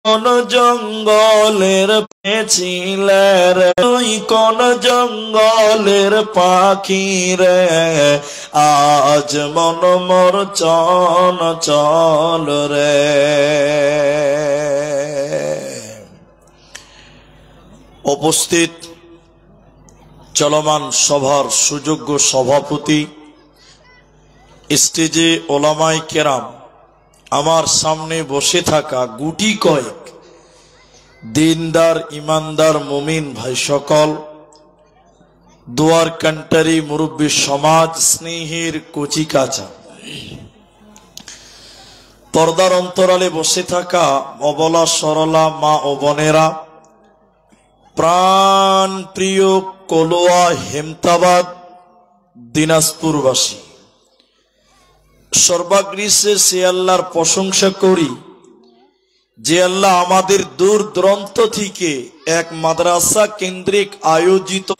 কোন জঙ্গলের পেছিলে রে, তুই কোন জঙ্গলের পাখি রে, আজ মন মোর চঞ্চল রে। উপস্থিত চলমান সভার সুযোগ্য সভাপতি, স্টেজে ওলামায়ে কেরাম, আমার সামনে বসে থাকা গুটি কয়েক দিনদার ইমানদার মুমিন ভাই সকল, দুয়ার কান্টারি মুরব্বী সমাজ, স্নেহের কচি কাঁচা, পর্দার অন্তরালে বসে থাকা অবলা সরলা মা ও বোনেরা, প্রাণ প্রিয় কলোয়া হেমতাবাদ দিনাজপুরবাসী, সর্বাগ্রিসে সে আল্লাহর প্রশংসা করি যে আল্লাহ আমাদের দূর দূরান্ত থেকে এক মাদ্রাসা কেন্দ্রিক আয়োজিত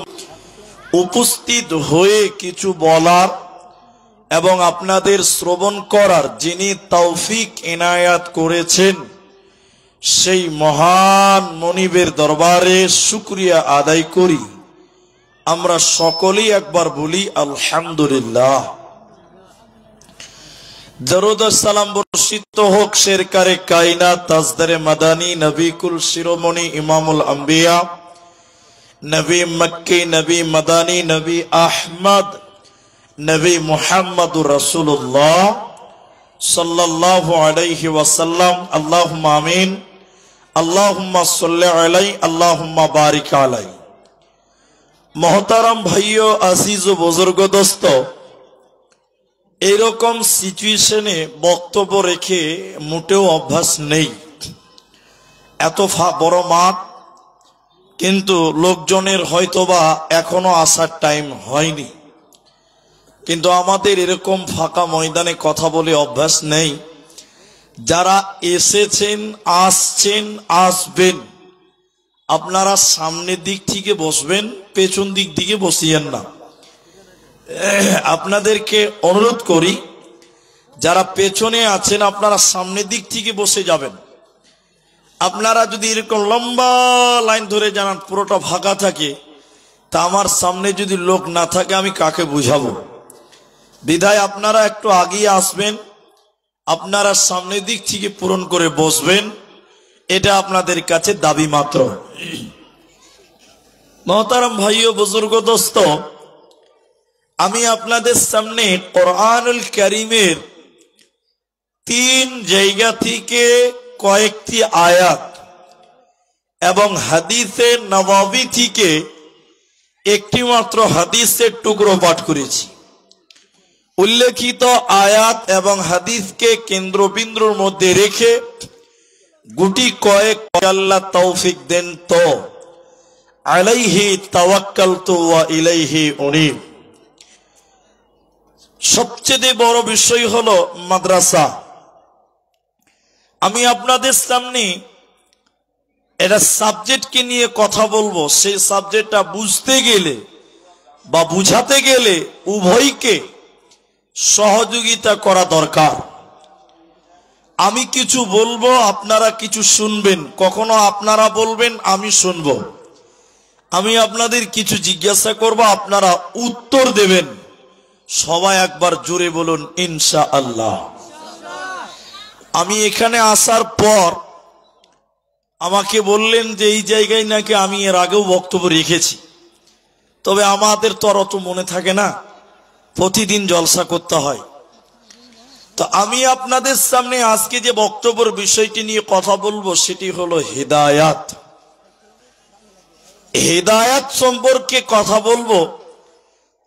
উপস্থিত হয়ে কিছু বলার এবং আপনাদের শ্রবণ করার যিনি তৌফিক এনায়াত করেছেন, সেই মহান মনিবের দরবারে শুকরিয়া আদায় করি। আমরা সকলেই একবার বলি আলহামদুলিল্লাহ। দরুদ সালাম বর্ষিত হোক শেরকারে কায়নাত তাজদারে মাদানী নবী কুল শিরোমণি ইমামুল আম্বিয়া নবী মক্কি নবী মাদানী নবী আহমদ নবী মুহাম্মদুর রাসূলুল্লাহ সাল্লাল্লাহু আলাইহি ওয়াসাল্লাম। আল্লাহুম্মা আমিন। আল্লাহুম্মা সাল্লি আলাইহি আল্লাহুম্মা বারিক আলাইহি। মহতারাম ভাইও, আজিজ ও বুজুর্গ দোস্ত, এইরকম সিচুয়েশনে বক্তব্য রেখে মোটেও অভ্যাস নেই। এত বড় মাঠ, কিন্তু লোকজনের হয়তোবা এখনো আসার টাইম হয়নি, কিন্তু আমাদের এরকম ফাঁকা ময়দানে কথা বলে অভ্যাস নেই। যারা এসেছেন, আসছেন, আসবেন, আপনারা সামনের দিক থেকে বসবেন, পেছন দিক দিকে বসিয়েন না। আপনাদেরকে অনুরোধ করি, যারা পেছনে আছেন আপনারা সামনের দিক থেকে বসে যাবেন। আপনারা যদি এরকম লম্বা লাইন ধরে জানান পুরোটা ফাঁকা থাকে, তা আমার সামনে যদি লোক না থাকে আমি কাকে বুঝাবো? বিধায় আপনারা একটু আগিয়ে আসবেন, আপনারা সামনের দিক থেকে পূরণ করে বসবেন, এটা আপনাদের কাছে দাবি মাত্র। মহতারাম ভাই ও বুজুর্গ দোস্ত, আমি আপনাদের সামনে কোরআনুল কারীমের 3 জায়গা থেকে কয়েকটি আয়াত এবং হাদিসে নববী থেকে একটি মাত্র হাদিসের টুকরো পাঠ করেছি। উল্লেখিত আয়াত এবং হাদিসকে কেন্দ্রবিন্দুর মধ্যে রেখে গুটি কয়েক আল্লাহ তৌফিক দেন তো আলাইহি তাওয়াক্কালতু ওয়া ইলাইহি উনীব। সবচেয়ে বড় বিষয় হলো মাদ্রাসা। আমি আপনাদের সামনে এটা সাবজেক্টকে নিয়ে কথা বলবো। সেই সাবজেক্টটা বুঝতে গেলে বা বুঝাতে গেলে উভয়কে সহযোগিতা করা দরকার। আমি কিছু বলবো, আপনারা কিছু শুনবেন, কখনো আপনারা বলবেন, আমি শুনবো। আমি আপনাদের কিছু জিজ্ঞাসা করব, আপনারা উত্তর দেবেন। সবাই একবার জোরে বলুন ইনশাআল্লাহ। আমি এখানে আসার পর আমাকে বললেন যে এই জায়গায় নাকি আমি এর আগেও বক্তব্য রেখেছি, তবে আমাদের তো আর অত মনে থাকে না, প্রতিদিন জলসা করতে হয়। তো আমি আপনাদের সামনে আজকে যে বক্তব্যের বিষয়টি নিয়ে কথা বলবো সেটি হলো হিদায়াত। হিদায়াত সম্পর্কে কথা বলবো।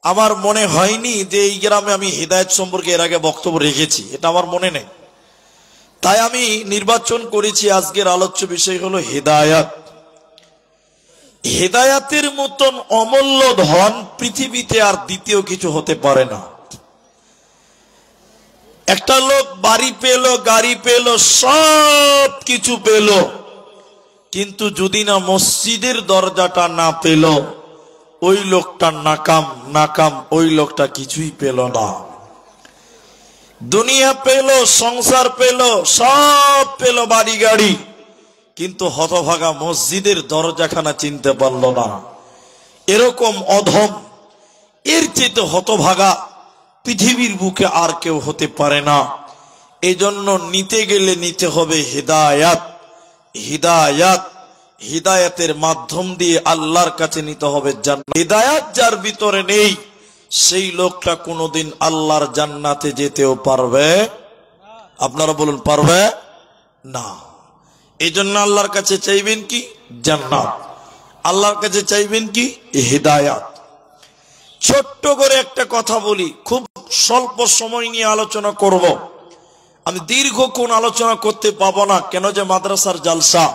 আমার মনে হয়নি যে এই গ্রামে আমি হিদায়াত সম্পর্কে এর আগে বক্তব্য রেখেছি, এটা আমার মনে নেই। তাই আমি নির্বাচন করেছি আজকের আলোচ্য বিষয় হলো হিদায়াত। হিদায়াতের মতন অমূল্য ধন পৃথিবীতে আর দ্বিতীয় কিছু হতে পারে না। একটা লোক বাড়ি পেল, গাড়ি পেল, সব কিছু পেল, কিন্তু যদি না মসজিদের দরজাটা না পেল, ওই লোকটা নাকাম। নাকাম, ওই লোকটা কিছুই পেল না। দুনিয়া পেল, সংসার পেল, সব পেল, বাড়ি গাড়ি, কিন্তু হতভাগা মসজিদের দরজাখানা চিনতে পারল না। এরকম অধম, এর চেয়ে হতভাগা পৃথিবীর বুকে আর কেউ হতে পারে না। এজন্য নিতে গেলে নিতে হবে হিদায়াত। হিদায়াত, হিদায়াতের মাধ্যম দিয়ে আল্লাহর কাছে নিতে হবে জান্নাত। হিদায়াত যার ভিতরে নেই, সেই লোকটা কোনোদিন আল্লাহর জান্নাতে যেতেও পারবে, আপনারা বলুন পারবে না। এই জন্য আল্লাহর কাছে চাইবেন কি? জান্নাত। আল্লাহর কাছে চাইবেন কি? হিদায়াত। ছোট্ট করে একটা কথা বলি, খুব স্বল্প সময় নিয়ে আলোচনা করব। আমি দীর্ঘক্ষণ আলোচনা করতে পাবো না, কেন যে মাদ্রাসার জালসা।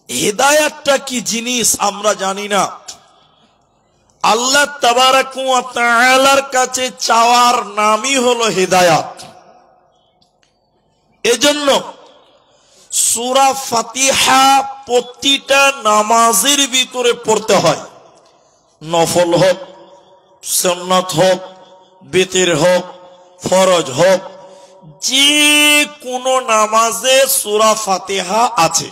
হিদায়াতটা কি জিনিস আমরা জানি না। আল্লাহ তাবারাক ওয়া তাআলার কাছে চাওয়ার নামই হলো হিদায়াত। এজন্য সূরা ফাতিহা প্রতিটা নামাজের ভিতরে পড়তে হয়, নফল হোক, সুন্নাত হোক, বিতর হোক, ফরজ হোক, যে কোনো নামাজে সূরা ফাতিহা আছে।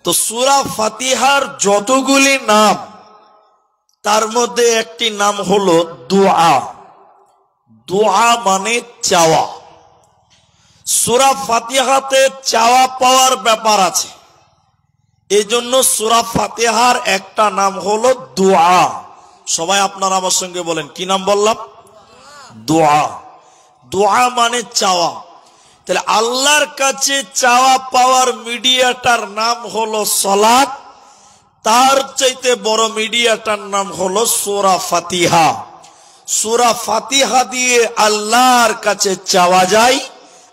তো সূরা ফাতিহার যতগুলি নাম, তার মধ্যে একটি নাম হলো দোয়া। দোয়া মানে চাওয়া। সূরা ফাতিহাতে চাওয়া পাওয়ার ব্যাপার আছে, এজন্য সূরা ফাতিহার একটা নাম হলো দোয়া। সবাই আপনারা আমার সঙ্গে বলেন, কি নাম বললাম? দোয়া। দোয়া মানে চাওয়া। তাহলে আল্লাহর কাছে চাওয়া পাওয়ার মিডিয়াটার নাম হলো সালাত, তার চাইতে বড় মিডিয়াটার নাম হলো সূরা ফাতিহা। সূরা ফাতিহা দিয়ে আল্লাহর কাছে চাওয়া যায়,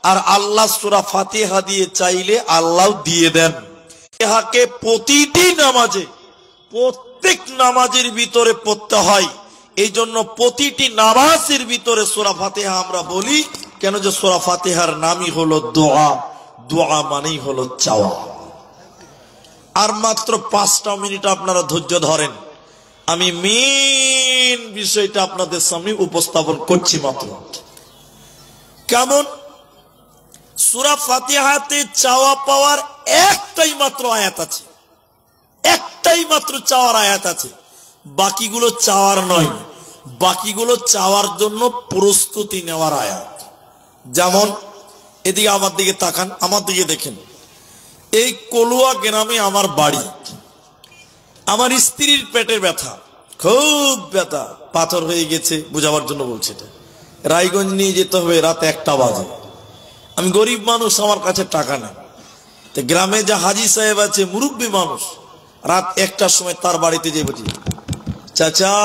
আর আল্লাহ সূরা ফাতিহা দিয়ে চাইলে আল্লাহ দিয়ে দেন। ফাতিহাকে প্রতিটি নামাজে, প্রত্যেক নামাজের ভিতরে পড়তে হয়। এই জন্য প্রতিটি নামাজের ভিতরে সূরা ফাতিহা আমরা বলি, কেন যে সূরা ফাতিহার নামই হলো দোয়া। দোয়া মানেই হলো চাওয়া। আর মাত্র 5টা মিনিট আপনারা ধৈর্য ধরেন, আমি মেন বিষয়টা আপনাদের সামনে উপস্থাপন করছি মাত্র। কেমন? সূরা ফাতিহাতে চাওয়া পাওয়ার একটাই মাত্র আয়াত আছে, একটাই মাত্র চাওয়ার আয়াত আছে। বাকিগুলো চাওয়ার নয়, বাকিগুলো চাওয়ার জন্য প্রস্তুতি নেওয়ার আয়াত। যেমন এদিকে আমার দিকে তাকান, আমার দিকে দেখেন। এই কলুয়া গ্রামে আমার বাড়ি। আমার স্ত্রীর পেটের ব্যথা, খুব ব্যথা, পাথর হয়ে গেছে, বুঝাবার জন্য বলছি। রায়গঞ্জ নিয়ে যেতে হবে, রাত 1টা বাজে। আমি গরিব মানুষ, আমার কাছে টাকা নেই। তো গ্রামে যা হাজি সাহেব আছে, মুরব্বী মানুষ, রাত 1টার সময় তার বাড়িতে যে বুঝি, চাচা।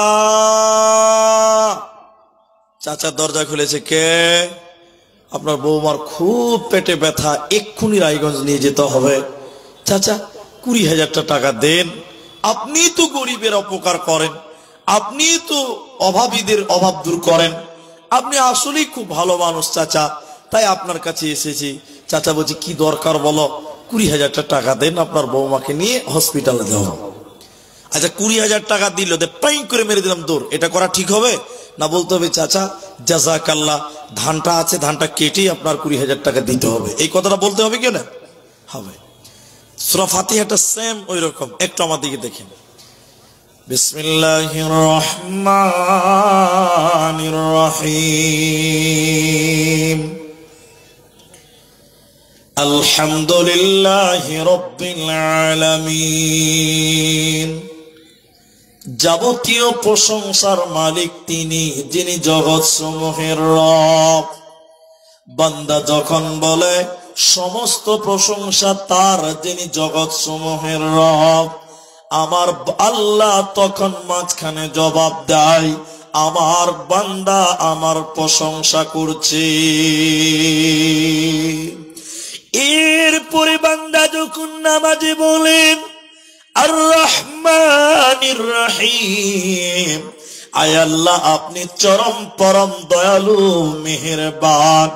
চাচা দরজা খুলেছে, কে? আপনার বৌমার খুব পেটে ব্যথা, এক্ষুনি রায়গঞ্জ নিয়ে যেতে হবে। চাচা 20,000 টাকা দেন, আপনি তো গরিবের উপকার করেন, আপনি তো অভাবীদের অভাব দূর করেন, আপনি আসলেই খুব ভালো মানুষ চাচা, তাই আপনার কাছে এসেছি। চাচা বলছে, কি দরকার বলো? 20,000 টাকা দেন, আপনার বৌমাকে নিয়ে হসপিটালে যাও। আচ্ছা 20,000 টাকা দিল, পাই করে মেরে দিলাম দৌড়। এটা করা ঠিক হবে না? বলতে হবে, চাচা জাযাকাল্লাহ, ধানটা আছে, ধানটা কেটে আপনার 20,000 টাকা দিতে হবে। এই কথাটা বলতে হবে কি না? হবে। সূরা ফাতিহাটা সেম ওই রকম। একটু আমার দিকে দেখেন। বিসমিল্লাহির রহমানির রহিম। আলহামদুলিল্লাহি রাব্বিল আলামিন। যাবতীয় প্রশংসার মালিক তিনি, যিনি জগৎ সমূহের রব। বান্দা যখন বলে সমস্ত প্রশংসা তার, যিনি জগৎ সমূহের রব, আমার আল্লাহ তখন মাঝখানে জবাব দেয়, আমার বান্দা আমার প্রশংসা করছে। এরপরে বান্দা যখন নামাজে বলেন আর রহমানির রহিম, আয় আল্লাহ আপনি চরম পরম দয়ালু মেহেরবান,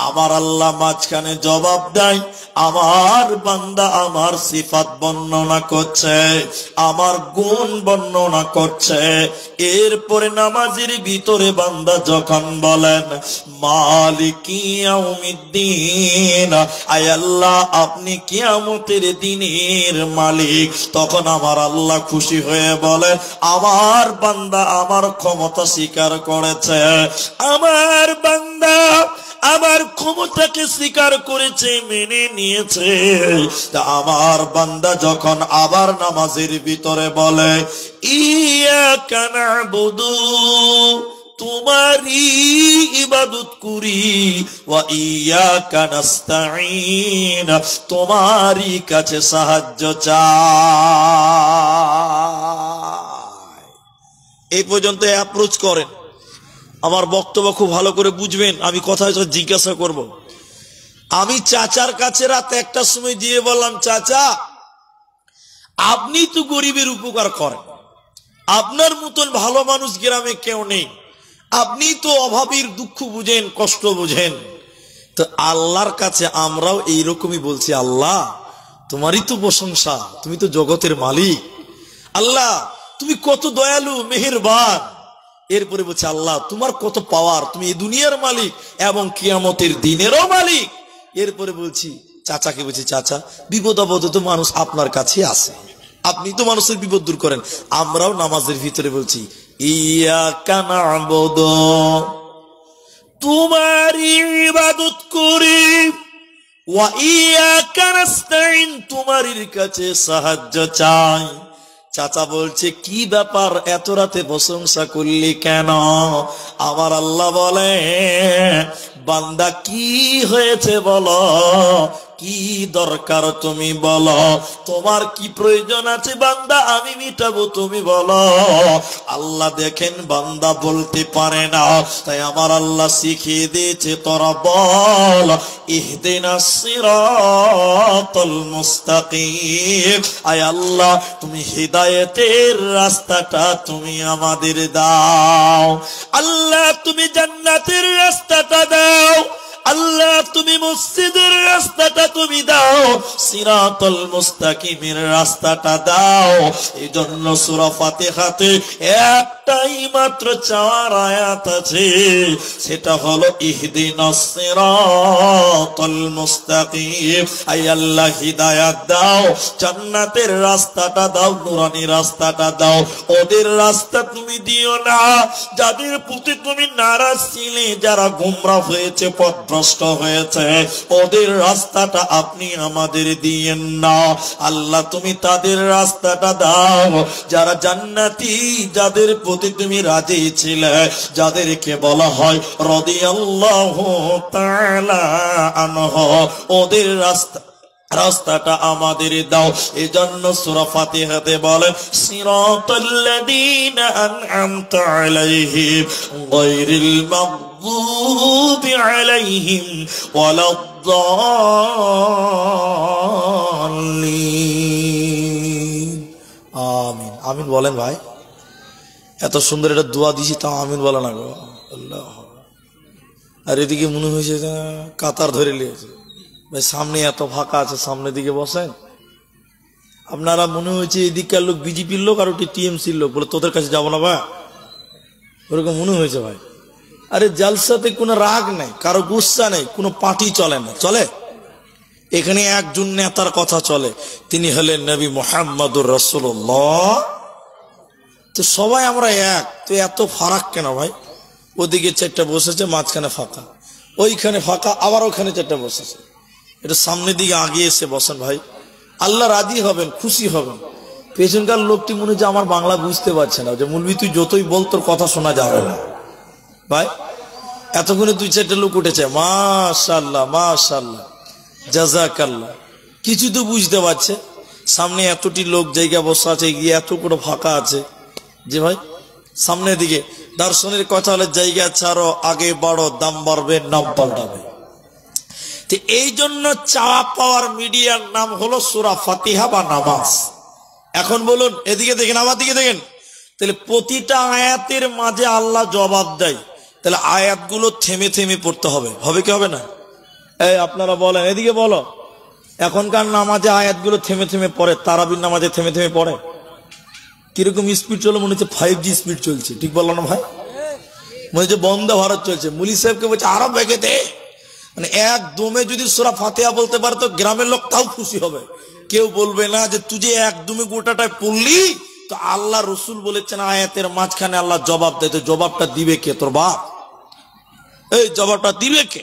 আমার আল্লাহ মাঝখানে জবাব দেয়, আমার বান্দা আমার সিফাত বর্ণনা করছে, আমার গুণ বর্ণনা করছে। এরপরে নামাজের ভিতরে বান্দা যখন বলেন মালিকি ইয়াউমিদ্দিন, আয় আল্লাহ আপনি কিয়ামতের দিনের মালিক, তখন আমার আল্লাহ খুশি হয়ে বলে আমার বান্দা আমার ক্ষমতা স্বীকার করেছে, আমার বান্দা আমার ক্ষমতাকে স্বীকার করেছে, মেনে নিয়েছে। তা আমার বান্দা যখন আবার নামাজের ভিতরে বলে ইয়াকা না'বুদু, তোমারই ইবাদত করি, ওয়া ইয়াকা নাস্তাঈন, তোমারই কাছে সাহায্য চাই। এই পর্যন্ত অ্যাপ্রোচ করেন। আমার বক্তব্য খুব ভালো করে বুঝবেন, আমি কথা জিজ্ঞাসা করব। আমি চাচার কাছে রাত 1টার সময় দিয়ে বললাম, চাচা আপনি তো গরিবের উপকার করেন, আপনার মতন ভালো মানুষ গ্রামে কেউ নেই, আপনি তো অভাবীর দুঃখ বুঝেন, কষ্ট বুঝেন। তো আল্লাহর কাছে আমরাও এইরকমই বলছি, আল্লাহ তোমারই তো প্রশংসা, তুমি তো জগতের মালিক, আল্লাহ তুমি কত দয়ালু মেহেরবান। এরপরে বলছে আল্লাহ তোমার কত পাওয়ার, তুমি এই দুনিয়ার মালিক এবং কিয়ামতের দিনেরও মালিক। এরপরে বলছি চাচাকে, বলছি চাচা বিপদ আপদে তো মানুষ আপনার কাছে আসে, আপনি তো মানুষের বিপদ দূর করেন। আমরাও নামাজের ভিতরে বলছি ইয়াকা না'বুদু, তোমারই ইবাদত করি, ওয়া ইয়াকা নাস্তাঈন, তোমারই কাছে সাহায্য চাই। চাচা বলছে কি ব্যাপার এত রাতে প্রশংসা করলি কেন? আমার আল্লাহ বলে বান্দা কি হয়েছে বলো, কি দরকার তুমি বলো, তোমার কি প্রয়োজন আছে বান্দা আমি মিটাবো, তুমি বলো। আল্লাহ দেখেন বান্দা বলতে পারে না, তাই আমার আল্লাহ শিখিয়ে দিয়েছে তোরা বল ইহদিনাস সিরাতাল মুস্তাকিম, আয় আল্লাহ তুমি হিদায়াতের রাস্তাটা তুমি আমাদের দাও, আল্লাহ তুমি জান্নাতের রাস্তাটা দাও, আল্লাহ তুমি মসজিদের রাস্তাটা তুমি দাও, সিরাতাল মুস্তাকিমের রাস্তাটা দাও। এই জন্য সূরা ফাতিহাতে একটাই মাত্র 4 আয়াত আছে, সেটা হলো ইহদিনাস সিরাতাল মুস্তাকিম, আয় আল্লাহ হিদায়াত দাও, জান্নাতের রাস্তাটা দাও, নূরানি রাস্তাটা দাও। ওদের রাস্তা তুমি দিও না যাদের প্রতি তুমি নারাজ ছিলে, যারা গোমরা হয়েছে, পথভ্রষ্ট হয়েছে, ওদের রাস্তাটা আপনি আমাদের দিয়েন না। আল্লাহ তুমি তাদের রাস্তাটা দাও যারা জান্নাতি, যাদের প্রতি তুমি রাজি ছিলে, যাদেরকে বলা হয় রাদিয়াল্লাহু তাআলা আনহু, ওদের রাস্তাটা আমাদের দাও। এজন্য সূরা ফাতিহাতে বলে সিরাতাল্লাযীনা আন'আমতা আলাইহিম গায়রিল মাগদুবি আলাইহিম ওয়ালাদ-দাল্লিন। আমিন আমিন বলেন ভাই, এত সুন্দর একটা দোয়া দিছি তাও আমিন বলে না গো আল্লাহ। আর এদিকে মনে হয়েছে কাতার ধরে নিয়েছে ভাই, সামনে এত ফাঁকা আছে, সামনের দিকে বসেন। আপনারা মনে হয়েছে এদিককার লোক বিজেপির লোক আর ওটি টিএমসির লোক, বলে তোদের কাছে যাবো না ভাই, ওরকম মনে হয়েছে ভাই। আরে জালসাতে কোনো রাগ নেই, কারো গুসা নেই, কোনো পার্টি চলে না, চলে এখানে একজন নেতার কথা চলে, তিনি হলেন নবী মুহাম্মদুর রাসূলুল্লাহ। তো সবাই আমরা এক, তো এত ফারাক কেন ভাই? ওদিকে 4টা বসেছে, মাঝখানে ফাঁকা, ওইখানে ফাঁকা, আবার ওখানে 4টা বসেছে। এটা সামনের দিকে আগে এসে বসেন ভাই, আল্লাহ রাজি হবেন, খুশি হবেন। পেছনকার লোকটি মনে হচ্ছে আমার বাংলা বুঝতে পারছে না, যে মুলবি তুই যতই বল তোর কথা শোনা যাবে না ভাই। এতক্ষণে 2-4টা লোক উঠেছে, মাশাআল্লাহ মাশাআল্লাহ জাযাকাল্লাহ, কিছু তো বুঝতে পারছে। সামনে এতটি লোক জায়গা বসা আছে, গিয়ে এত করে ফাঁকা আছে যে ভাই সামনের দিকে দর্শনের কথা হলে জায়গা ছাড়ো, আগে বাড়ো, দাম বাড়বে, নাম পাল্টাবে। এই জন্য চাওয়া পাওয়ার মিডিয়ার নাম হলো সূরা ফাতিহা বা নামাজ। এখন বলুন, এদিকে দেখেন, আমার দিকে দেখেন, তাহলে প্রতিটা আয়াতের মাঝে আল্লাহ জবাব দেয়, তাহলে আয়াতগুলো থেমে থেমে পড়তে হবে, হবে কি হবে না? এই আপনারা বলেন, এদিকে বলো, এখনকার নামাজে আয়াতগুলো থেমে থেমে পড়ে, তারাবির নামাজে থেমে থেমে পড়ে। কিরকম স্পিড চলে, মনে হচ্ছে 5G স্পিড চলছে। ঠিক বললো না ভাই? মনে হচ্ছে বন্দে ভারত চলছে। মুলি সাহেবকে বলছে আরো বেগে দে, মানে একদমে যদি সূরা ফাতিহা বলতে পারে তো গ্রামের লোক তাও খুশি হবে। কেউ বলবে না যে তুই যে একদমে গোটাটায় পড়লি, তো আল্লাহ রসুল বলেছেন আয়াতের মাঝখানে আল্লাহ জবাব দেয়, তো জবাবটা দিবে কে? তোর বাপ। এই জবাবটা দিবে কে?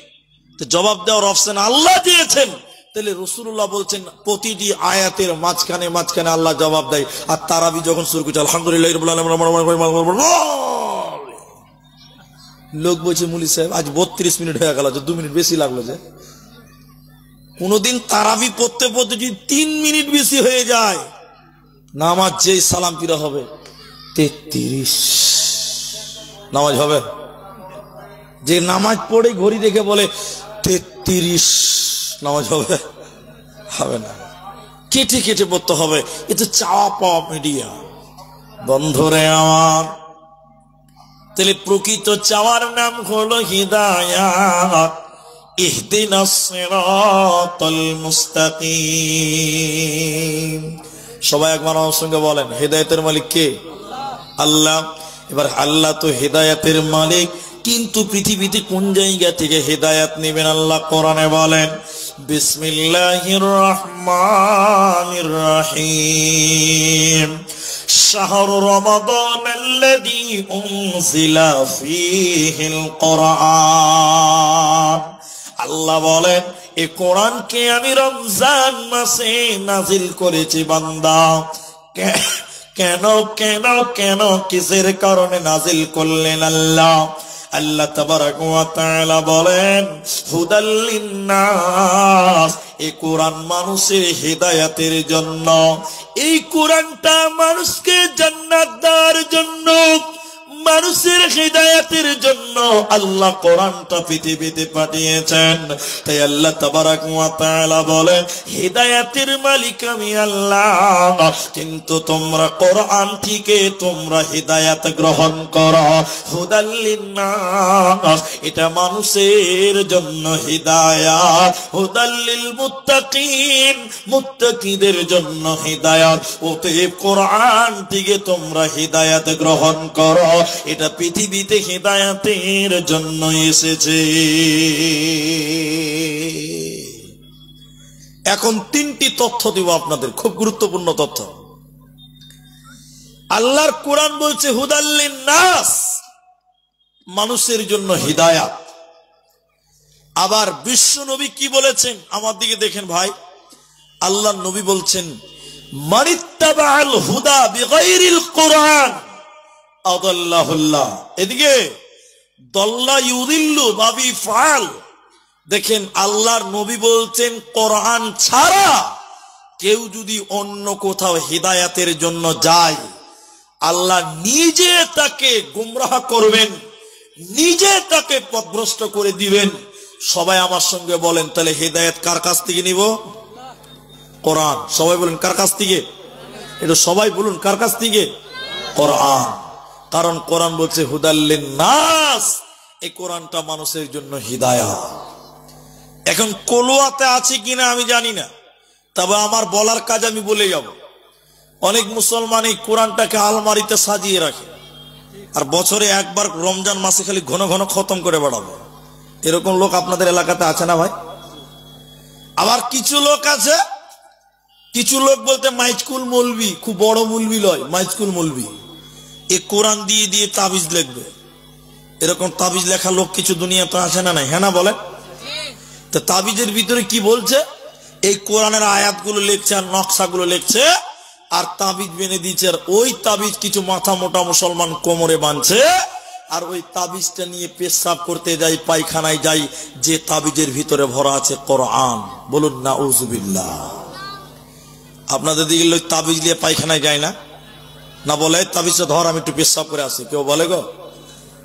তো জবাব দেওয়ার অপশন আল্লাহ দিয়েছেন, তাহলে রাসূলুল্লাহ বলছেন প্রতিটি আয়াতের মাঝখানে মাঝখানে আল্লাহ জবাব দেয়। আর তারাবি যখন শুরু করছে আলহামদুলিল্লাহ রাব্বিল আলামিন, লোক বলছে মুলি সাহেব আজ 32 মিনিট হয়ে গেল, 2 মিনিট বেশি লাগলো যে। কোনদিন তারাবি পড়তে পড়তে যদি 3 মিনিট বেশি হয়ে যায়, নামাজ যেই সালাম ফিরা হবে 33 নামাজ হবে। যে নামাজ পড়ে ঘড়ি দেখে বলে 33 নামাজ হবে, হবে না। কেটে কেটে পড়তে হবে। এ তো চাওয়া পাওয়া মিডিয়া। বন্ধুরে আমার, তাহলে প্রকৃত চাওয়ার নাম হলো হিদায়াত। ইহদিনাস সিরাতাল মুস্তাকিম। সবাই একবার আমার সঙ্গে বলেন, হেদায়েতের মালিক কে? আল্লাহ। এবার আল্লাহ তো হেদায়েতের মালিক, কিন্তু পৃথিবীতে কোন জায়গা থেকে হেদায়েত নেবেন? আল্লাহ কোরআনে বলেন বিসমিল্লাহির রহমানির রহিম, শাহরু রমাদানাল্লাযী উনজিলা ফীহিল কুরআন। আল্লাহ বলেন এই কোরআনকে আমি রমজান মাসে নাজিল করেছি বান্দা। কেন কেন কেন কিসের কারণে নাজিল করলেন আল্লাহ? আল্লাহ তাবারাক ওয়া তাআলা বলেন হুদাল লিন্নাস, এই কোরআন মানুষের হিদায়াতের জন্য। এই কোরআনটা মানুষকে জান্নাত দেওয়ার জন্য, মানুষের হিদায়াতের জন্য আল্লাহ কোরআনটা পৃথিবীতে পাঠিয়েছেন। তাই আল্লাহ তাবারাক ওয়া তাআলা বলেন হিদায়াতের মালিক আমি আল্লাহ, কিন্তু তোমরা কোরআন থেকে তোমরা হিদায়াত গ্রহণ করো। হুদাল লিন্নাস, এটা মানুষের জন্য হিদায়াত। হুদাল লিল মুত্তাকিন, মুত্তাকিদের জন্য হিদায়াত। অতএব কোরআন থেকে তোমরা হিদায়াত গ্রহণ করো, এটা পৃথিবীতে হিদায়াতের জন্য এসেছে। এখন 3টি তথ্য দিব আপনাদের, খুব গুরুত্বপূর্ণ তথ্য। আল্লাহর কোরআন বলছে হুদাল লিন্নাস, মানুষের জন্য হিদায়াত। আবার বিশ্ব নবী কি বলেছেন আমার দিকে দেখেন ভাই, আল্লাহর নবী বলছেন মানিত্তাবাআল হুদা বিগাইরিল কোরআন আদাল্লাহুল্লাহ। এদিকে দল্লা ইউদিল্লু বাবি ফাল। দেখেন আল্লাহর নবী বলছেন কোরআন ছাড়া কেউ যদি অন্য কোথাও হিদায়াতের জন্য যায়, আল্লাহ নিজে তাকে গুমরাহ করবেন, নিজে তাকে পথভ্রষ্ট করে দিবেন। সবাই আমার সঙ্গে বলেন তাহলে হিদায়াত কার কাছ থেকে নিব? কোরআন। সবাই বলেন কার কাছ থেকে? এটা সবাই বলুন কার কাছ থেকে? কোরআন। কারণ কোরআন বলছে হুদাল লিন্নাস, এই কোরআনটা মানুষের জন্য হিদায়াত। এখন কলুয়াতে আছে কিনা আমি জানি না, তবে আমার বলার কাজ আমি বলে যাব। অনেক মুসলমান এই কোরআনটাকে আলমারিতে সাজিয়ে রাখে, আর বছরে একবার রমজান মাসে খালি ঘন ঘন খতম করে বেড়াবো। এরকম লোক আপনাদের এলাকাতে আছে না ভাই? আবার কিছু লোক আছে, কিছু লোক বলতে মাইজকুল মৌলবি, খুব বড় মৌলবি লয়, মাইজকুল মৌলবি, এ কোরআন দিয়ে দিয়ে তাবিজ লিখবে। এরকম তাবিজ লেখা লোক কিছু দুনিয়াতে আছে না নাই? হ্যাঁ না বলে? তো তাবিজের ভিতরে কি বলছে? এই কোরআনের আয়াতগুলো লিখছে আর নকশাগুলো লিখছে, আর তাবিজ বেঁধে দিচ্ছে। আর ওই তাবিজ কিছু মাথা মোটা মুসলমান কোমরে বাঁধছে, আর ওই তাবিজটা নিয়ে পেশাব করতে যাই, পায়খানায় যাই, যে তাবিজের ভিতরে ভরা আছে কোরআন। বলুন নাউজুবিল্লাহ। আপনাদের দিকে লোক তাবিজ নিয়ে পায়খানায় যায় না? না বলে তাবিজটা ধর আমি একটু পেশাব করে আসি, কেউ বলে গো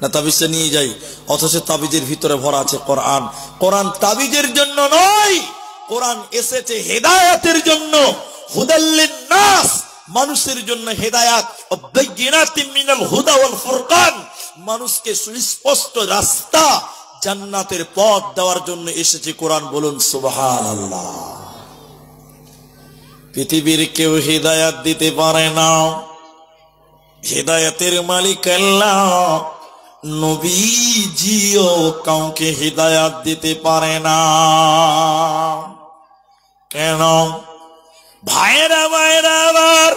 না তাবিজটা নিয়ে যাই, অথচ তাবিজের ভিতরে ভরা আছে কোরআন। কোরআন তাবিজের জন্য নয়, কোরআন এসেছে হেদায়াতের জন্য। হুদাল লিন্নাস, মানুষের জন্য হেদায়াত। বাইয়িনাতিন মিনাল হুদা ওয়াল ফুরকান, মানুষকে সুস্পষ্ট রাস্তা জান্নাতের পথ দেওয়ার জন্য এসেছে কোরআন। বলুন সুবহানাল্লাহ। পৃথিবীর কেউ হিদায়াত দিতে পারে না, হিদায়াতের মালিক আল্লাহ। নবীজিও কাউকে হিদায়াত দিতে পারে না। কেন? ভাইরা আবার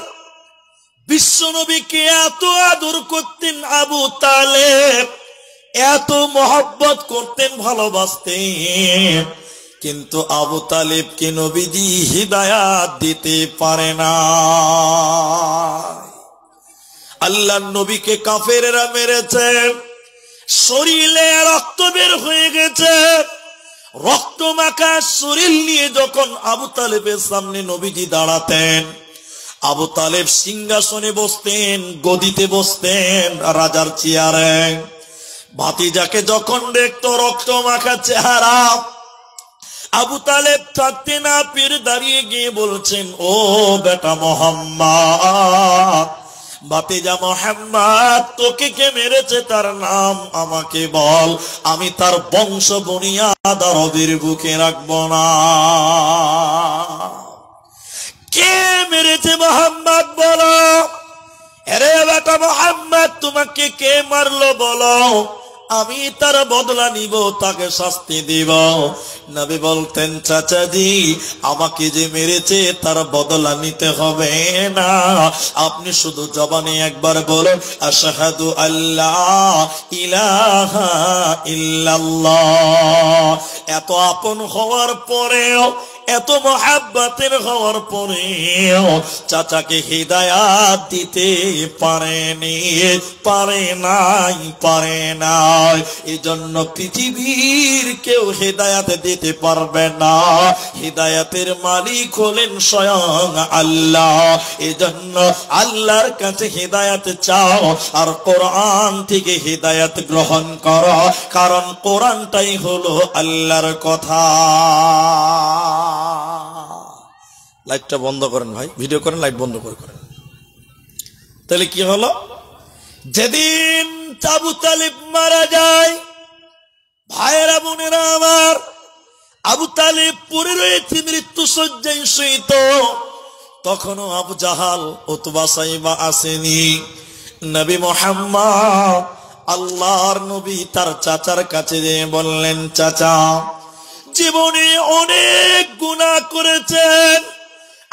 বিশ্ব নবীকে এত আদর করতেন আবু তালেব, এত মহব্বত করতেন, ভালোবাসতেন, কিন্তু আবু তালেবকে নবীজি হিদায়াত দিতে পারে না। আল্লাহর নবীকে কাফেররা মেরেছে, শরীরে রক্ত বের হয়ে গেছে, রক্ত মাখা শরীর নিয়ে যখন আবু তালেবের সামনে নবীজি দাঁড়াতেন, আবু তালেব সিংহাসনে বসতেন, গদিতে বসতেন, রাজার চেয়ারে। ভাতিজাকে যখন দেখতো রক্ত মাখা চেহারা, আবু তালেব থাকতে না পেরে দাঁড়িয়ে গিয়ে বলছেন, ও বেটা মোহাম্মদ, ভাতিজা মোহাম্মদ, তোকে কে মেরেছে তার নাম আমাকে বল, আমি তার বংশ বুনিয়াদ আরবের বুকে রাখবো না। কে মেরেছে মোহাম্মদ বলো। আরে বেটা মোহাম্মদ, তোমাকে কে মারলো বলো, আমি তার বদলা নিব, তাকে শাস্তি দিব। নবী বলতেন, চাচাজি, আমাকে যে মেরেছে তার বদলা নিতে হবে না, আপনি শুধু জবানে একবার বলুন, আশহাদু আল্লাহ ইলাহা ইল্লাল্লাহ। এত আপন হওয়ার পরেও, এত মহাব্বতের হওয়ার পরেও চাচাকে হিদায়াত দিতে পারেনি, পারে নাই। এই জন্য পৃথিবীর কেউ হিদায়াত দিতে পারবে না। হিদায়াতের মালিক হলেন স্বয়ং আল্লাহ। এই জন্য আল্লাহর কাছে হিদায়াত চাও আর কোরআন থেকে হিদায়াত গ্রহণ করো, কারণ কোরআনটাই হলো আল্লাহর কথা। লাইটটা বন্ধ করেন ভাই, ভিডিও করেন, লাইট বন্ধ করেন। তাহলে কি হলো? যেদিন আবু তালেব মারা যায়, ভাইয়েরা বোনেরা আমার, আবু তালেব পড়ে রয়েছে মৃত্যু শয্যায় শুইত, তখনও আবু জাহাল, উতবা সাইবা আসেনি। নবী মুহাম্মদ, আল্লাহর নবী তার চাচার কাছে যেয়ে বললেন, চাচা, জীবনে অনেক গুনাহ করেছেন,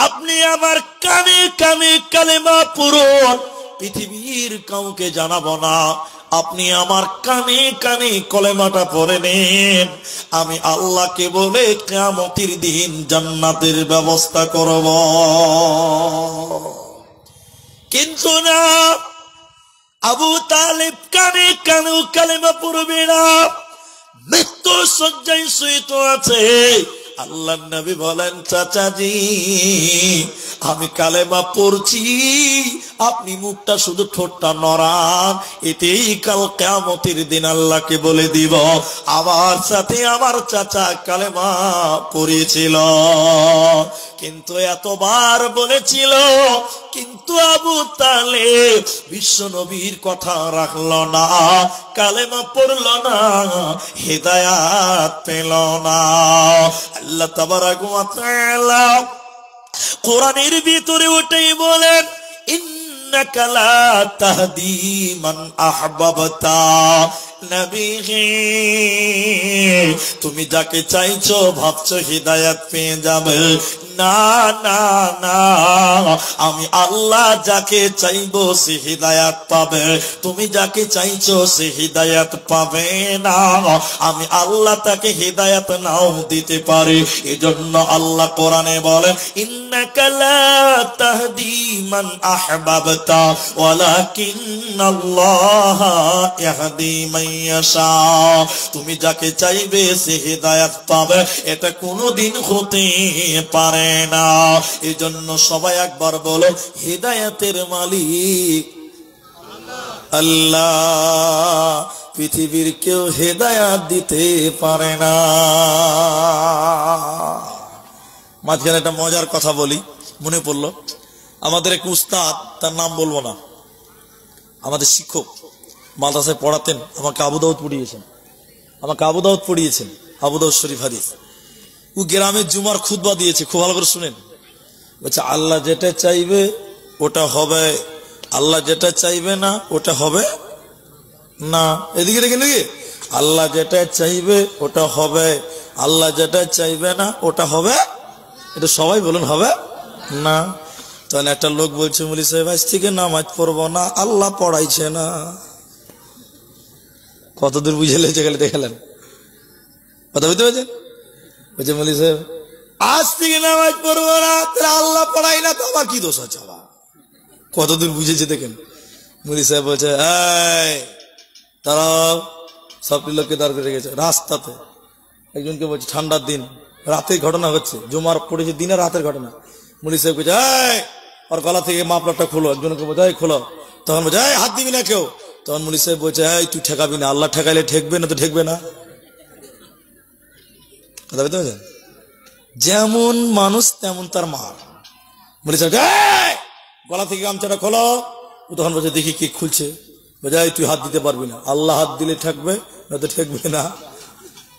আপনি আমার কানে কানে কালেমা পড়ুন, পৃথিবীর কাউকে জানাবো না, আপনি আমার কানে কানে কলেমাটা পড়ে নেন, আমি আল্লাহকে বলে কিয়ামতের দিন জান্নাতের ব্যবস্থা করব। কিন্তু না, আবু তালেব কানে কানে কালেমা পড়বে না, মৃত্যু শয্যায় শুইত আছে। আল্লাহর নবী বলেন, চাচাজি, আমি কালেমা পড়ছি, আপনি মুখটা শুধু ঠোঁটটা নড়ান, এতেই কাল কিয়ামতের দিন আল্লাহকে বলে দিব আমার সাথে আমার চাচা কালেমা পড়েছিল। কিন্তু এতবার বলেছিল, কিন্তু আবু তালেব বিশ্ব নবীর কথা রাখলো না, কালেমা পড়লো না, হিদায়াত পেল না। আল্লাহ তাবারাক ওয়া তাআলা কোরআনের ভিতরে ওটাই বলেন, ইন্নাকা লা তাহদি মান আহবাবতা। নবী, তুমি যাকে চাইছো ভাবছো হিদায়াত পেয়ে যাবে, না না না, আমি আল্লাহ যাকে চাইবো সে হিদায়াত পাবে, তুমি যাকে চাইছো সে হিদায়াত পাবে না। আমি আল্লাহ তাকে হিদায়াত নাও দিতে পারি। এজন্য আল্লাহ কোরআনে বলেন, ইন্নাকা লা তাহদি মান আহবাবতা ওয়ালাকিন্নাল্লাহা ইয়াহদি মান ইয়াশা। তুমি যাকে চাইবে সে হিদায়াত পাবে, এটা কোনোদিন হতে পারে না। এজন্য সবাই একবার বলো, হিদায়াতের মালিক আল্লাহ, পৃথিবীর কেউ হিদায়াত দিতে পারে না। মাঝখানে একটা মজার কথা বলি, মনে পড়লো, আমাদের এক উস্তাদ, তার নাম বলবো না, আমাদের শিক্ষক, মাদ্রাসায় পড়াতেন, আমাকে আবু দাউদ পড়িয়েছেন। আমাকে আবু দাউদ পড়িয়েছেন, আবু দাউদ শরীফ হাদিস। ও গ্রামের জুমার খুতবা দিয়েছে, খুব ভালো করে শুনেন। বলছে আল্লাহ যেটা চাইবে ওটা হবে, আল্লাহ যেটা চাইবে না ওটা হবে না। এদিকে দেখেন নাকি, আল্লাহ যেটা চাইবে ওটা হবে, আল্লাহ যেটা চাইবে না ওটা হবে। এটা সবাই বলুন হবে না। তখন একটা লোক বলছে মৌলী সাহেব আজ থেকে নামাজ পড়বো না, আল্লাহ পড়াইছে না। কতদূর বুঝে লেগেছে গেলে দেখালেন, কথা বুঝতে পেরেছেন? বলছে মৌলী সাহেব আজ থেকে নামাজ পড়বো না, তাহলে আল্লাহ পড়াই না, তো আমার কি দোষ আছে? আবার কতদূর বুঝেছে দেখেন। মৌলী সাহেব বলছে এই তারা সবটি লোককে দাঁড় করে রেখেছে রাস্তাতে। একজনকে বলছে ঠান্ডার দিন, রাতের ঘটনা হচ্ছে, জুমার পড়েছে দিনে রাতের ঘটনা। মৌলী সাহেব বলছে এই ওর গলা থেকে মাফলারটা খোলো। একজনকে বলছে এই খোলো। তখন বলছে এই হাত দিবি না কেউ। তখন মৌলী সাহেব বলছে এই তুই ঠেকাবি না, আল্লাহ ঠেকাইলে ঠেকবে না তো ঠেকবে না। কথা বুঝতে পেরেছেন? যেমন মানুষ তেমন তার মার। মৌলী সাহেব গলা থেকে গামছাটা খোলো। তখন বলছে দেখি কে খুলছে। বলছে এই তুই হাত দিতে পারবি না, আল্লাহ হাত দিলে ঠেকবে না তো ঠেকবে না।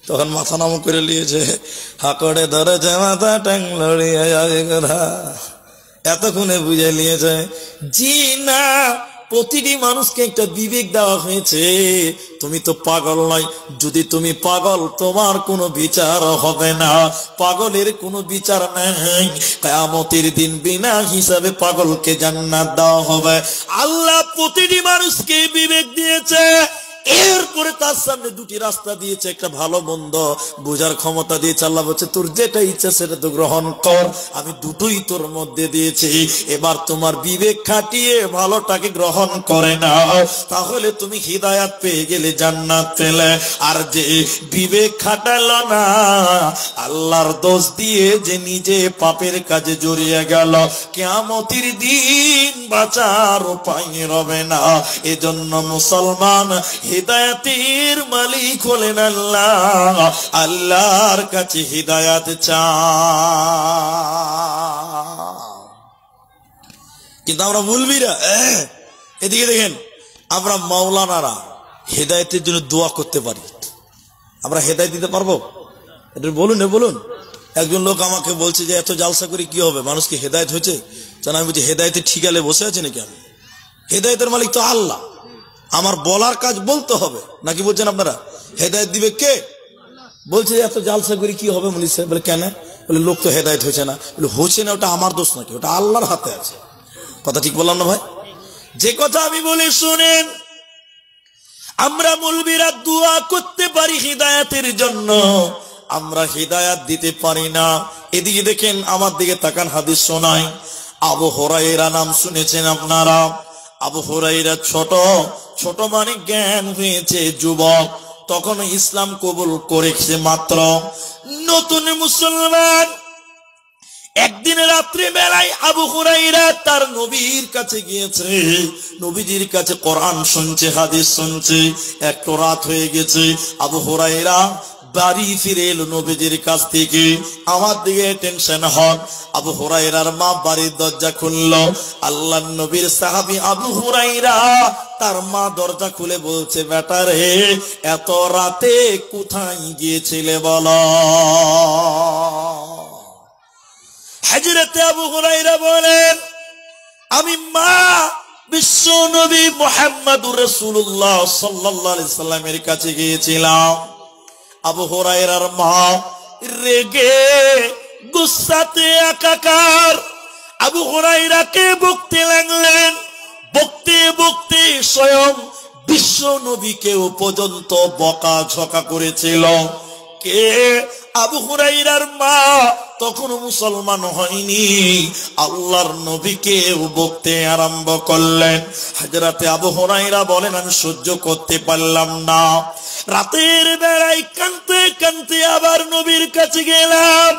তখন মাথা নাম করে নিয়েছে, হাকড়ে ধরেছে মাথা ট্যাং লড়িয়ে যাবে কথা। এতক্ষণে বুঝে নিয়েছে জি না, প্রতিটি মানুষকে একটা বিবেক দেওয়া হয়েছে। তুমি তো পাগল নয়, যদি তুমি পাগল তোমার কোনো বিচার হবে না, পাগলের কোনো বিচার নেই। কিয়ামতের দিন বিনা হিসাবে পাগলকে জান্নাত দেওয়া হবে। আল্লাহ প্রতিটি মানুষকে বিবেক দিয়েছে, এরপরে তার সামনে দুটি রাস্তা দিয়েছে, একটা ভালো মন্দ বোঝার ক্ষমতা দিয়েছে। আল্লাহ বলছে তোর যেটা ইচ্ছা সেটা তো গ্রহণ কর, আমি দুটোই তোর মধ্যে দিয়েছি। এবার তোমার বিবেক খাটিয়ে ভালোটাকে গ্রহণ করে নাও, তাহলে তুমি হিদায়াত পেয়ে গেলে, জান্নাত পেলে। আর যে বিবেক খাটালো না, আল্লাহর দোষ দিয়ে যে নিজে পাপের কাজে জড়িয়ে গেল, কিয়ামতের দিন বাঁচার উপায় রবে না। এজন্য মুসলমান হিদায়াতের মালিক হলেন আল্লাহ, আল্লাহর কাছে হিদায়াত চাও। কিন্তু আমরা মুলবিরা এদিকে দেখেন, আমরা মাওলানারা হেদায়েতের জন্য দোয়া করতে পারি, আমরা হেদায়েত দিতে পারবো? এটা বলুন, বলুন। একজন লোক আমাকে বলছে যে এত জালসা করে কি হবে, মানুষকে হেদায়েত হয়েছে? জানা আমি বলছি হেদায়েতের ঠিকালে বসে আছে নাকি? আমি হেদায়েতের মালিক তো আল্লাহ, আমার বলার কাজ বলতে হবে নাকি? বলছেন আপনারা হেদায়েত দিবে কে? বলছে এত জালসা করে কি হবে মৌলী সাহেব? বলে কেন? বলে লোক তো হেদায়েত হয়েছে না। বলে হচ্ছে না, ওটা আমার দোষ নাকি? ওটা আল্লাহর হাতে আছে। কথা ঠিক বললাম না ভাই? যে কথা আমি বলি শুনেন, আমরা মৌলবীরা দোয়া করতে পারি হিদায়াতের জন্য, আমরা হিদায়াত দিতে পারি না। এদিকে দেখেন, আমার দিকে তাকান, হাদিস শোনায়। আবু হুরায়রা নাম শুনেছেন আপনারা? আবু হুরায়রা ছোট ছোট মানে জ্ঞান হয়েছে যুবক, তখন ইসলাম কবুল করেছে মাত্র, নতুন মুসলমান। একদিন রাত্রি বেলায় আবু হুরায়রা তার নবীর কাছে গিয়েছে, নবীজির কাছে কোরআন শুনছে, হাদিস শুনছে। একটু রাত হয়ে গেছে, আবু হুরায়রা বাড়ি ফিরে এলো নবীজির কাছ থেকে। আমার দিকে টেনশন হন, আবু হুরায়রার মা বাড়ির দরজা খুললো। আল্লাহর নবীর সাহাবী আবু হুরায়রা, তার মা দরজা খুলে বলছে বেটা রে, এত রাতে কোথায় গিয়েছিলে বলো? হযরতে আবু হুরায়রা বলেন আমি মা বিশ্ব নবী মুহাম্মদুর রাসূলুল্লাহ সাল্লাল্লাহু আলাইহি সাল্লামের কাছে গিয়েছিলাম। আবু হুরায়রার মা রেগে গুসাতে একাকার আবু হুরায়রাকে বকতে লাগলেন। বকতে বকতে স্বয়ং বিশ্ব নবীকেও পর্যন্ত বকা ঝকা করেছিল। কে? আবু হুরায়রার মা তখন মুসলমান হয়নি, আল্লাহর নবীকে বকতে আরম্ভ করলেন। হযরতে আবু হুরায়রা বলেন আমি সহ্য করতে পারলাম না, রাতের বেলায় কাঁদতে কাঁদতে আবার নবীর কাছে গেলাম।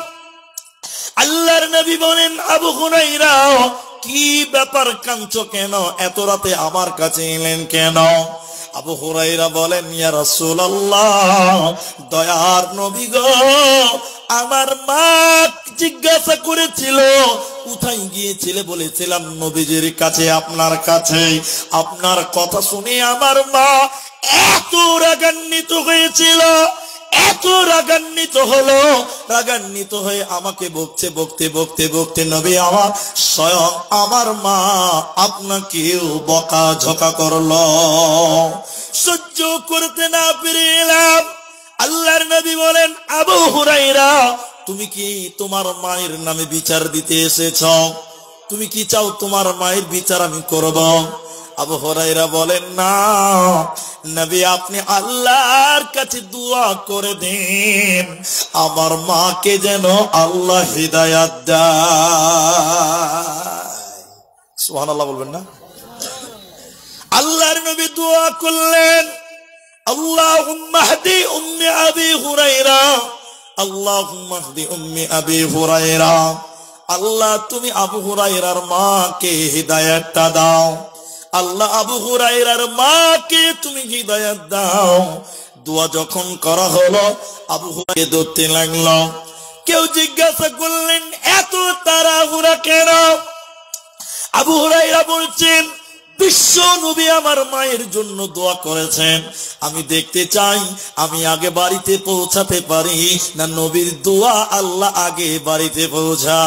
আল্লাহর নবী বলেন আবু হুরায়রা কি ব্যাপার, কাঁদছো কেন? এত রাতে আমার কাছে এলেন কেন? আবু হুরায়রা বলেন ইয়া রাসূলুল্লাহ, দয়ার নবী গো, আমার মা জিজ্ঞাসা করেছিল কোথায় গিয়েছিলে, বলেছিলাম নবীজির কাছে, আপনার কাছে। আপনার কথা শুনে আমার মা এত রাগান্বিত হয়েছিল, এত রাগান্বিত হলো, রাগান্বিত হয়ে আমাকে বকতে বকতে বকতে বকতে নবী আমার স্বয়ং আমার মা আপনাকেও বকা ঝকা করলো। সহ্য করতে না পেরে এলাম। আল্লাহর নবী বলেন, আবু হুরায়রা, তুমি কি তোমার মায়ের নামে বিচার দিতে এসেছ? তুমি কি চাও তোমার মায়ের বিচার আমি করব? আবু হুরায়রা বলেন, না নবী, আপনি আল্লাহর কাছে দোয়া করে দেন আমার মাকে যেন আল্লাহ হিদায়াত দেয়। সুবহানাল্লাহ বলবেন না? আল্লাহর নবী দোয়া করলেন, আল্লাহুম্মা হদি উম্মি আবি হুরায়রা, আল্লাহুম্মা হদি উম্মি আবি হুরায়রা। আল্লাহ তুমি আবু হুরায়রার মাকে হিদায়াতটা দাও। আল্লাহ আবু হুরায়রার মাকে তুমি হিদায়াত দাও। দোয়া যখন করা হলো, আবু হুরায়রা দৌড়তে লাগলো। কেউ জিজ্ঞাসা করলেন, এত তাড়াহুড়া কেন? আবু হুরায়রা বলছেন, বিশ্ব নবী আমার মায়ের জন্য দোয়া করেছেন, আমি দেখতে চাই আমি আগে বাড়িতে পৌঁছাতে পারি না নবীর দোয়া আল্লাহ আগে বাড়িতে পৌঁছায়।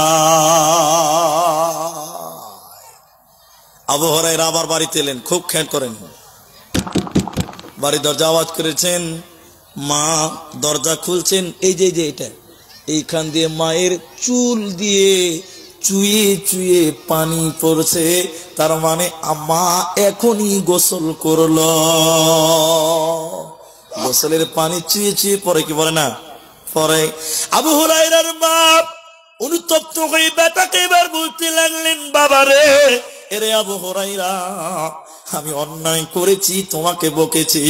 আবু হুরায়রা আবার বাড়িতে এলেন, খুব খেয়াল করেন। বাড়ির দরজা আওয়াজ করেছেন, মা দরজা খুলছেন, এই যে এটা এইখান দিয়ে মায়ের চুল দিয়ে চুয়ে চুয়ে পানি পড়ছে, তার মানে মা এখনই গোসল করলো। গোসলের পানি চুয়ে চুয়ে পরে, কি বলে না পরে। আবু হুরায়রার মা অনুতপ্ত হয়ে বেটাকে এবার বলতে লাগলেন, বাবা রে, এরে আবু হুরায়রা, আমি অন্যায় করেছি, তোমাকে বকেছি,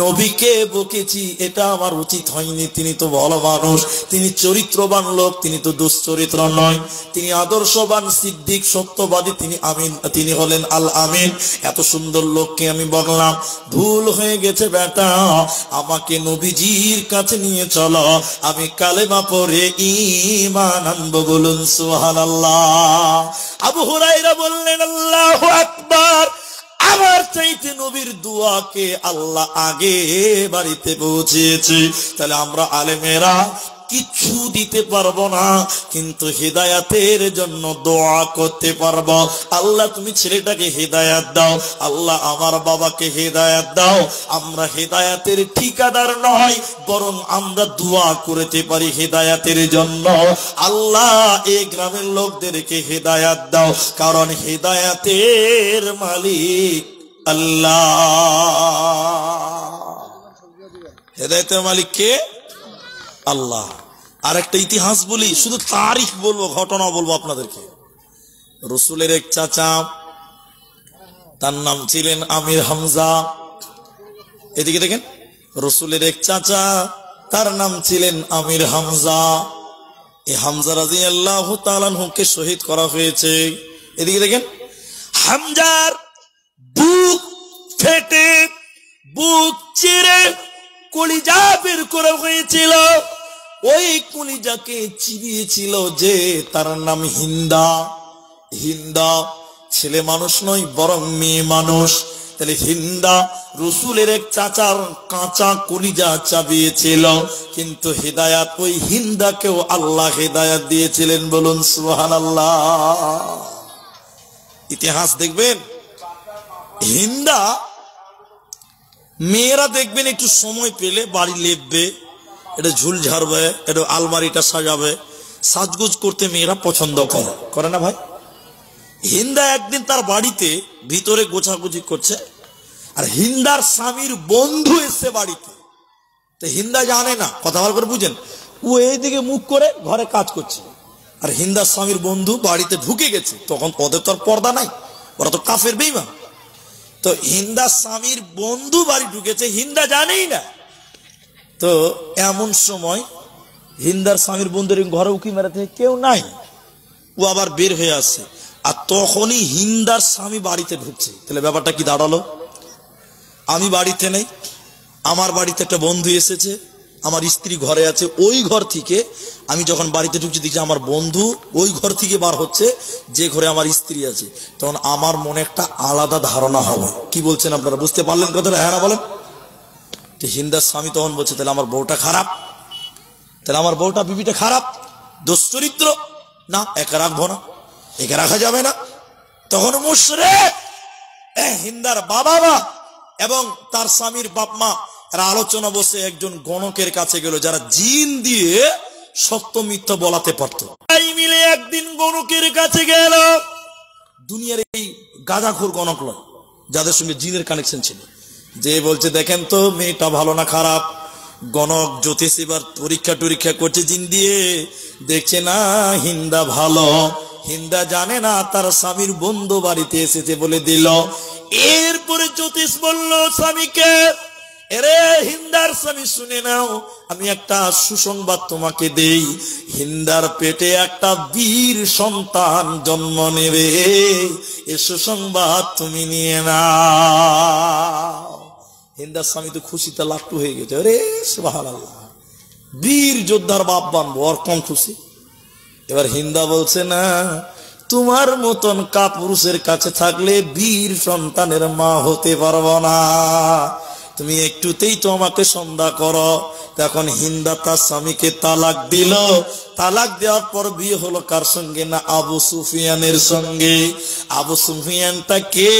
নবীকে বকেছি, এটা আমার উচিত হয়নি। তিনি তো ভালো মানুষ, তিনি চরিত্রবান লোক, তিনি তো দুশ্চরিত্র নয়, তিনি আদর্শবান, সিদ্দিক, সত্যবাদী, তিনি আমিন, তিনি হলেন আল আমিন। এত সুন্দর লোককে আমি বললাম, ভুল হয়ে গেছে বেটা, আমাকে নবীজির কাছে নিয়ে চলো, আমি কালেমা পড়ে ঈমান আনবো। বলুন সুবহানাল্লাহ। আবু হুরায়রা বললেন, আল্লাহু আকবার, আমার চাইতে নবীর দোয়াকে আল্লাহ আগে বাড়িতে পৌঁছেছে। তাহলে আমরা আলেমেরা কিছু দিতে পারবো না, কিন্তু হিদায়াতের জন্য দোয়া করতে পারবো। আল্লাহ তুমি ছেলেটাকে হিদায়াত দাও, আল্লাহ আমার বাবাকে হিদায়াত দাও। আমরা হিদায়াতের ঠিকাদার নয়, বরং আমরা দোয়া করতে পারি হিদায়াতের জন্য, আল্লাহ এই গ্রামের লোকদেরকে হিদায়াত দাও, কারণ হিদায়াতের মালিক আল্লাহ। হিদায়াতের মালিক কে? আল্লাহ। আর একটা ইতিহাস বলি, শুধু তারিখ বলবো, ঘটনা বলবো আপনাদেরকে। রসুলের এক চাচা, তার নাম ছিলেন আমির হামজা। এদিকে দেখেন, রসুলের এক চাচা, তার নাম ছিলেন আমির হামজা। এই হামজা রাদিয়াল্লাহু তাআলা আনহুকে শহীদ করা হয়েছে। এদিকে দেখেন, হামজার বুক ফেটে, বুক চিরে কলিজা বের করা হয়েছিল। ওই কলিজাকে চিবিয়েছিল যে, তার নাম হিন্দা। হিন্দা ছেলে মানুষ নয়, বরং মেয়ে মানুষ। তাহলে হিন্দা রসুলের এক চাচার কাঁচা কলিজা চাবিয়েছিল, কিন্তু হিদায়াত ওই হিন্দাকেও আল্লাহ হিদায়াত দিয়েছিলেন। বলুন সুবহানাল্লাহ। ইতিহাস দেখবেন, হিন্দা মেয়েরা দেখবেন একটু সময় পেলে বাড়ি লেপবে, এটা ঝুল ঝাড়বে, এটা আলমারিটা সাজাবে, সাজগোজ করতে মেয়েরা পছন্দ করে না ভাই? হিন্দা একদিন তার বাড়িতে ভিতরে গোছাগুছি করছে, আর হিন্দার স্বামীর বন্ধু এসে বাড়িতে। তো হিন্দা জানে না, কথা ভালো করে বুঝেন, ও এইদিকে মুখ করে ঘরে কাজ করছে, আর হিন্দার স্বামীর বন্ধু বাড়িতে ঢুকে গেছে। তখন ওদের তো আর পর্দা নাই, ওরা তো কাফের বেঈমান। তো হিন্দা স্বামীর বন্ধু বাড়ি ঢুকেছে, হিন্দা জানেই না। তো এমন সময় হিন্দার স্বামীর বন্ধুর ঘরে উকি মেরাতে কেউ নাই, ও আবার বের হয়ে আসছে, আর তখনই হিন্দার স্বামী বাড়িতে ঢুকছে। তাহলে ব্যাপারটা কি দাঁড়ালো? আমি বাড়িতে নেই, আমার বাড়িতে একটা বন্ধু এসেছে, আমার স্ত্রী ঘরে আছে, ওই ঘর থেকে আমি যখন বাড়িতে ঢুকছি দেখছি আমার বন্ধু ওই ঘর থেকে বার হচ্ছে যে ঘরে আমার স্ত্রী আছে। তখন আমার মনে একটা আলাদা ধারণা হবে। কি বলছেন আপনারা? বুঝতে পারলেন কথাটা? হ্যাঁ না বলেন? তো হিন্দার স্বামী তখন বলছে, তাহলে আমার বউটা খারাপ, তাহলে আমার বউটা বিবিটা খারাপ, দুশ্চরিত্র, না একা রাখবো না, একা রাখা যাবে না। তখন মুশরিক হিন্দার বাবা মা এবং তার স্বামীর বাপ মা এরা আলোচনা বসে একজন গণকের কাছে গেল, যারা জিন দিয়ে সত্য মিথ্যা বলাতে পারত। মিলে একদিন গণকের কাছে গেল। দুনিয়ার এই গাঁজাখোর গণক নয়, যাদের সঙ্গে জিনের কানেকশন ছিল, যে বলছে দেখেন তো মেয়েটা ভালো না খারাপ। গণক জ্যোতিষ এবার পরীক্ষা করছে জিন দিয়ে, দেখছে না হিন্দা ভালো। হিন্দা জানে না তার স্বামীর বন্ধু বাড়িতে এসেছে বলে দিল। এরপরে জ্যোতিষ বলল স্বামীকে, এরে হিন্দার স্বামী শুনে নাও, আমি একটা সুসংবাদ তোমাকে দেই, হিন্দার পেটে একটা বীর সন্তান জন্ম নেবে, এ সুসংবাদ তুমি নিয়ে নাও। হিন্দার স্বামী তো খুশিতে লাট্টু হয়ে গেছে, আরে সুবহানাল্লাহ, বীর যোদ্ধার বাপ বানবো, আর কম খুশি। এবার হিন্দা বলছে, না তোমার মতন কাপুরুষের কাছে থাকলে বীর সন্তানের মা হতে পারবো না, তুমি একটুতেই তো আমাকে সন্ধ্যা করো। তখন হিন্দা তার স্বামীকে তালাক দিল। তালাক দেওয়ার পর বিয়ে হলো কার সঙ্গে? না আবু সুফিয়ানের সঙ্গে। আবু সুফিয়ানটা কে?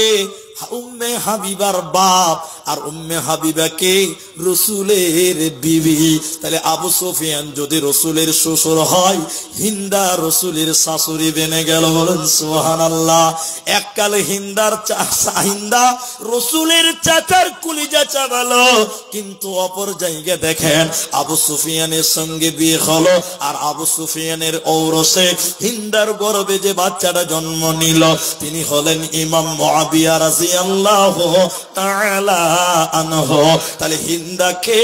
উম্মে হাবিবার বাপ, আর উম্মে হাবিবাকে রসুলের বিবি। তাহলে আবু সুফিয়ান যদি রসুলের শ্বশুর হয়, হিন্দা রসুলের শাশুড়ি বেনে গেল। বলেন সুবহানাল্লাহ। এককালে হিন্দা রসুলের চাচার কুলিজা চাবালো, কিন্তু অপর জায়গায় দেখেন আবু সুফিয়ানের সঙ্গে বিয়ে হলো, আর আবু সুফিয়ানের ঔরসে হিন্দার গর্ভে যে বাচ্চাটা জন্ম নিল তিনি হলেন ইমাম মুআবিয়া রাদিয়াল্লাহু তাআলা আনহু। তাহলে হিন্দাকে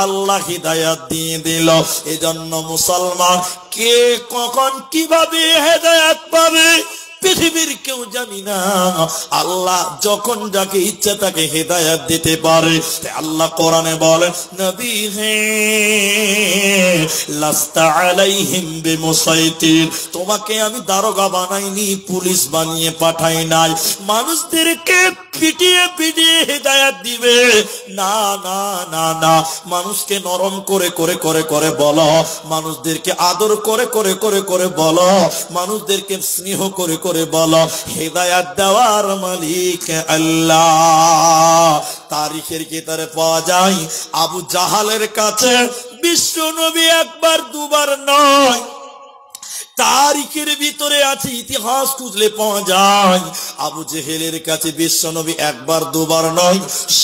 আল্লাহ হিদায়াত দিয়ে দিল। এজন্য মুসলমান কে কখন কিভাবে হেদায়াত পাবে পৃথিবীর কেউ জানি না। আল্লাহ যখন যাকে ইচ্ছা তাকে হেদায়াত দিতে পারে। আল্লাহ কোরআনে বলেন, নবী হে লাস্তা আলাইহিম বিমুসাইতির, তোমাকে আমি দারোগা বানাইনি, পুলিশ বানিয়ে পাঠাই নাই মানুষদেরকে পিটিয়ে পিটিয়ে হেদায়াত দিবে। না না না না, মানুষকে নরম করে করে করে করে বলো, মানুষদেরকে আদর করে করে করে করে বলো, মানুষদেরকে স্নেহ করে করে বলো। হেদায়াত দেওয়ার মালিক আল্লাহ। তারিখের কিতাবে পাওয়া যায় আবু জাহালের কাছে বিশ্ব নবী একবার দুবার নয়, তারিখের ভিতরে আছে, ইতিহাস খুঁজলে পাওয়া যায় আবু জেহেলের কাছে বিশ্ব নবী একবার দুবার নয়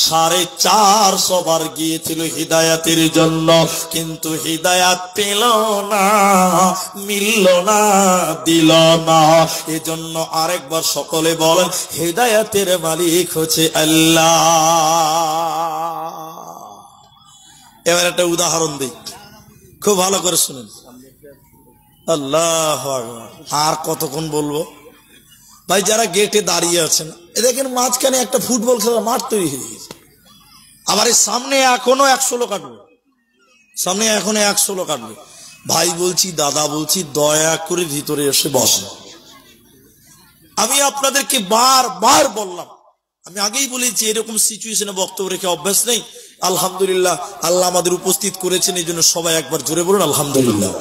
450 বার গিয়েছিল হিদায়াতের জন্য, কিন্তু হিদায়াত পেল না, মিলল না, দিল না। এজন্য আরেকবার সকলে বলেন, হিদায়াতের মালিক হচ্ছে আল্লাহ। এবার একটা উদাহরণ দিই, খুব ভালো করে শুনেন। আল্লাহ আর কতক্ষণ বলবো ভাই? যারা গেটে দাঁড়িয়ে আছেন, দেখেন মাঝখানে একটা ফুটবল খেলার মাঠ তৈরি হয়ে গেছে। আবার এই সামনে এখনো 100 লোক কাটবে, সামনে এখনো 100 লোক কাটবে। ভাই বলছি, দাদা বলছি, দয়া করে ভিতরে এসে বসেন। আমি আপনাদেরকে বারবার বললাম, আমি আগেই বলেছি এরকম সিচুয়েশনে বক্তব্য রেখে অভ্যাস নেই। আলহামদুলিল্লাহ, আল্লাহ আমাদের উপস্থিত করেছেন, এই জন্য সবাই একবার জোরে বলুন আলহামদুলিল্লাহ।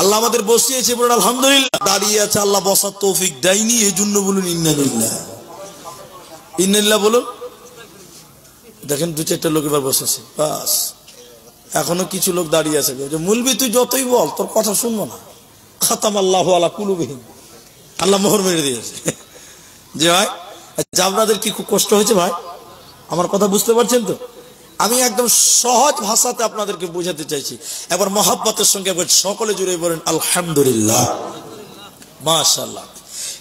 আল্লাহ আমাদের বসিয়েছে, বলুন আলহামদুলিল্লাহ। দাঁড়িয়ে আছে, আল্লাহ বসার তৌফিক দেয়নি, এই জন্য বলুন ইন্নালিল্লাহ, ইন্নালিল্লাহ বলুন। দেখেন 2-4টা লোক এবার বসেছে, বাস। এখনো কিছু লোক দাঁড়িয়ে আছে, মুলবি তুই যতই বল তোর কথা শুনবো না, খাতাম আল্লাহু আলা কুলুবিহিম, আল্লাহ মোহর মেরে দিয়েছে। যে ভাই আপনাদের কি খুব কষ্ট হয়েছে ভাই? আমার কথা বুঝতে পারছেন তো? আমি একদম সহজ ভাষাতে আপনাদেরকে বোঝাতে চাইছি। একবার মহাব্বতের সঙ্গে একবার সকলে জুড়ে বলেন আলহামদুলিল্লাহ, মাশাআল্লাহ।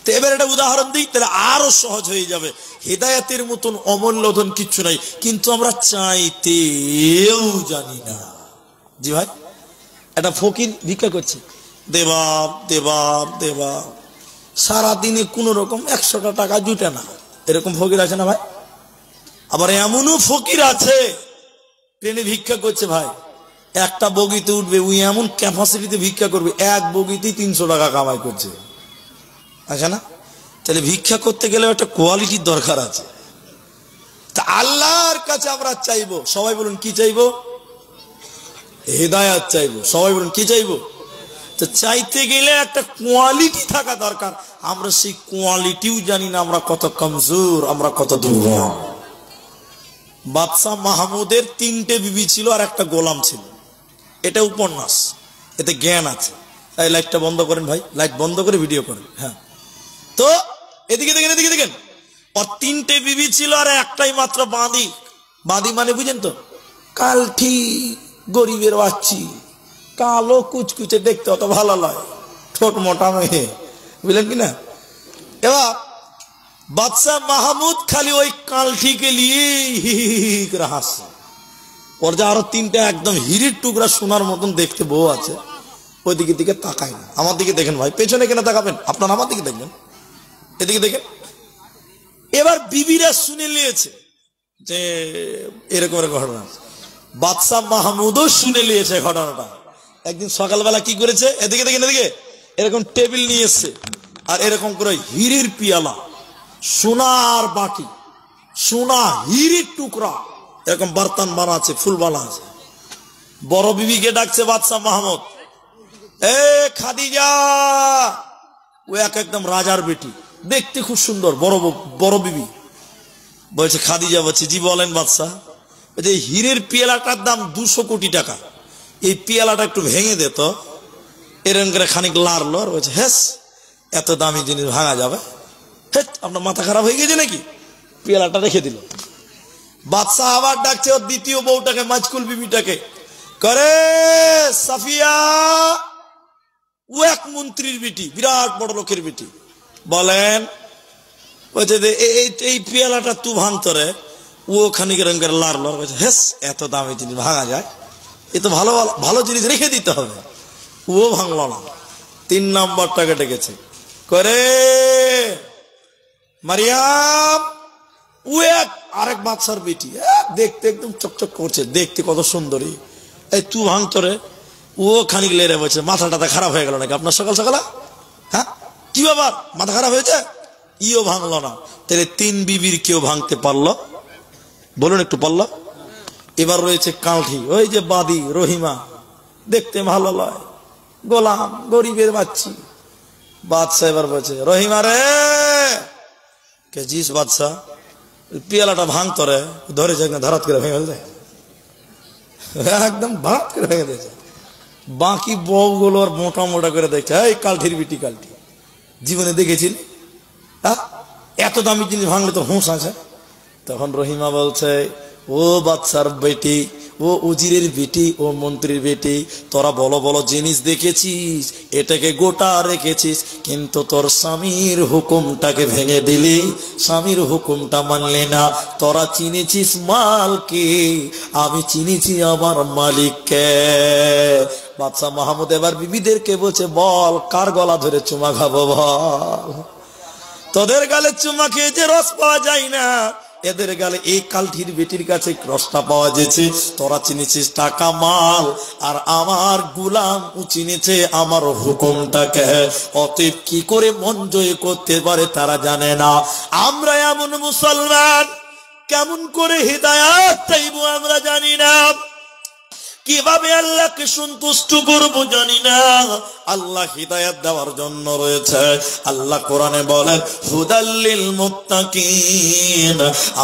তো এবার একটা উদাহরণ দিই, তাহলে আরো সহজ হয়ে যাবে। হেদায়েতের মতন অমূল্য ধন কিচ্ছু নাই, কিন্তু আমরা চাইতেও জানি না। জি ভাই, একটা ফকির ভিক্ষা করছে, দেবাব দেবাব দেবাব, সারাদিনে কোন রকম 100টা টাকা জুটে না, এরকম ফকির আছে না ভাই? আবার এমনও ফকির আছে ট্রেনে ভিক্ষা করছে ভাই, একটা বগিতে উঠবে, ওই এমন ক্যাপাসিটিতে ভিক্ষা করবে, এক বগিতেই 300 টাকা কামাই করছে, আছে না? তাহলে ভিক্ষা করতে গেলে একটা কোয়ালিটির দরকার আছে। তা আল্লাহর কাছে আমরা চাইবো, সবাই বলুন কি চাইবো? হেদায়াত চাইবো। সবাই বলুন কি চাইবো? তো চাইতে গেলে একটা কোয়ালিটি থাকা দরকার। আমরা সেই কোয়ালিটিও জানি না, আমরা কত কমজোর, আমরা কত দুর্বল। বাদশাহ মাহমুদের 3টে বিবি ছিল আর একটা গোলাম ছিল। এটা উপন্যাস, এতে জ্ঞান আছে। তাই লাইটটা বন্ধ করেন ভাই, লাইট বন্ধ করে ভিডিও করেন। হ্যাঁ, তো এদিকে দেখেন, এদিকে দেখেন। ওর 3টে বিবি ছিল আর একটাই মাত্র বাঁধি। বাঁধি মানে বুঝেন তো? কালঠি, গরিবের বাচ্চি, কালো কুচকুচে, দেখতে অত ভালো লয়, ঠোঁট মোটা মেয়ে, বুঝলেন কিনা? এবার বাদশাহ মাহমুদ খালি ওই কালঠিকে নিয়ে হাসছে। ওর যে আরো 3টা একদম হিরের টুকরা সোনার মতন দেখতে বউ আছে, ওই দিকে তাকায় না। আমার দিকে দেখেন ভাই, পেছনে কেন তাকাবেন? আপনার আমার দিকে দেখবেন, এদিকে দেখেন। এবার বিবিরা শুনে নিয়েছে যে এরকম ঘটনা। বাদশাহ মাহমুদও শুনে নিয়েছে ঘটনাটা। একদিন সকালবেলা কি করেছে, এদিকে দেখেন, এদিকে এরকম টেবিল নিয়ে এসছে, আর এরকম করে হিরের পিয়ালা, সোনার বাটি, সোনা হিরের টুকরা, এরকম বার্তান বানা আছে, ফুল বানা আছে। বড় বিবিকে ডাকছে বাদশাহ মাহমুদ, এ খাদিজা। ও একদম রাজার বেটি, দেখতে খুব সুন্দর, বড় বিবি। বলছে খাদিজা, বলছে জি বলেন বাদশাহ। বলছে হীরের পিয়ালাটার দাম 200 কোটি টাকা, এই পিয়ালাটা একটু ভেঙে দে তো। এরকম করে খানিক লাড়লো, আর বলছে হ্যাঁ, এত দামি জিনিস ভাঙা যাবে? হ্যাঁ, আপনার মাথা খারাপ হয়ে গেছে নাকি? পিয়ালাটা রেখে দিল। বাদশাহ আবার ডাকছে ওর দ্বিতীয় বউটাকে, মাজকুল বিবিটাকে, করে সাফিয়া। ও এক মন্ত্রীর বেটি, বিরাট বড় লোকের বেটি। বলেন। বলছে এই পিয়ালাটা তু ভাঙতরে। ও খানিক এরকম করে লাড়লো, বলছে হ্যাঁ, এত দামি জিনিস ভাঙা যায়? এ তো ভালো ভালো জিনিস রেখে দিতে হবে। ও ভাঙলো না। 3 নম্বরটাকে ডেকেছে, করে মারিয়াম। ও আরেক বাদশার বেটি, দেখতে একদম চকচক করছে, দেখতে কত সুন্দরী। এই তু ভাঙতরে। ও খানিক লেরে বলছে মাথা টাথা খারাপ হয়ে গেল নাকি আপনার সকাল সকালে? হ্যাঁ, কি ব্যাপার, মাথা খারাপ হয়েছে? ইও ভাঙলো না। তাহলে 3 বিবির কেউ ভাঙতে পারলো? বলুন একটু, পারলো? এবার রয়েছে কালঠি, ওই যে বাদী রহিমা, দেখতে ভালো লয়, গোলাম, গরিবের বাচ্চি। বাদশাহ এবার বলছে, রহিমা রে। কে? জিস বাদশাহ। পিয়ালাটা ভাঙতো রে, ধরেছে ধারাত করে ভেঙে ফেলছে, একদম ভাত করে ভেঙে দিয়েছে। বাকি বউগুলো মোটা মোটা করে দেখছে, এই কালঠির বিটি, কালঠি জীবনে দেখেছিলি? এত দামি জিনিস ভাঙলে তো হুঁশ আছে। তখন রহিমা বলছে, ও বাদশার বেটি, ও উজিরের বেটি, ও মন্ত্রীর বেটি, তোরা বলো বলো জিনিস দেখেছিস, এটাকে গোটা রেখেছিস, কিন্তু তোর স্বামীর হুকুমটাকে ভেঙে দিলি, স্বামীর হুকুমটা মানলি না। তোরা চিনেছিস মালকে, আমি চিনেছি আমার মালিককে। বাদশাহ মাহমুদ এবার বিবিদেরকে বলছে, বল কার গলা ধরে চুমা খাবো বল। তোদের গালে চুমা খেয়ে যে রস পাওয়া যায় না, এদের গালে এই কালঠির বেটির কাছে রসটা পাওয়া যেছে। তোরা চিনেছিস টাকা মাল, আর আমার গুলাম চিনেছে আমার হুকুমটাকে। অতএব কি করে মন জয় করতে পারে তারা জানে না। আমরা এমন মুসলমান, কেমন করে হিদায়াত চাইবো আমরা জানি না, কিভাবে আল্লাহকে সন্তুষ্ট করবো জানি না। আল্লাহ হিদায়াত দেওয়ার জন্য রয়েছে। আল্লাহ কোরআনে বলেন, হুদাল্লিল মুত্তাকিন,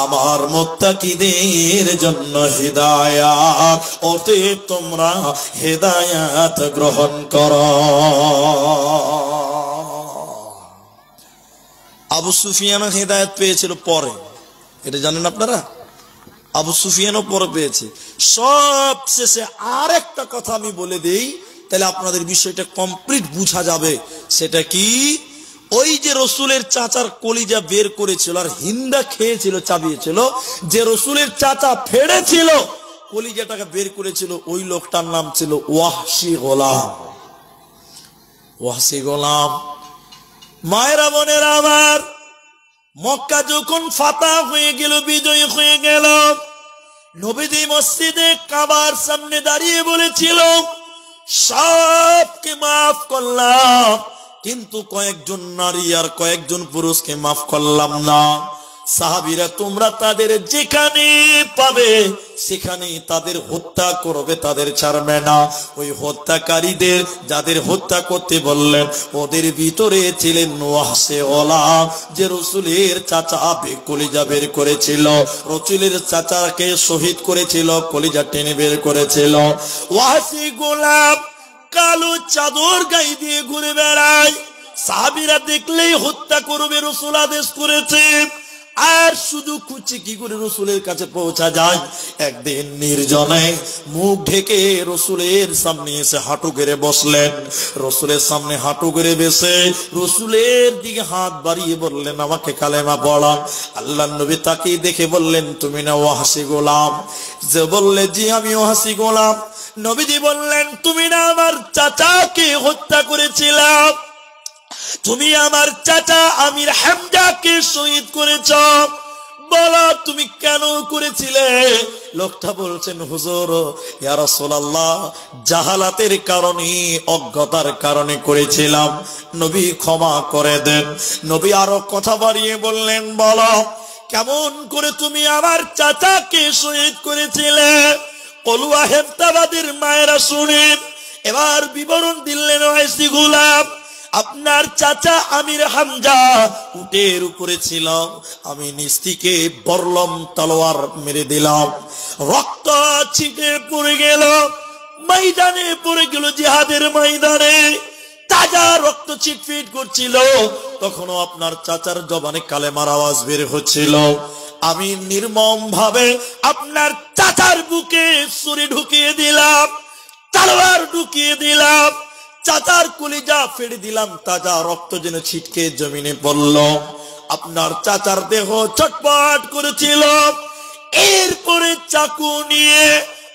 আমার মুত্তাকিদের জন্য হিদায়াত। অতএব তোমরা হিদায়াত গ্রহণ করো। আবু সুফিয়ান হিদায়াত পেয়েছিল পরে, এটা জানেন আপনারা? আবু সুফিয়ানও পরে পেয়েছে। সব শেষে আর একটা কথা আমি বলে দেই, তাহলে আপনাদের বিষয়টা কমপ্লিট বুঝা যাবে। সেটা কি, ওই যে রসুলের চাচার কলিজা বের করেছিল আর হিন্দা খেয়েছিল, চাবিয়েছিল, যে রসুলের চাচা ফেড়েছিল, কলিজাটাকে বের করেছিল, ওই লোকটার নাম ছিল ওয়াহশী গোলাম। ওয়াহশী গোলাম। মায়েরা বোনেরা আমার, মক্কা যখন ফাতা হয়ে গেল, বিজয় হয়ে গেল, নবীজি মসজিদে কাবার সামনে দাঁড়িয়ে বলেছিল, সবকে মাফ করলাম, কিন্তু কয়েকজন নারী আর কয়েকজন পুরুষকে মাফ করলাম না। সাহাবীরা তোমরা তাদের যেখানে পাবে সেখানে তাদের হত্যা করবে, তাদের ছাড়বে না। ওই হত্যাকারীদের যাদের হত্যা করতে বললেন ওদের ভিতরে ছিলেন ওয়াহশে গোলাম, যে রাসূলের চাচা কলিজা বের করেছিল, রাসূলের চাচাকে শহীদ করেছিল, কলিজা টেনে বের করেছিল। ওয়াহশে গোলাম কালো চাদর গায়ে দিয়ে ঘুরে বেড়ায়, সাহাবীরা দেখলেই হত্যা করবে, রাসূল আদেশ করেছে। আর শুধু খুঁজছে কি করে রাসূলের কাছে পৌঁছা যায়। একদিন নির্জনে মুখ ঢেকে রাসূলের সামনে এসে হাঁটু গেড়ে বসলেন। রাসূলের সামনে হাঁটু গেড়ে বসে রাসূলের দিকে হাত বাড়িয়ে বললেন, আমাকে কালেমা পড়ান। আল্লাহর নবী তাকে দেখে বললেন, তুমি না ওয়াহশী গোলাম? যে বললে, জি আমি ওয়াহশী গোলাম। নবীজি বললেন, তুমি না আমার চাচাকে হত্যা করেছিলাম, তুমি আমার চাচা আমির হামজাকে শহীদ করেছ, বলো তুমি কেন করেছিলে? লোকটা বলছেন, হুজুর ইয়া রাসূলুল্লাহ, জাহালাতের কারণে, অজ্ঞতার কারণে করেছিলাম, নবী ক্ষমা করে দেন। নবী আরো কথা বাড়িয়ে বললেন, বলো কেমন করে তুমি আমার চাচাকে শহীদ করেছিলে? কলুয়া হেফতাবাদের মায়েরা শুনেন। এবার বিবরণ দিলেন ওয়াহশী গোলাম, আপনার চাচা আমির হামজা উটের উপরে ছিল, আমি নিচ থেকে বরলম তলোয়ার মেরে দিলাম, রক্ত ছিটে পড়ে গেল, ময়দানে পড়ে গেল, জিহাদের ময়দানে তাজা রক্ত ছিটফিট করছিল। তখনও আপনার চাচার জবানে কালেমার আওয়াজ বের হচ্ছিল। আমি নির্মম ভাবে আপনার চাচার বুকে ছুরি ঢুকিয়ে দিলাম, তলোয়ার ঢুকিয়ে দিলাম, চাচার কলিজা ফেড়ে দিলাম, তাজা রক্ত যেন ছিটকে জমিনে পড়ল। আপনার চাচার দেহ ছটফট করেছিল। এরপরে চাকু নিয়ে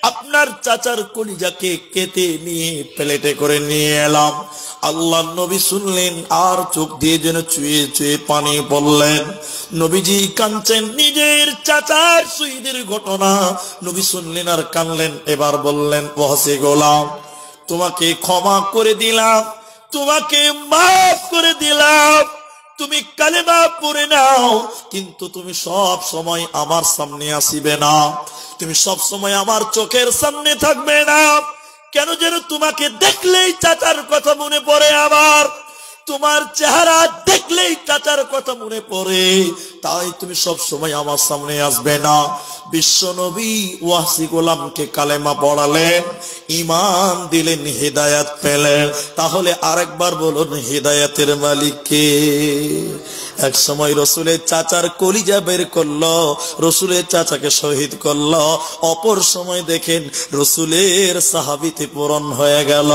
আপনার চাচার কলিজাকে কেটে নিয়ে প্লেটে করে নিয়ে এলাম। আল্লাহ নবী শুনলেন আর চোখ দিয়ে যেন চুয়ে চুয়ে পানি পড়লেন। নবীজি কাঁদছেন নিজের চাচার শহীদের ঘটনা। নবী শুনলেন আর কাঁদলেন। এবার বললেন, ওয়াহশী গোলাম, তোমাকে ক্ষমা করে দিলাম, তোমাকে মাফ করে দিলাম, তুমি কালেমা পড়ে নাও, কিন্তু তুমি সব সময় আমার সামনে আসিবে না, তুমি সব সময় আমার চোখের সামনে থাকবে না। কেন যেন তোমাকে দেখলেই চাচার কথা মনে পড়ে, আবার তোমার চেহারা দেখলেই চাচার কথা মনে পড়ে, তাই তুমি সব সময় আমার সামনে আসবে না। বিশ্ব নবী ওয়াহশী গোলামকে কালেমা পড়ালেন, ঈমান দিলেন, হিদায়াত পেলেন। তাহলে আরেকবার বলুন, হিদায়াতের মালিক কে? এক সময় রাসূলের চাচার কলিজা বের করলো, রাসূলের চাচাকে শহীদ করলো। অপর সময় দেখেন রাসূলের সাহাবীতে পূরণ হয়ে গেল,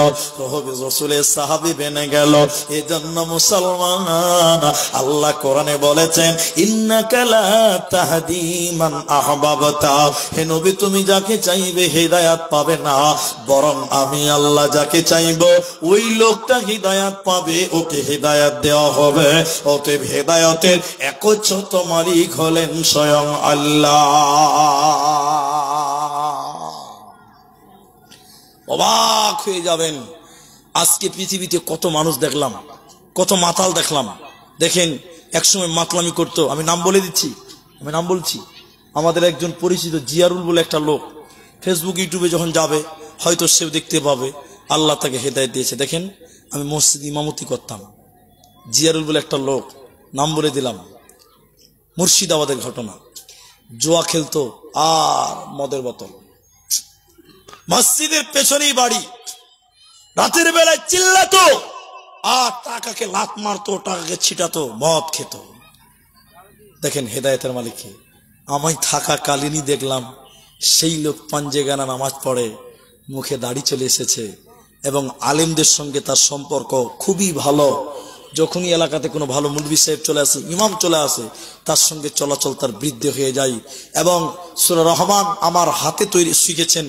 রাসূলের সাহাবী বেনে গেল। এজন্য মুসলমান, আল্লাহ কোরআনে বলেছেন, ইন্নাকা লা তাহদি মান আহবাবতা, হে নবী তুমি যাকে চাইবে হিদায়াত পাবে না, বরং আমি আল্লাহ যাকে চাইব ওই লোকটা হিদায়াত পাবে, ওকে হিদায়াত দেওয়া হবে। অতএব হিদায়াতের একচ্ছত্র মালিক হলেন স্বয়ং আল্লাহ। অবাক হয়ে যাবেন, আজকে পৃথিবীতে কত মানুষ দেখলাম, কত মাতাল দেখলাম। দেখেন একসময় মাতলামি করতো, আমি নাম বলে দিচ্ছি, আমি নাম বলছি, আমাদের একজন পরিচিত জিয়ারুল বলে একটা লোক, ফেসবুক ইউটিউবে যখন যাবে হয়তো সে দেখতে পাবে, আল্লাহ তাকে হেদায়েত দিয়েছে। দেখেন আমি মসজিদ ইমামতি করতাম, জিয়ারুল বলে একটা লোক, নাম বলে দিলাম, মুর্শিদাবাদের ঘটনা, জুয়া খেলতো আর মদের বোতল, মসজিদের পেছনেই বাড়ি, রাতের বেলায় চিল্লাতো আর টাকাকে লাত মারতো, টাকাকে ছিটাতো, মদ খেত। দেখেন হেদায়েতের মালিক কে? আমি থাকা কালীনই দেখলাম সেই লোক পাঞ্জেগানা নামাজ পড়ে, মুখে দাড়ি চলে এসেছে এবং আলেমদের সঙ্গে তার সম্পর্ক খুবই ভালো। যখনই এলাকাতে কোনো ভালো মুলবি সাহেব চলে আসে, ইমাম চলে আসে, তার সঙ্গে চলাচল তার বৃদ্ধি হয়ে যায়। এবং সূরা রহমান আমার হাতে তৈরি শিখেছেন,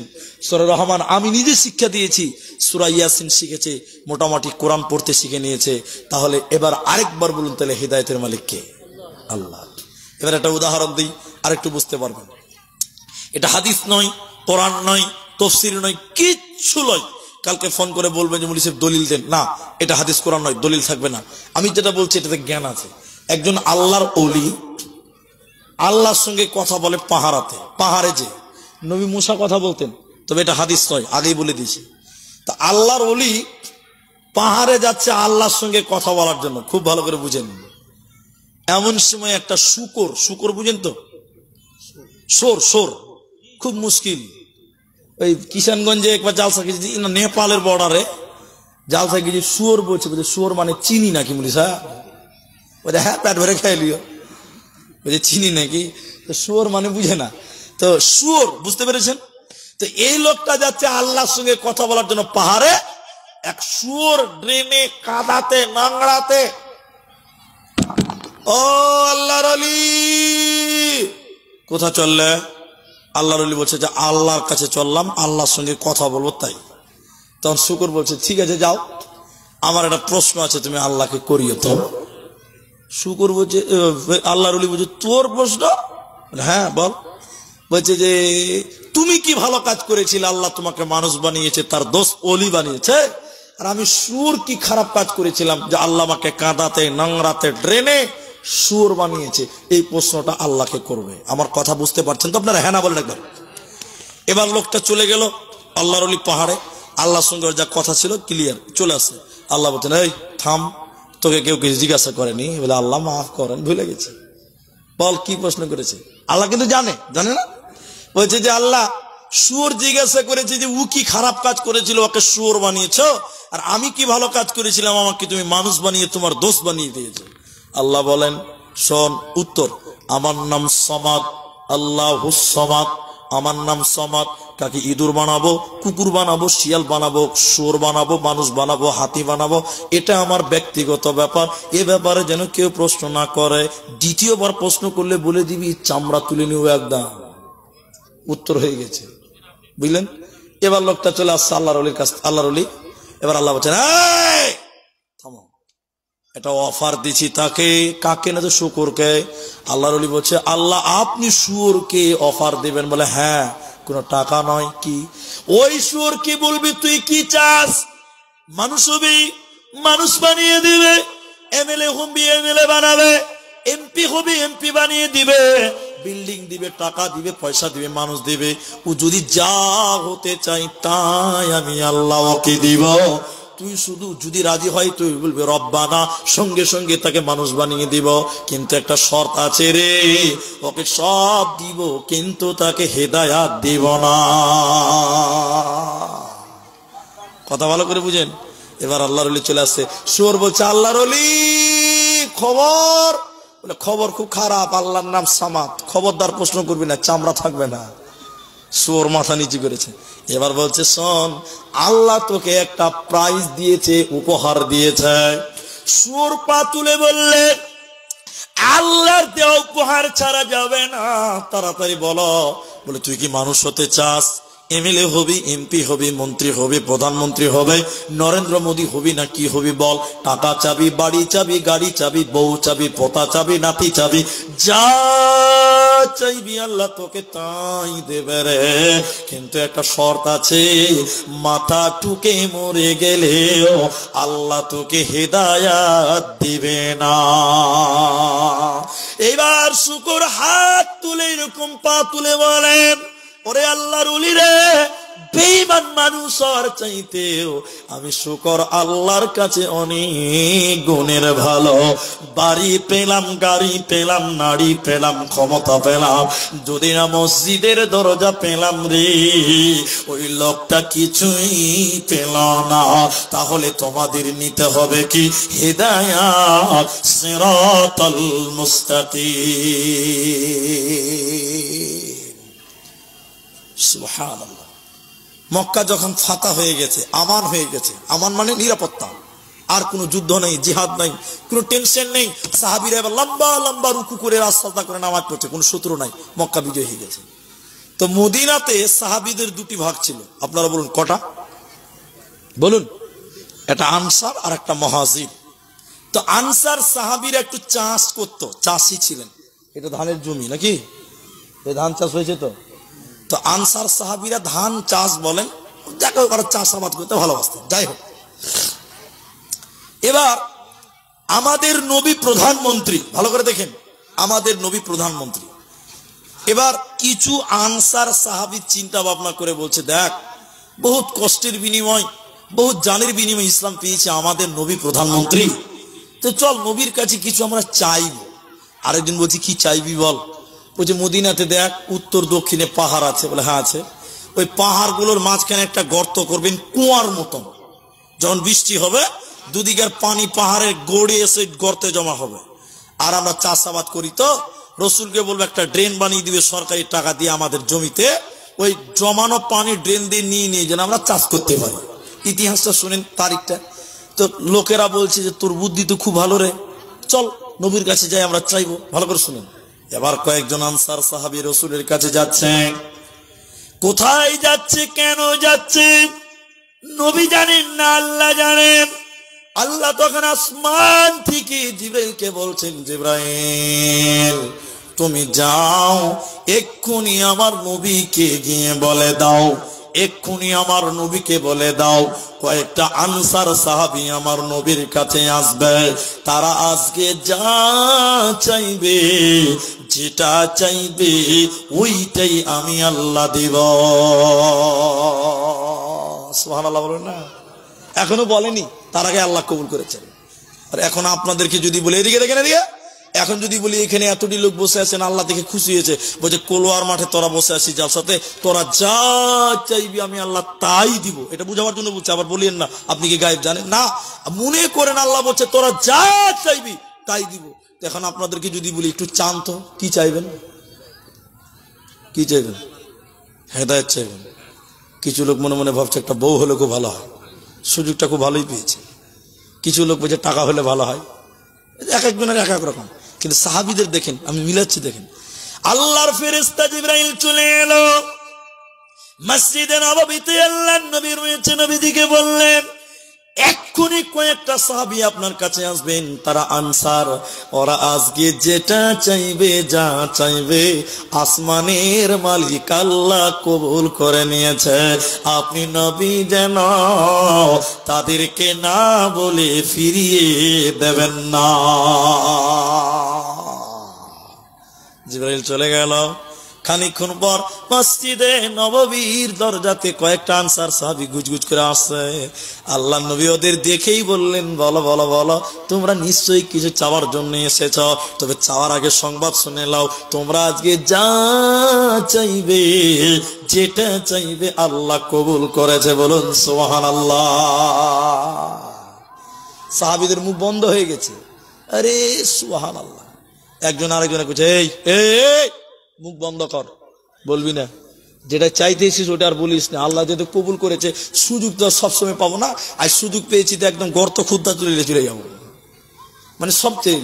সূরা রহমান আমি নিজে শিক্ষা দিয়েছি, সূরা ইয়াসিন শিখেছে, মোটামুটি কোরআন পড়তে শিখে নিয়েছে। তাহলে এবার আরেকবার বলুন, তাহলে হিদায়াতের মালিক কে? আল্লাহ। এবার একটা উদাহরণ দিই, আরেকটু বুঝতে পারবেন। এটা হাদিস নয়, কোরআন নয়, তাফসীর নয়, কিচ্ছু নয়। কালকে ফোন করে বলবেন যে মুফতি সাহেব দলিল দেন, না এটা হাদিস কোরআন নয়, দলিল থাকবে না। আমি যেটা বলছি এটাতে জ্ঞান আছে। একজন আল্লাহর ওলি আল্লাহর সঙ্গে কথা বলে পাহাড়াতে, পাহাড়ে যে নবী মুসা কথা বলতেন, তবে এটা হাদিস নয়, আগেই বলে দিয়েছি। তা আল্লাহর ওলি পাহাড়ে যাচ্ছে আল্লাহর সঙ্গে কথা বলার জন্য, খুব ভালো করে বুঝেন। এমন সময় একটা শুকর, শুকর বুঝেন তো, সোর, সোর খুব মুশকিল। ওই কিষানগঞ্জে একবার জালসা গেছি, নেপালের বর্ডারে জালসা গেছি, শুয়োর বলছে, বলছে শুয়োর মানে চিনি নাকি বলিস? হ্যাঁ, বলছে হ্যাঁ পেট ভরে খাই লিও, বলছে চিনি নাকি? তো শুয়োর মানে বুঝে না, তো শুয়োর বুঝতে পেরেছেন? তো এই লোকটা যাচ্ছে আল্লাহর সঙ্গে কথা বলার জন্য পাহাড়ে, এক শুয়োর ড্রেনে কাদাতে নোংরাতে, ও আল্লাহর ওলি কোথা চললে? আল্লাহর ওলি বলছে যে আল্লাহর কাছে চললাম, আল্লাহর সঙ্গে কথা বলবো তাই। তখন শুকর বলছে ঠিক আছে যাও, আমার একটা প্রশ্ন আছে, তুমি আল্লাহকে করিও তো। শুকর বলছে, আল্লাহর ওলি বলছে তোর প্রশ্ন? হ্যাঁ বল। বলছে যে তুমি কি ভালো কাজ করেছিলে, আল্লাহ তোমাকে মানুষ বানিয়েছে, তার দোষ ওলি বানিয়েছে, আর আমি সুর কি খারাপ কাজ করেছিলাম যে আল্লাহ আমাকে কাঁদাতে নোংরাতে ড্রেনে সুর বানিয়েছে? এই প্রশ্নটা আল্লাহকে করবে। আমার কথা বুঝতে পারছেন তো আপনারা? হ্যাঁ না বলেন একবার। এবার লোকটা চলে গেল আল্লাহর ওলি পাহাড়ে, আল্লাহর সঙ্গে যা কথা ছিল ক্লিয়ার চলে আসে। আল্লাহ বলছেন এই থাম, তোকে কেউ কিছু জিজ্ঞাসা করেনি? বলে আল্লাহ মাফ করেন, ভুলে গেছি। বল কি প্রশ্ন করেছে? আল্লাহ কিন্তু জানে, জানে না? বলছে যে আল্লাহ শুয়োর জিজ্ঞাসা করেছে যে ও কি খারাপ কাজ করেছিল, ওকে শুয়োর বানিয়েছো, আর আমি কি ভালো কাজ করেছিলাম, আমাকে তুমি মানুষ বানিয়ে তোমার দোষ বানিয়ে দিয়েছো। আল্লাহ বলেন শোন উত্তর, আমার নাম সমাদ, আল্লাহুস সমাদ, আমার নাম সমাদ। কাকে ইঁদুর বানাবো, কুকুর বানাবো, শিয়াল বানাবো, শুয়োর বানাবো, মানুষ বানাবো, হাতি বানাবো, এটা আমার ব্যক্তিগত ব্যাপার। এ ব্যাপারে যেন কেউ প্রশ্ন না করে। দ্বিতীয়বার প্রশ্ন করলে বলে দিবি চামড়া তুলে নিও একদম। উত্তর হয়ে গেছে, বুঝলেন? এবার লোকটা চলে আসছে আল্লাহর ওলির কাছে, আল্লাহর ওলি। এবার আল্লাহ বলছেন থামো, এটা অফার দিছি তাকে, কাকে না? তো শুকরকে। আল্লাহর ওলি বলছে আল্লাহ আপনি শুয়োরকে অফার দিবেন? বলে হ্যাঁ, কোনো টাকা নয়। কি? ওই শুয়োর কি বলবি তুই কি চাস? মানুষ হবি, মানুষ বানিয়ে দিবে, এমএলএ হবি, এমএলএ বানাবে, এমপি হবি, এমপি বানিয়ে দিবে, বিল্ডিং দিবে, টাকা দিবে, পয়সা দিবে, মানুষ দিবে। ও যদি যা হতে চাই তাই আমি আল্লাহ ওকে দিব। তুই শুধু যদি রাজি হয় তুই বলবি রব্বানা, সঙ্গে সঙ্গে তাকে মানুষ বানিয়ে দিব। কিন্তু একটা শর্ত আছে রে, ওকে সব দিব কিন্তু তাকে হেদায়াত দিব না। কথা ভালো করে বুঝেন। এবার আল্লাহর ওলি চলে আসছে। শুয়োর বলছে আল্লাহর ওলি খবর? বলে খবর খুব খারাপ, আল্লাহর নাম সামাদ, খবরদার প্রশ্ন করবি না, চামড়া থাকবে না। শুয়োর মাথা নিচু করেছে। এবার বলছে শোন, আল্লাহ তোকে একটা প্রাইজ দিয়েছে, উপহার দিয়েছে। শুয়োর পা তুলে বললে আল্লাহর দেওয়া উপহার ছাড়া যাবে না, তাড়াতাড়ি বলো। বলে তুই কি মানুষ হতে চাস? এমএলএ হবি, এমপি হবি, মন্ত্রী হবি, প্রধানমন্ত্রী হবে, নরেন্দ্র মোদী হবি না কি হবি বল? টাকা চাবি, বাড়ি চাবি, গাড়ি চাবি, বউ চাবি, পোতা চাবি, নাতি চাবি, যা চাইবি আল্লাহ তোকে তাই দেবে রে। কিন্তু একটা শর্ত আছে, মাথা টুকে মরে গেলেও আল্লাহ তোকে হেদায়াত দিবে না। এবার শুকর হাত তুলে এরকম পা তুলে বলেন ওরে আল্লাহর ওলি রে, বেঈমান মানুষ আর চাইতেও আমি শুকর আল্লাহর কাছে অনেক গুণের ভালো। বাড়ি পেলাম, গাড়ি পেলাম, নারী পেলাম, ক্ষমতা পেলাম, যদি না মসজিদের দরজা পেলাম রে, ওই লোকটা কিছুই পেল না। তাহলে তোমাদের নিতে হবে কি? হিদায়াত, সিরাতাল মুস্তাকিম। সুবহানাল্লাহ। মক্কা যখন ফাতা হয়ে গেছে, আমান হয়ে গেছে, আমান মানে নিরাপত্তা, আর কোনো যুদ্ধ নেই, জিহাদ নাই, কোনো টেনশন নেই, সাহাবীরা এবার লম্বা লম্বা রুকু করে রাস্তা করে নামাজ পড়ছে, কোনো শত্রু নাই, মক্কা বিজয় হয়ে গেছে। তো মদিনাতে সাহাবীদের দুটি ভাগ ছিল। আপনারা বলুন কটা? বলুন। একটা আনসার আর একটা মুহাজির। তো আনসার সাহাবীরা একটু চাষ করতো, চাষি ছিলেন। এটা ধানের জমি নাকি? এই ধান চাষ হয়েছে তো। তো আনসার সাহাবীরা ধান চাষ বলেন, দেখো ওরা চাষাবাদ করতে ভালোবাসতেন। যাই হোক, এবার আমাদের নবী প্রধানমন্ত্রী, ভালো করে দেখেন, আমাদের নবী প্রধানমন্ত্রী এবার কিছু আনসার সাহাবী চিন্তা ভাবনা করে বলছে, দেখ বহুত কষ্টের বিনিময়, বহুত জানের বিনিময় ইসলাম পেয়েছে আমাদের নবী প্রধানমন্ত্রী, তো চল নবীর কাছে কিছু আমরা চাইব। আরেকজন বলছে কি চাইবি বল? বলছে মদিনাতে দেখ উত্তর দক্ষিণে পাহাড় আছে। বলে হ্যাঁ আছে। ওই পাহাড়গুলোর মাঝখানে একটা গর্ত করবেন কুয়ার মতন, যখন বৃষ্টি হবে দুদিকের পানি পাহাড়ের গড়ে এসে গর্তে জমা হবে। আর আমরা চাষাবাদ করি, তো রসুলকে বলবো একটা ড্রেন বানিয়ে দিবে সরকারি টাকা দিয়ে আমাদের জমিতে, ওই জমানো পানি ড্রেন দিয়ে নিয়ে নিয়ে যেন আমরা চাষ করতে পারি। ইতিহাসটা শুনেন, তারিখটা। তো লোকেরা বলছে যে তোর বুদ্ধি তো খুব ভালো রে, চল নবীর কাছে যাই, আমরা চাইবো। ভালো করে শুনেন। এবার কয়েকজন আনসার সাহাবী রসুলের কাছে যাচ্ছেন। কোথায় যাচ্ছে, কেন যাচ্ছে নবী জানেন না, আল্লাহ জানেন। আল্লাহ তখন আসমান থেকে জিবরাইলকে বলছেন, জিবরাইল তুমি যাও, এক্ষুনি আমার নবীকে গিয়ে বলে দাও, এক্ষুনি আমার নবীকে বলে দাও কয়েকটা আনসার সাহাবী আমার নবীর কাছে আসবে, তারা আজকে যা চাইবে, যেটা চাইবে ওইটাই আমি আল্লাহ দিব। সুবহানাল্লাহ বলেন না? এখনো বলেনি, তার আগে আল্লাহ কবুল করেছেন। আর এখন আপনাদেরকে যদি বলে এদিকে দেখেন, এদিকে এখন যদি বলি এখানে এতটি লোক বসে আছেন, আল্লাহ থেকে খুশি হয়েছে, বলছে কোলোয়ার মাঠে তোরা বসে আছিস জালসাতে, তোরা যা চাইবি আমি আল্লাহ তাই দিব। এটা বুঝাবার জন্য বলছে, আবার বলিয়েন না আপনি কি গায়েব জানেন না, মনে করেন আল্লাহ বলছে তোরা যা চাইবি তাই দিব। এখন আপনাদেরকে যদি বলি একটু চান তো, কি চাইবেন? কি চাইবেন? হেদায়েত চাইবেন। কিছু লোক মনে মনে ভাবছে একটা বউ হলে খুব ভালো হয়, সুযোগটা খুব ভালোই পেয়েছে। কিছু লোক বলছে টাকা হলে ভালো হয়। এক একজনের এক এক রকম। কিন্তু সাহাবীদের দেখেন, আমি মিলাচ্ছি দেখেন, আল্লাহর ফেরেশতা জিবরাইল চলে এলো মসজিদে নববীতে, আল্লাহর নবী রয়েছে, নবীজিকে বললেন এক্ষুনি কয়েকটা সাহাবী আপনার কাছে আসবেন, তারা আনসার, ওরা আজকে যেটা চাইবে, যা চাইবে আসমানের মালিক আল্লাহ কবুল করে নিয়েছে। আপনি নবী যেন তাদেরকে না বলে ফিরিয়ে দেবেন না। জিবরাইল চলে গেল। খানিকক্ষণ পর মসজিদে নববীর দরজাতে কয়েকটা আনসার সাহাবী গুজগুজ করে আসছে। আল্লাহ নবী ওদের দেখেই বললেন, বলো বলো বলো, তোমরা নিশ্চয়ই কিছু চাওয়ার জন্য এসেছ, তবে চাওয়ার আগে সংবাদ শুনে নাও, তোমরা আজকে যা চাইবে, যেটা চাইবে আল্লাহ কবুল করেছে। বলুন সুবহানাল্লাহ। সাহাবীদের মুখ বন্ধ হয়ে গেছে। আরে সুবহানাল্লাহ। একজন আরেকজনের কাছে, এই এই মুখ বন্ধ কর, বলবি না, যেটা চাইতেছিস ওটা আর বলিস না, আল্লাহ যেহেতু কবুল করেছে, সুযোগ তো সবসময় পাবো না, আর সুযোগ পেয়েছি তো একদম গর্ত খুদ্া তুলে চলে যাবো, মানে সব চেয়ে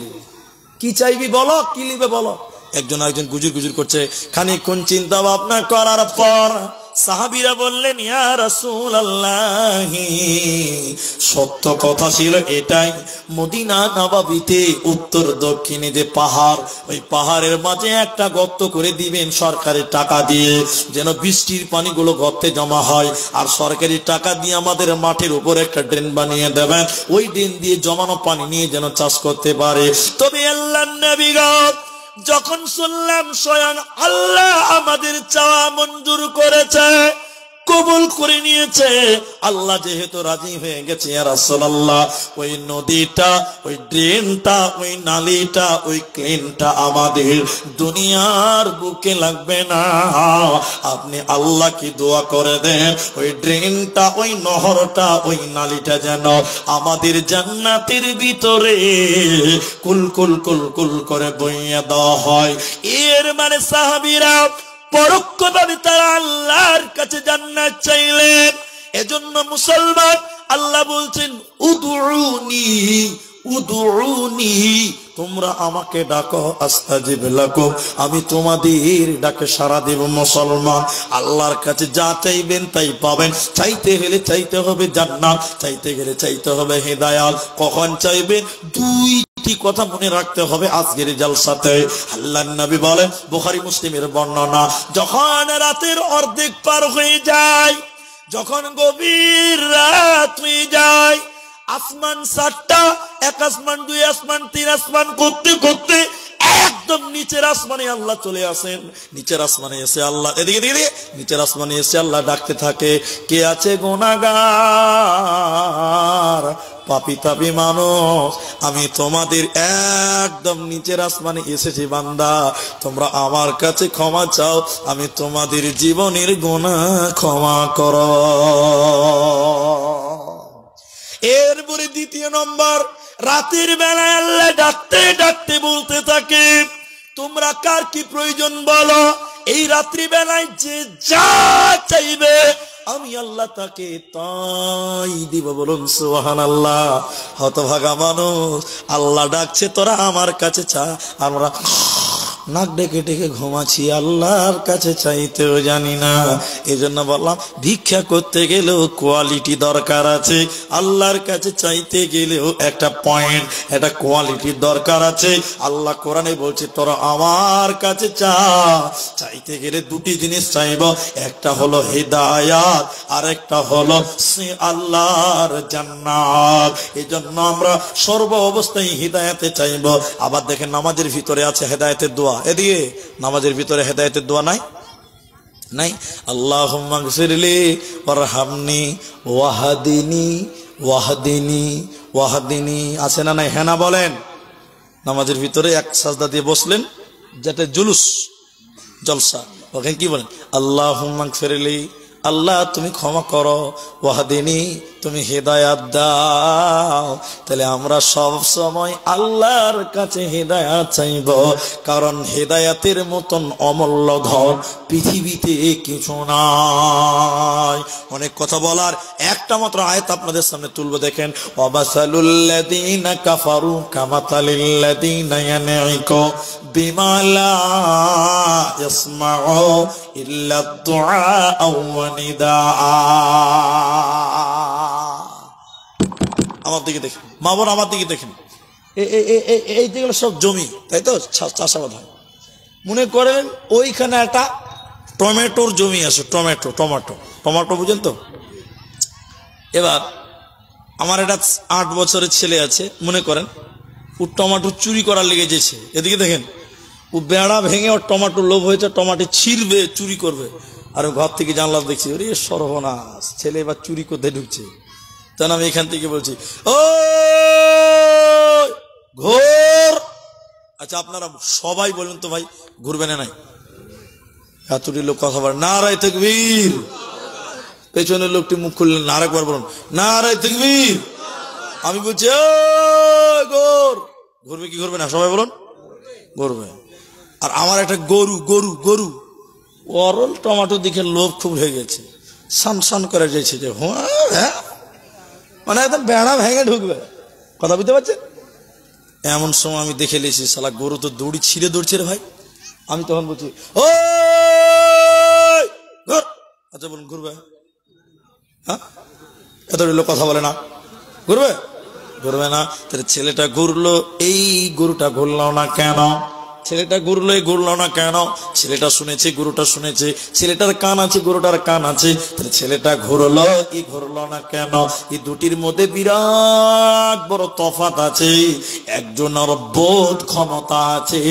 কি চাইবি বলো, কি লিবে বলো। একজন আরেকজন গুজুর গুজুর করছে। খানিকক্ষণ চিন্তা ভাবনা করার পর সাহাবীরা বললেন, ইয়া রাসূলুল্লাহ, সত্য কথা ছিল এটাই, মদিনা নববীতে উত্তর দক্ষিণে যে পাহাড়, ওই পাহাড়ের মাঝে একটা গর্ত করে দিবেন সরকারের টাকা দিয়ে, যেন বৃষ্টির পানিগুলো গর্তে জমা হয়, আর সরকারি টাকা দিয়ে আমাদের মাঠের উপর একটা ড্রেন বানিয়ে দেবেন, ওই ড্রেন দিয়ে জমানো পানি নিয়ে যেন চাষ করতে পারে। তবে আল্লাহর নবী যখন শুনলাম স্বয়ং আল্লাহ আমাদের চাওয়া মঞ্জুর করেছে, কবুল করে নিয়েছে, আল্লাহ যেহেতু রাজি হয়ে গেছে, ইয়া রাসূলুল্লাহ, ওই নদীটা, ওই ড্রেনটা, ওই নালীটা, ওই ক্লিনটা আমাদের দুনিয়ার বুকে লাগবে না। আপনি আল্লাহকে দোয়া করে দেন, ওই ড্রেনটা, ওই নহরটা, ওই নালীটা যেন আমাদের জান্নাতের ভিতরে কুল কুল কুল কুল করে বইয়ে দেওয়া হয়। এর মানে সাহাবীরা পরোক্ষভাবে তারা আল্লাহর কাছে জান্নাত চাইলেন। এজন্য মুসলমান, আল্লাহ বলছেন উদউনি উদউনি, তোমরা আমাকে ডাকো, আস্তাজিব লাকুম, আমি তোমাদের ডাকে সাড়া দেব। মুসলমান, আল্লাহর কাছে যা চাইবেন তাই পাবেন। চাইতে গেলে চাইতে হবে জান্নাত, চাইতে গেলে চাইতে হবে হেদায়েত। কখন চাইবেন? দুইটি কথা মনে রাখতে হবে আজকের জালসাতে। আল্লাহর নবী বলেন, বুখারী মুসলিমের বর্ণনা, যখন রাতের অর্ধেক পার হয়ে যায়, যখন গভীর রাত হয়ে যায়, আসমান 7টা, এক আসমান, দুই আসমান, তিন আসমান করতে করতে একদম নিচের আসমানে আল্লাহ চলে আসেন, নিচের আসমানে এসে আল্লাহ এদিকে দিকে নিচের আসমানে এসে আল্লাহ ডাকতে থাকে, কে আছে গুনাহগার পাপী তাপী মানুষ, আমি তোমাদের একদম নিচের আসমানে এসেছি বান্দা, তোমরা আমার কাছে ক্ষমা চাও, আমি তোমাদের জীবনের গুনাহ ক্ষমা করো। এরপরে দ্বিতীয় নম্বর, রাতের বেলায় আল্লাহ ডাকতে ডাকতে বলতে থাকে, তোমরা কার কি প্রয়োজন বলো, এই রাত্রি বেলায় যে যা চাইবে আমি আল্লাহ তাকে তাই দিব। বলুন সুবহানাল্লাহ। হতভাগা মানুষ, আল্লাহ ডাকছে তোরা আমার কাছে চা, আমরা নাক ডেকে ডেকে ঘুমাচ্ছি, আল্লাহর কাছে চাইতেও জানি না। এই জন্য বললাম ভিক্ষা করতে গেলেও কোয়ালিটি দরকার আছে, আল্লাহর কাছে চাইতে গেলেও একটা পয়েন্ট, একটা কোয়ালিটির দরকার আছে। আল্লাহ কোরআনে বলছে তোরা আমার কাছে চা, চাইতে গেলে দুটি জিনিস চাইব, একটা হলো হিদায়াত আর একটা হলো সে আল্লাহর জান্নাত। এই জন্য আমরা সর্ব অবস্থায় হিদায়াতে চাইব। আবার দেখেন নামাজের ভিতরে আছে হেদায়েতের দোয়া, এদিকে নামাজের ভিতরে হেদায়েতের দোয়া নাই নাই? আল্লাহুম্মা গফিরলি ওয়ারহামনি ওয়াহদিনি ওয়াহদিনি ওয়াহদিনি, আছে না নাই? হ্যাঁ না বলেন। নামাজের ভিতরে এক সাজদা দিয়ে বসলেন, যাতে জুলুস জলসা, ওখানে কি বলেন? আল্লাহুম্মা গফিরলি, আল্লাহ তুমি ক্ষমা করো, ওয়াহদিনী তুমি হেদায়াত দাও। তাহলে আমরা সব সময় আল্লাহর কাছে হেদায়াত চাইব, কারণ হেদায়াতের মতন অমূল্য ধন পৃথিবীতে কিছু নাই। অনেক কথা বলার, একটা মাত্র আয়াত আপনাদের সামনে তুলবো, দেখেন ওয়াবাসালুল লাযীনা কাফারু কামাতালিল লাযীনা ইয়ানঈকু বিমা লা ইয়াসমাউ ইল্লা দুআ ওয়া নিদাআ। আমার দিকে দেখেন মা বোন, আমার দিকে দেখেন, এই যেগুলো সব জমি, তাই তো চাষাবাদ হয়। মনে করেন ওইখানে একটা টমেটোর জমি আছে, টমেটো টমেটো টমেটো বুঝেন তো। এবার আমার একটা 8 বছরের ছেলে আছে, মনে করেন ও টমেটো চুরি করার লেগে যেছে, এদিকে দেখেন ও বেড়া ভেঙে ওর টমেটো লোভ হয়েছে, টমেটো ছিঁড়বে চুরি করবে, আর ঘর থেকে জানলা দেখছি ওরে সর্বনাশ, ছেলে এবার চুরি করতে ঢুকছে। তখন আমি এখান থেকে বলছি ও ঘোর। আচ্ছা আপনারা সবাই বলুন তো ভাই, ঘুরবে না নাই? এতটি লোক কথা বলে নারায়ে তাকবীর, পেছনের লোকটি মুখ খুললেন না, আরেকবার বলুন নারায়ে তাকবীর। আমি বলছি ও ঘোর, ঘুরবে কি ঘুরবে না? সবাই বলুন ঘুরবে। আর আমার একটা গরু গরু গরু অরল টমেটো দেখে লোভ খুব হয়ে গেছে, সান সান করে যাচ্ছে যে হ্যাঁ, মানে একদম বেড়া ভেঙে ঢুকবে, কথা বুঝতে পারছেন? এমন সময় আমি দেখে নিয়েছি শালা গরু তো দড়ি ছিঁড়ে দৌড়ছে রে ভাই। আমি তখন বলছি ও আচ্ছা বলুন ঘুরবে? হ্যাঁ, এত লোক কথা বলে না, ঘুরবে ঘুরবে না। তাহলে ছেলেটা ঘুরলো, এই গরুটা ঘুরলো না কেন? ছেলেটা ঘুরলো, ঘুরলো না কেন? ছেলেটা শুনেছে, গরুটা শুনেছে, ছেলেটার কান আছে, গরুটার কান আছে, তাহলে ছেলেটা ঘুরলো, এই ঘুরলো না কেন? এই দুটির মধ্যে বিরাট বড় তফাৎ আছে। একজনের বোধ ক্ষমতা আছে,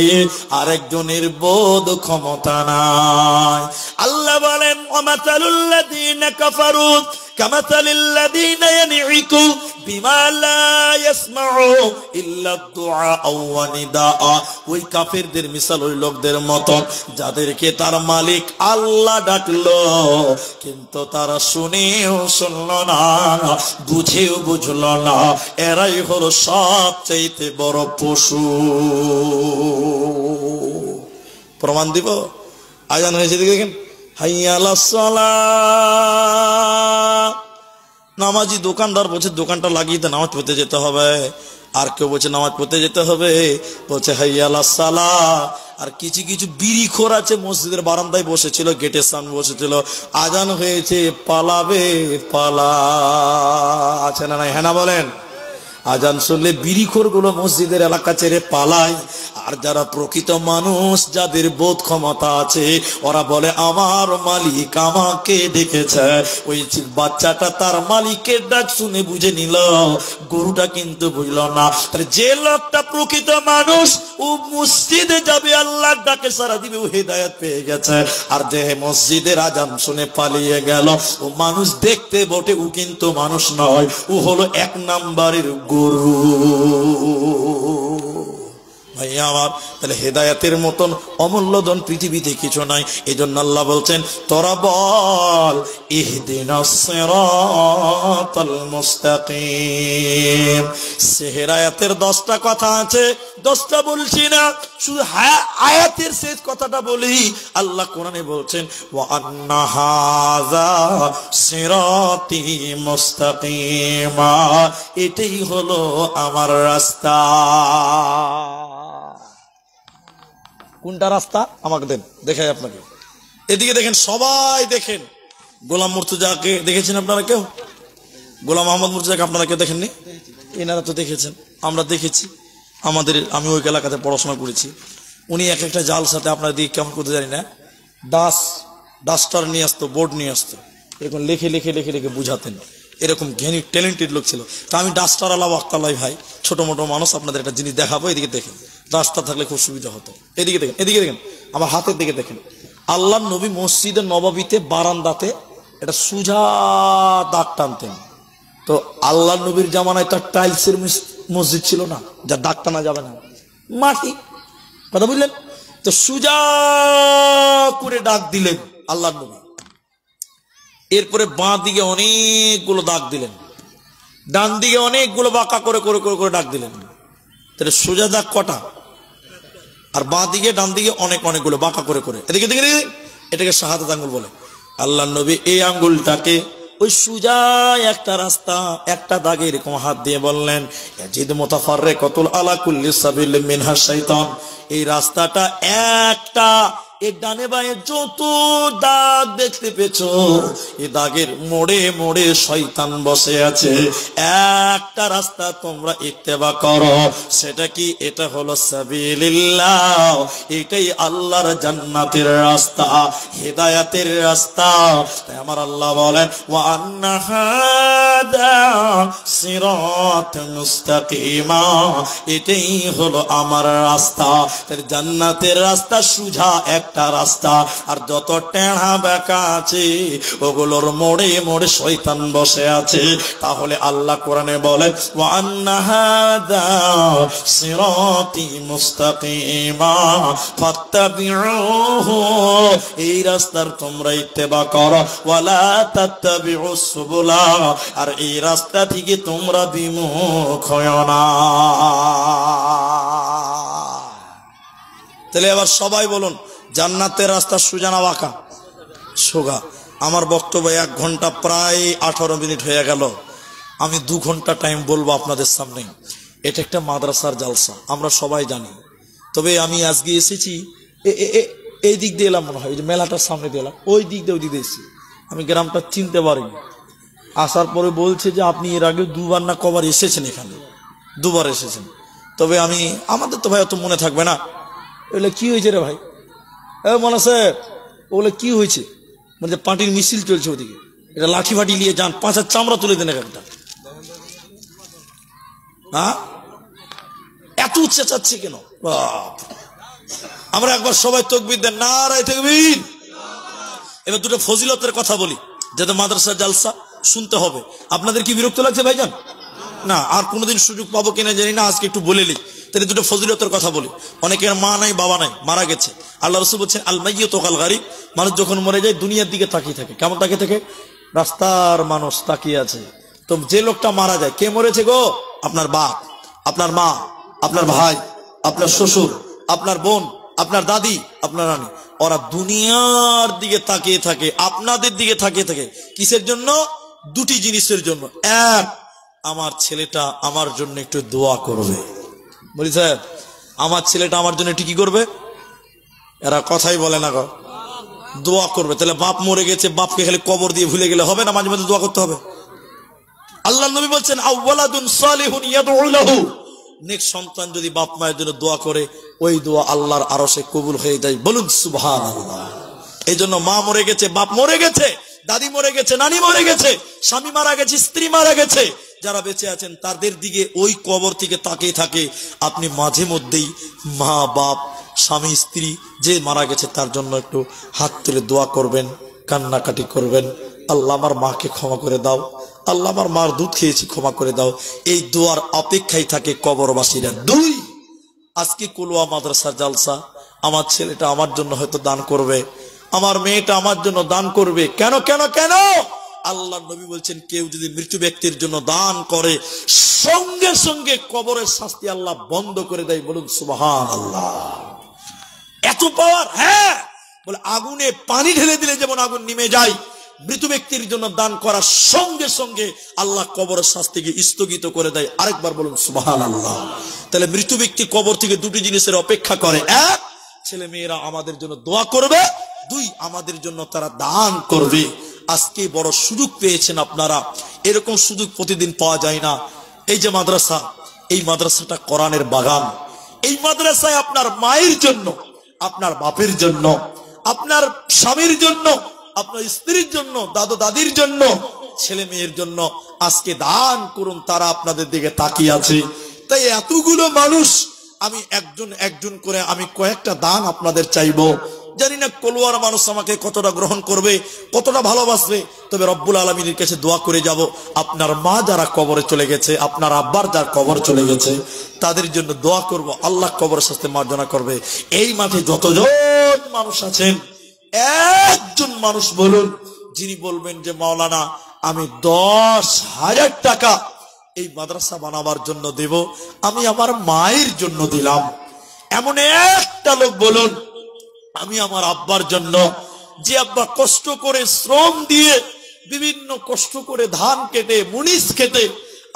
আর একজনের বোধ ক্ষমতা নাই। আল্লাহ বলেন ওয়ামাতালুল লাযীনা কাফারু কামাতালিল লাযীনা ইয়ানঈকু বিমা লা ইয়াসমাউ ইল্লা দুআ ওয়া নিদাআ। ওই কাফেরদের মিসাল ওই লোকদের মত যাদেরকে তার মালিক আল্লাহ ডাকলো, কিন্তু তারা শুনেও শুনলো না, বুঝেও বুঝলো না। এরাই হলো সবচাইতে বড় পশু। প্রমাণ দিব, আজান হয়েছে দেখেন, হাইয়া আলাস সালাহ। নামাজি দোকানদার বলছে দোকানটা লাগিয়ে তো নামাজ পড়তে যেতে হবে, আর কেউ বলছে নামাজ পড়তে যেতে হবে, বলছে হাইয়া আলাস সালাহ। আর কিছু কিছু বিড়িখোর আছে মসজিদের বারান্দায় বসেছিল, গেটের সামনে বসেছিল, আজান হয়েছে পালাবে পালা, আছে না নাই? হ্যাঁ না বলেন? আজান শুনলে বিড়িখোর গুলো মসজিদের এলাকা ছেড়ে পালায়, আর যারা প্রকৃত মানুষ, যাদের বোধ ক্ষমতা আছে, ওরা বলে আমার মালিক আমাকে ডেকেছে। ওই বাচ্চাটা তার মালিকের ডাক শুনে বুঝে নিল, গরুটা কিন্তু বুঝলো না। তাহলে যে লোকটা প্রকৃত মানুষ, ও মসজিদে যাবে, আল্লাহর ডাকে সারা দিবে, ও হেদায়েত পেয়ে গেছে। আর যে মসজিদের আজান শুনে পালিয়ে গেল, ও মানুষ দেখতে বটে, ও কিন্তু মানুষ নয়, ও হলো এক নাম্বারের গরু। ভাইয়া আমার, তাহলে হেদায়েতের মতন অমূল্য ধন পৃথিবীতে কিছু নাই। এই জন্য আল্লাহ বলছেন, তোরা বল ইহদিনাস সিরাতাল মুস্তাকিম। হেদায়েতের 10টা কথা আছে, 10টা বলছি না, শুধু আয়াতের শেষ কথাটা বলি। আল্লাহ কোরআনে বলছেন, ওয়া আন্না হাযা সিরাতি মুস্তাকিমা, এটাই হলো আমার রাস্তা। কোনটা রাস্তা আমাকে দেন, দেখাই আপনাকে। এদিকে দেখেন, সবাই দেখেন। গোলাম মুর্তজাকে দেখেছেন আপনারা কেউ? গোলাম মোহাম্মদ মুর্তজাকে আপনারা কেউ দেখেননি? এনারা তো দেখেছেন, আমরা দেখেছি। আমি ওই এলাকাতে পড়াশোনা করেছি। উনি এক একটা জালসাতে, আপনার দিকে কেমন করতে জানি না, ডাস্টার নিয়ে আসতো, বোর্ড নিয়ে আসতো, এরকম লিখে লিখে লিখে লিখে বুঝাতেন। এরকম জ্ঞানী ট্যালেন্টেড লোক ছিল। তা আমি ডাস্টার আলা ওয়াক্তালাই ভাই, ছোট মোটো মানুষ, আপনাদের একটা জিনিস দেখাবো। এদিকে দেখেন, ডাস্টার থাকলে খুব সুবিধা হতো। এদিকে দেখেন, এদিকে দেখেন, আমার হাতের দিকে দেখেন। আল্লাহ নবী মসজিদের নববীতে বারান্দাতে এটা সুজা দাগ টানতেন। তো আল্লাহ নবীর জামানায় তার টাইলসের মসজিদ ছিল না, যা দাগ টানা যাবে না, মাটি, কথা বুঝলেন? তো সুজা করে দাগ দিলেন আল্লাহ নবী। এরপরে বাঁ দিকে অনেকগুলো দাগ দিলেন, ডান দিকে অনেকগুলো বাঁকা করে করে করে করে দাগ দিলেন। তাহলে সোজা দাগ কটা? আর বাঁ দিকে ডান দিকে অনেকগুলো বাঁকা করে করে। এদিকে দেখে, এটাকে শাহাদাত আঙ্গুল বলে। আল্লাহ নবী এই আঙ্গুলটাকে ওই সুজা একটা রাস্তা, একটা দাগে এরকম হাত দিয়ে বললেন, ইয়াজিদ মুতাফাররিকাতুল আলা কুল্লি সাবিলিন মিনহা শাইতান। এই রাস্তাটা একটা, এর ডানে বাঁয়ে যত দাগ দেখতে পেছো, এই দাগের মোড়ে মোড়ে শয়তান বসে আছে। একটা রাস্তা তোমরা ইত্তেবা করো, সেটা কি? এটা হলো সাবিলিল্লাহ, এটাই আল্লাহর জান্নাতের রাস্তা, হেদায়েতের রাস্তা। তাই আমার আল্লাহ বলেন, ওয়া আন্না হাদা সিরাতুন মুস্তাকিমা, এটাই হলো আমার রাস্তা। তাই জান্নাতের রাস্তা সুজা একটা রাস্তা, আর যত টেढ़ा বেঁকা আছে ওগুলোর মোড়ে মোড়ে শয়তান বসে আছে। তাহলে আল্লাহ কোরআনে বলেন, ওয়া আন্না হাযা সিরাতি মুস্তাকিমা ফাত্তাবিউহু, এই রাস্তার তোমরা ইত্তেবা করো, ওয়ালা তাত্তাবিউস সুবুলা, আর এই রাস্তা থেকে তোমরা বিমুখ হয়ো না। তাহলে এবার সবাই বলুন, জান্নাতের রাস্তা সোজা না বাঁকা? সোজা। আমার বক্তব্য 1 ঘন্টা প্রায় 18 মিনিট হয়ে গেল। আমি 2 ঘন্টা টাইম বলবো আপনাদের সামনে। এটা একটা মাদ্রাসার জালসা, আমরা সবাই জানি। তবে আমি আজকে এসেছি এই দিক দিয়ে এলাম, মনে হয় এই যে মেলাটার সামনে দিয়ে এলাম, ওই দিক দিয়ে এসেছি। আমি গ্রামটা চিনতে পারিনি। আসার পরে বলছে যে আপনি এর আগে 2বার না কবার এসেছেন, এখানে 2বার এসেছেন। তবে আমাদের তো ভাই অত মনে থাকবে না। বলে কি হয়েছে রে ভাই? মনে স্যার, ওগুলো কি হয়েছে? মানে পার্টির মিছিল চলছে ওদিকে, এটা লাঠি ফাটি নিয়ে যান, 5 চামড়া তুলে দেন একটা। হ্যাঁ, এত উচ্চা চাচ্ছে কেন? আমরা একবার সবাই তাকবীর দেন, নারায়ে তাকবীর। এবার 2টা ফজিলতের কথা বলি, যাতে মাদ্রাসা জালসা শুনতে হবে। আপনাদের কি বিরক্ত লাগছে ভাইজান? না, আর কোনোদিন সুযোগ পাবো কিনা জানি না, আজকে একটু বলে নিই। তাহলে 2টা ফজিলতের কথা বলি। অনেকের মা নাই, বাবা নাই, মারা গেছে। আল্লাহ রাসূল বলছেন, আল মাইয়িতু কাল গারিব, মানুষ যখন মরে যায় দুনিয়ার দিকে তাকিয়ে থাকে। কেমন তাকিয়ে থাকে? রাস্তার মানুষ তাকিয়ে আছে। তো যে লোকটা মারা যায়, কে মরেছে গো? আপনার বাপ, আপনার মা, আপনার ভাই, আপনার শ্বশুর, আপনার বোন, আপনার দাদি, আপনার নানি, ওরা দুনিয়ার দিকে তাকিয়ে থাকে, আপনাদের দিকে তাকিয়ে থাকে। কিসের জন্য? 2টি জিনিসের জন্য। এক, আমার ছেলেটা আমার জন্য একটু দোয়া করবে। বলি স্যার, আমার ছেলেটা আমার জন্য একটু কি করবে? এরা কথাই বলে না, দোয়া করবে। তাহলে বাপ মরে গেছে, বাপকে খালি কবর দিয়ে ভুলে গেলে হবে না, মাঝে মাঝে দোয়া করতে হবে। আল্লাহ নবী বলছেন, আওয়ালাদুন সালিহুন ইয়াদউ লাহু, নেক্সট সন্তান যদি বাপ মায়ের জন্য দোয়া করে, ওই দোয়া আল্লাহর আরশে কবুল হয়ে যায়। বলুন সুবহানাল্লাহ। এই জন্য মা মরে গেছে, বাপ মরে গেছে, দাদি মরে গেছে, নানি মরে গেছে, স্বামী মারা গেছে, স্ত্রী মারা গেছে, যারা বেঁচে আছেন তাদের দিকে ওই কবর থেকে তাকিয়ে থাকে। আপনি মাঝে মধ্যেই মা বাপ স্বামী স্ত্রী যে মারা গেছে তার জন্য একটু হাত তুলে দোয়া করবেন, কান্নাকাটি করবেন। আল্লাহ আমার মাকে ক্ষমা করে দাও, আল্লাহ আমার মার দুধ খেয়েছি ক্ষমা করে দাও। এই দোয়ার অপেক্ষায় থাকে কবরবাসীরা। দুই, আজকে কুলওয়া মাদ্রাসার জালসা, আমার ছেলেটা আমার জন্য হয়তো দান করবে, আমার মেয়েটা আমার জন্য দান করবে। কেন কেন কেন? আল্লাহ নবী বলছেন, কেউ যদি মৃত্যু ব্যক্তির জন্য দান করে সঙ্গে সঙ্গে কবরের শাস্তি আল্লাহ বন্ধ করে দেয়। বলুন সুবহানাল্লাহ। এত পাওয়ার। হ্যাঁ, বলে আগুনে পানি ঢেলে দিলে যেমন আগুন নিমে যায়, মৃত ব্যক্তির জন্য দান করার সঙ্গে সঙ্গে আল্লাহ কবরের শাস্তিকে স্থগিত করে দেয়। আরেকবার বলুন সুবহানাল্লাহ। তাহলে মৃত ব্যক্তি কবর থেকে দুটি জিনিসের অপেক্ষা করে। এক, ছেলে মেয়েরা আমাদের জন্য দোয়া করবে। দুই, আমাদের জন্য তারা দান করবে। আজকে বড় সুযোগ পেয়েছেন আপনারা, এরকম সুযোগ প্রতিদিন পাওয়া যায় না। এই যে মাদ্রাসা, এই মাদ্রাসাটা কোরআনের বাগান। এই মাদ্রাসায় আপনার মায়ের জন্য, আপনার বাপের জন্য, আপনার স্বামীর জন্য, আপনার স্ত্রীর জন্য, দাদু দাদির জন্য, ছেলে মেয়ের জন্য আজকে দান করুন। তারা আপনাদের দিকে তাকিয়ে আছে। তাই এতগুলো মানুষ, আমি একজন একজন করে আমি কয়েকটা দান আপনাদের চাইবো। জানি না কলুয়ার মানুষ আমাকে কতটা গ্রহণ করবে, কতটা ভালোবাসবে, তবে রব্বুল আলামিনের কাছে দোয়া করে যাব, আপনার মা যারা কবরে চলে গেছে, আপনার আব্বার যার কবর চলে গেছে, তাদের জন্য দোয়া করব, আল্লাহ কবরের শাস্তি মার্জনা করবে। এই মাঠে যতজন মানুষ আছেন, একজন মানুষ বলুন যিনি বলবেন যে মাওলানা আমি 10,000 টাকা এই মাদ্রাসা বানাবার জন্য দেব, আমি আমার মায়ের জন্য দিলাম। এমন একটা লোক বলুন আমি আমার আব্বার জন্য, যে আব্বা কষ্ট করে শ্রম দিয়ে বিভিন্ন কষ্ট করে ধান কেটে মুনিশ কেটে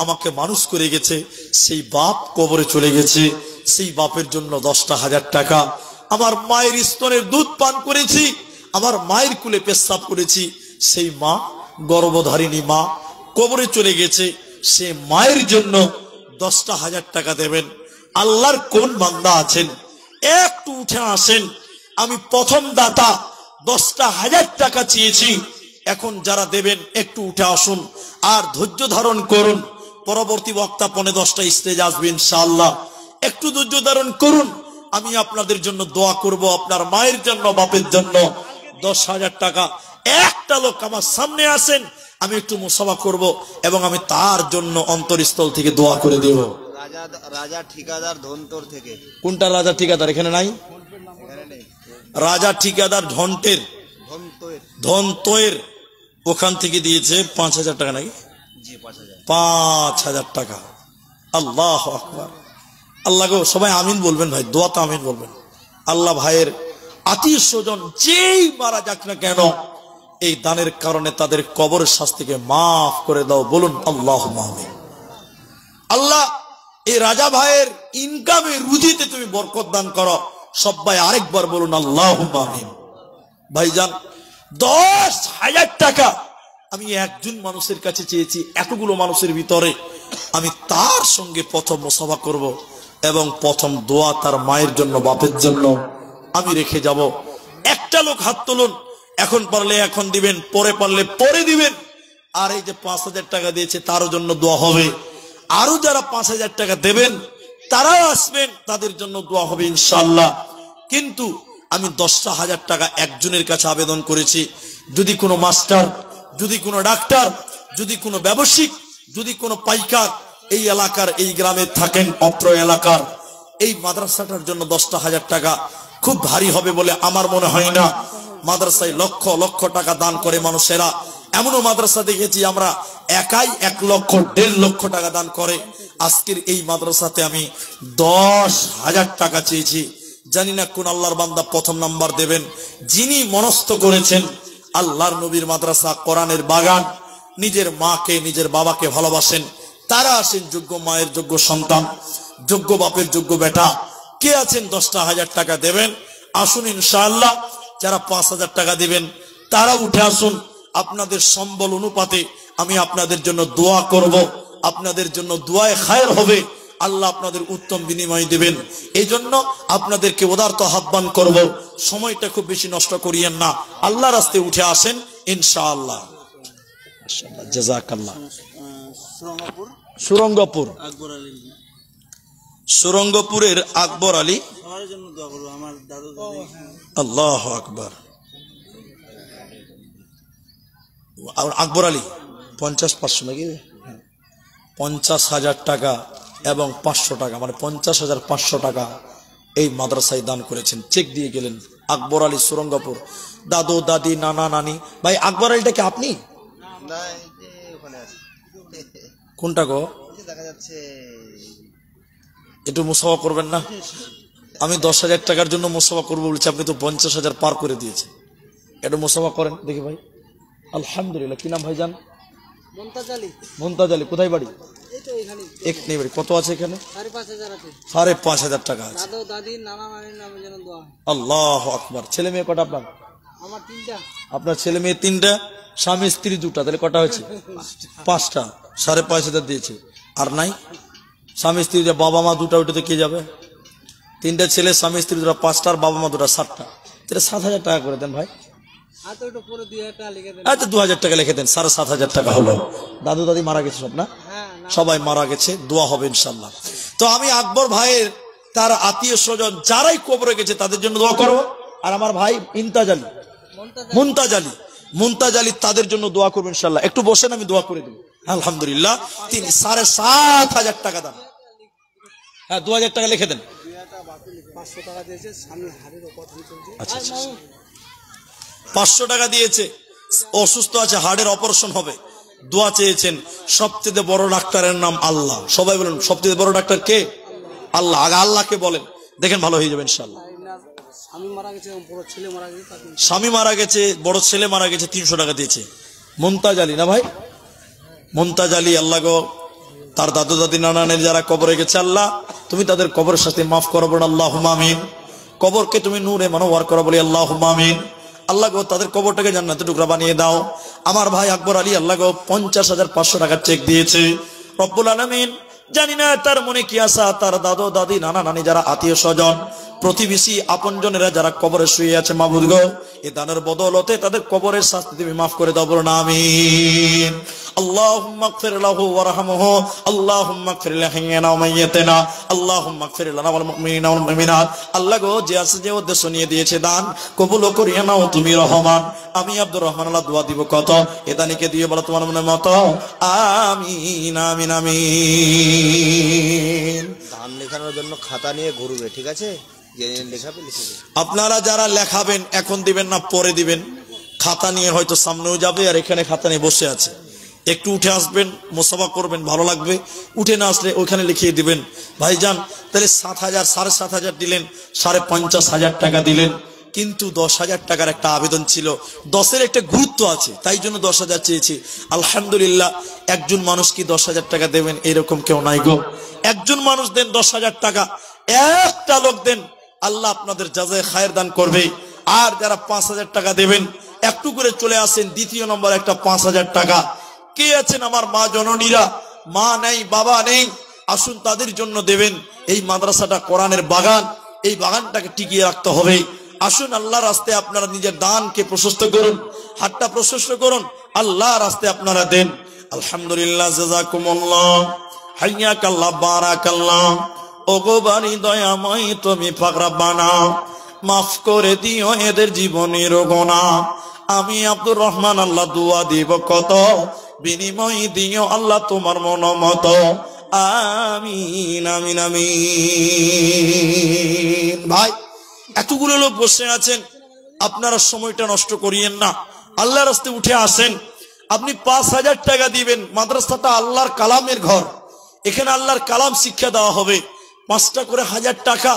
আমাকে মানুষ করে গেছে, সেই বাপ কবরে চলে গেছে, সেই বাপের জন্য 10,000 টাকা। আমার মায়ের স্তনের দুধ পান করেছি, আমার মায়ের কুলে পেশাব করেছি, সেই মা গর্ভধারিণী মা কবরে চলে গেছে, সে মায়ের জন্য 10,000 টাকা দেবেন। আল্লাহর কোন বান্দা আছেন একটু উঠে আসেন। আমি প্রথম দাতা 10,000 টাকা চেয়েছি, এখন যারা দেবেন একটু উঠে আসুন আর ধৈর্য ধারণ করুন। পরবর্তী বক্তা 10:45 স্টেজ আসবে ইনশাআল্লাহ, একটু ধৈর্য ধারণ করুন। আমি আপনাদের জন্য দোয়া করব, আপনার মায়ের জন্য, বাপের জন্য। 10,000 টাকা। একটা লোক আমার সামনে আসেন, আমি একটু মুসাফা করব এবং আমি তার জন্য অন্তরস্থল থেকে দোয়া করে দেব। রাজা ঠিকাদার ধনতর থেকে। কোনটা রাজা ঠিকাদার? এখানে নাই। রাজা ঠিকাদার ধনটের ধনতয়ের ওখান থেকে দিয়েছে 5,000 টাকা নাকি? 5,000 টাকা। আল্লাহু আকবার। আল্লাহ গো, সবাই আমিন বলবেন ভাই, দোয়াতে আমিন বলবেন। আল্লাহ ভাইয়ের আত্মীয় স্বজন যেই মারা যাক না কেন, এই দানের কারণে তাদের কবরের শাস্তিকে মাফ করে দাও। বলুন আল্লাহুম্মা আমিন। আল্লাহ এই রাজা ভাইয়ের ইনকামে রুজিতে তুমি বরকত দান করো। সবাই আরেকবার বলুন আল্লাহুম্মা আমিন। ভাইজান 10,000 টাকা আমি একজন মানুষের কাছে চেয়েছি, এতগুলো মানুষের ভিতরে আমি তার সঙ্গে প্রথম মুসাফা করব এবং প্রথম দোয়া তার মায়ের জন্য, বাপের জন্য আমি রেখে যাব। একটা লোক হাত তুলুন, এখন পারলে এখন দিবেন, পরে পারলে পরে দিবেন। আর এই যে 5,000 টাকা দিয়েছে তার জন্য দোয়া হবে। আরো যারা 5,000 টাকা দেবেন তারাও আসবেন, তাদের জন্য দোয়া হবে ইনশাআল্লাহ। কিন্তু আমি 10,000 টাকা একজনের কাছে আবেদন করেছি। যদি কোনো মাস্টার, যদি কোনো ডাক্তার, যদি কোনো ব্যবসায়িক, যদি কোনো পাইকার এই এলাকার, এই গ্রামে থাকেন, অত্র এলাকার, এই মাদ্রাসাটার জন্য 10,000 টাকা খুব ভারী হবে বলে আমার মনে হয় না। মাদ্রাসায় লক্ষ লক্ষ টাকা দান করে মানুষেরা। এমনও মাদ্রাসা দেখেছি আমরা একাই 1 লক্ষ 1.5 লক্ষ টাকা দান করে। আজকের এই মাদ্রাসাতে আমি 10,000 টাকা চেয়েছি। জানি না কোন আল্লাহর বান্দা প্রথম নাম্বার দেবেন। যিনি মনস্থ করেছেন আল্লাহর নবীর মাদ্রাসা, কোরআনের বাগান, নিজের মাকে নিজের বাবাকে ভালোবাসেন, তারা আসেন যোগ্য মায়ের যোগ্য সন্তান, যোগ্য বাপের যোগ্য বেটা। কে আছেন 10,000 টাকা দেবেন? আসুন ইনশাআল্লাহ। যারা 5,000 টাকা দিবেন তারা উঠে আসুন। আপনাদের সম্বল অনুপাতে আমি আপনাদের জন্য দোয়া করব, আপনাদের জন্য দোয়ায় খায়ের হবে। আল্লাহ আপনাদের উত্তম বিনিময় দিবেন। এই জন্য আপনাদেরকে উদারত আহ্বান করব, সময়টা খুব বেশি নষ্ট করিয়েন না, আল্লাহর রাস্তায় উঠে আসেন ইনশাআল্লাহ। জাযাকাল্লাহ। সুরঙ্গপুর, সুরঙ্গপুরের আকবর আলী, আল্লাহু আকবার। আকবর আলী 50-500 নাকি 50,000 টাকা এবং 500 টাকা, মানে 50,500 টাকা এই মাদ্রাসায় দান করেছেন, চেক দিয়ে গেলেন। আকবর আলী, সুরঙ্গপুর। দাদু দাদি নানা নানি। ভাই আকবর আলীটা কি আপনি? কোনটা গো? দেখা যাচ্ছে একটু মুসাফা করবেন না? আমি 10,000 টাকার জন্য মুসাফা করবো বলছি, আপনি তো 50,000 পার করে দিয়েছেন। একটু মুসাফা করেন দেখি ভাই। আলহামদুলিল্লাহ। কি নাম ভাইজান? মুমতাজ আলী। কোথায় বাড়ি? এখানে বাড়ি। কত আছে এখানে? 5,500 টাকা আছে। আল্লাহু আকবার। ছেলে মেয়ে কটা আপনার? আপনার ছেলে মেয়ে 3টা, স্বামী স্ত্রী 2টা, তাহলে কটা হয়েছে? 5টা। 5,500 দিয়েছে। আর নাই? স্বামী স্ত্রী, বাবা মা 2টা, ওইটাতে কে যাবে? 3টা ছেলে, স্বামী স্ত্রী 2টা, 5টা, আর বাবা মা 2টা, 7টা। তাহলে 7,000 টাকা করে দেন ভাই। আচ্ছা 2,000 টাকা লিখে দেন, 7,500 টাকা হলো। দাদু দাদি মারা গেছে সব না? সবাই মারা গেছে, দোয়া হবে ইনশাল্লাহ। তো আমি আকবর ভাইয়ের তার আত্মীয় স্বজন যারাই কবরে গেছে তাদের জন্য দোয়া করবো। আর আমার ভাই মুমতাজ আলী তাদের জন্য দোয়া করবো ইনশাল্লাহ। একটু বসেন, আমি দোয়া করে দেবো। আলহামদুলিল্লাহ। তিনি 7,500 টাকা দান। হ্যাঁ 2,000 টাকা লিখে দেন। আচ্ছা 500 টাকা দিয়েছে। অসুস্থ আছে, হার্টের অপারেশন হবে, দোয়া চেয়েছেন। সবচেয়ে বড় ডাক্তারের নাম আল্লাহ। সবাই বলেন সবচেয়ে বড় ডাক্তার কে? আল্লাহ। আগে আল্লাহকে বলেন, দেখেন ভালো হয়ে যাবে ইনশাআল্লাহ। স্বামী মারা গেছে, বড় ছেলে মারা গেছে, 300 টাকা দিয়েছে। মুমতাজ আলী না ভাই? মুমতাজ আলী, আল্লাহ গো তার দাদু দাদি নানানের যারা কবরে গেছে, আল্লাহ তুমি তাদের কবরের সাথে মাফ করো, বলেন আল্লাহুম্মা আমিন। কবরকে তুমি নূরে মানওয়ার করো, বলি আল্লাহুম্মা আমিন। আল্লাহ গো তাদের কবরটাকে জান্নাতের টুকরা বানিয়ে দাও। আমার ভাই আকবর আলী, আল্লাহ গো 50,500 টাকার চেক দিয়েছে। রব্বুল আলামিন, জানি না তার মনে কি আশা, তার দাদু দাদি নানা নানি যারা আত্মীয় স্বজন প্রতিবেশী আপনজনেরা যারা কবরে শুয়ে আছে, মাবুদ গো এই দানের বদৌলতে তাদের কবরের শাস্তি তুমি মাফ করে দাও, বলুন আমিন। আল্লাহুম্মা গফির লাহু ওয়ারহামহু, আল্লাহুম্মা গফির লিহাইয়িনা ওয়া মাইয়িতিনা, আল্লাহুম্মা গফির লানা ওয়াল মুমিনিনা ওয়াল মুমিনাত। আল্লাহ গো যে আছে যে উদ্দেশ্য নিয়ে দিয়েছে দান, কবুল করিয়ে নাও তুমি রহমান। আমি আব্দুর রহমান, আল্লাহ দোয়া দিব কত, এ দানিকে দিয়ে বলো তোমার মনের মতো আমিন আমিন আমিন। ধান লেখানোর জন্য খাতা নিয়ে ঘুরবে, ঠিক আছে? আপনারা যারা লেখাবেন এখন দিবেন না, পরে দিবেন। খাতা নিয়ে হয়তো সামনেও যাবে, আর এখানে খাতা নিয়ে বসে আছে। একটু উঠে আসবেন, মুসাফা করবেন, ভালো লাগবে। উঠে না আসলে ওখানে লিখিয়ে দিবেন। ভাইজান তাহলে 7,000, 7,500 দিলেন, 50,000 টাকা দিলেন। কিন্তু 10,000 টাকার একটা আবেদন ছিল, 10-এর একটা গুরুত্ব আছে, তাই জন্য 10,000 চেয়েছি। আলহামদুলিল্লাহ। একজন মানুষ কি 10,000 টাকা দেবেন এরকম কেউ নাই গো। একজন মানুষ দেন 10,000 টাকা, একটা লোক দেন, আল্লাহ আপনাদের জাযায়ে খায়ের দান করবে। আর যারা 5,000 টাকা দেবেন, একটু করে চলে আসেন। দ্বিতীয় নম্বর একটা 5,000 টাকা। কে আছেন আমার মা জননীরা, মা নেই বাবা নেই, আসুন তাদের জন্য দেবেন। এই মাদ্রাসাটা কোরআনের বাগান, এই বাগানটাকে টিকিয়ে রাখতে হবে। আসুন আল্লাহর রাস্তায় আপনারা নিজের দানকে প্রশস্ত করুন, হাতটা প্রশস্ত করুন, আল্লাহর রাস্তায় আপনারা দেন। আলহামদুলিল্লাহ, জাযাকুমুল্লাহ, হাইয়াকাল্লাহ, বারাকাল্লাহ। ওগো বাড়ি দয়াময় তুমি পাক রব্বানা, মাফ করে দিও এদের জীবনের গুনাহ। আমি আব্দুর রহমান, আল্লাহ দোয়া দিব কত, বিনিময় দিও আল্লাহ তোমার মন মতো আমিন আমিন আমিন। ভাই এতগুলো লোক বসে আছেন, আপনারা সময়টা নষ্ট করিয়েন না, আল্লাহর রাস্তায় উঠে আসেন। আপনি 5,000 টাকা দিবেন। মাদ্রাসাটা আল্লাহর কালামের ঘর, এখানে আল্লাহর কালাম শিক্ষা দেওয়া হবে। 5টা করে 1,000 টাকা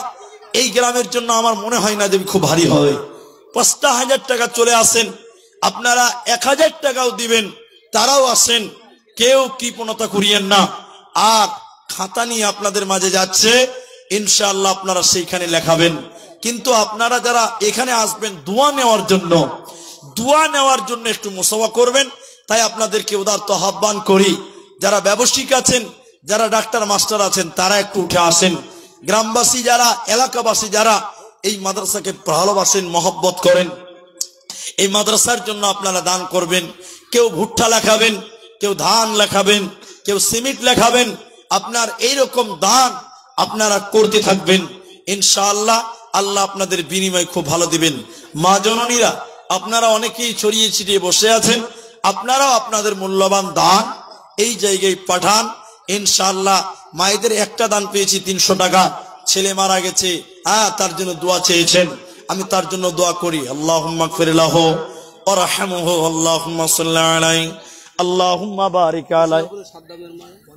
এই গ্রামের জন্য আমার মনে হয় না যে খুব ভারী হবে। 5টা 1,000 টাকা চলে আসেন। আপনারা 1,000 টাকাও দিবেন, তারাও আসেন, কেউ কৃপণতা করিয়েন না। আর খাতা নিয়ে আপনাদের মাঝে যাচ্ছে, ইনশাআল্লাহ আপনারা সেইখানে লেখাবেন। কিন্তু আপনারা যারা এখানে আসবেন দোয়া নেওয়ার জন্য একটু মুসাফা করবেন। তাই আপনাদেরকে উদারত আহ্বান করি, যারা ব্যবসায়িক আছেন, যারা ডাক্তার মাস্টার আছেন তারা একটু উঠে আসেন। গ্রামবাসী যারা, এলাকাবাসী যারা এই মাদ্রাসাকে ভালোবাসেন, মহব্বত করেন, এই মাদ্রাসার জন্য আপনারা দান করবেন। কেউ ভুট্টা লেখাবেন, কেউ ধান লেখাবেন, কেউ সিমেন্ট লেখাবেন। আপনার এইরকম দান আপনারা করতে থাকবেন, ইনশাআল্লাহ আল্লাহ আপনাদের বিনিময় খুব ভালো দিবেন। মা জননীরা, আপনারা অনেকেই ছড়িয়ে ছিটিয়ে বসে আছেন, আপনারাও আপনাদের মূল্যবান দান এই জায়গায় পাঠান ইনশাআল্লাহ। মায়েদের একটা দান পেয়েছি 300 টাকা, ছেলে মারা গেছে, তার জন্য দোয়া চেয়েছেন, আমি তার জন্য দোয়া করি। আল্লাহুম্মা গফির লাহু ওয়ারহামহু, আল্লাহুম্মা সাল্লি আলাইহি, আল্লাহুম্মা বারিক আলাইহি।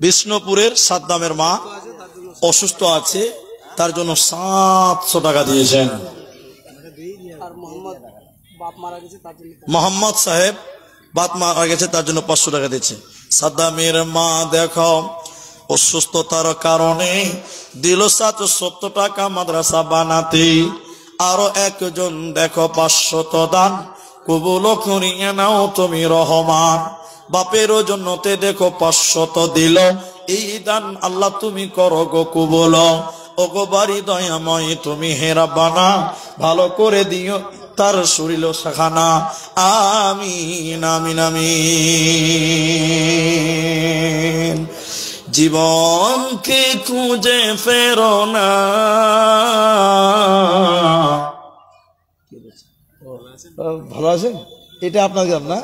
বিষ্ণুপুরের সাদ্দামের মা অসুস্থ আছে, তার জন্য 700 টাকা দিয়েছেন। মোহাম্মদ সাহেব বাপ মারা গেছে, তার জন্য 500 টাকা দিয়েছে। সাদ্দামের মা দেখো অসুস্থতার কারণে দিল 770 টাকা মাদ্রাসা বানাতে। আরো একজন দেখো 500 দান কবুল করিয়ে নাও তুমি রহমান। বাপেরও জন্যতে দেখো 500 দিল, এই দান আল্লাহ তুমি করো গো কবুল। ওগো বাড়ি দয়াময় তুমি হেরাবানা, ভালো করে দিও তার শরীর শাখানা। আমিন আমিন আমিন। জীবনকে খুঁজে ফেরো না। ভালো আছেন? এটা আপনার গ্রাম না?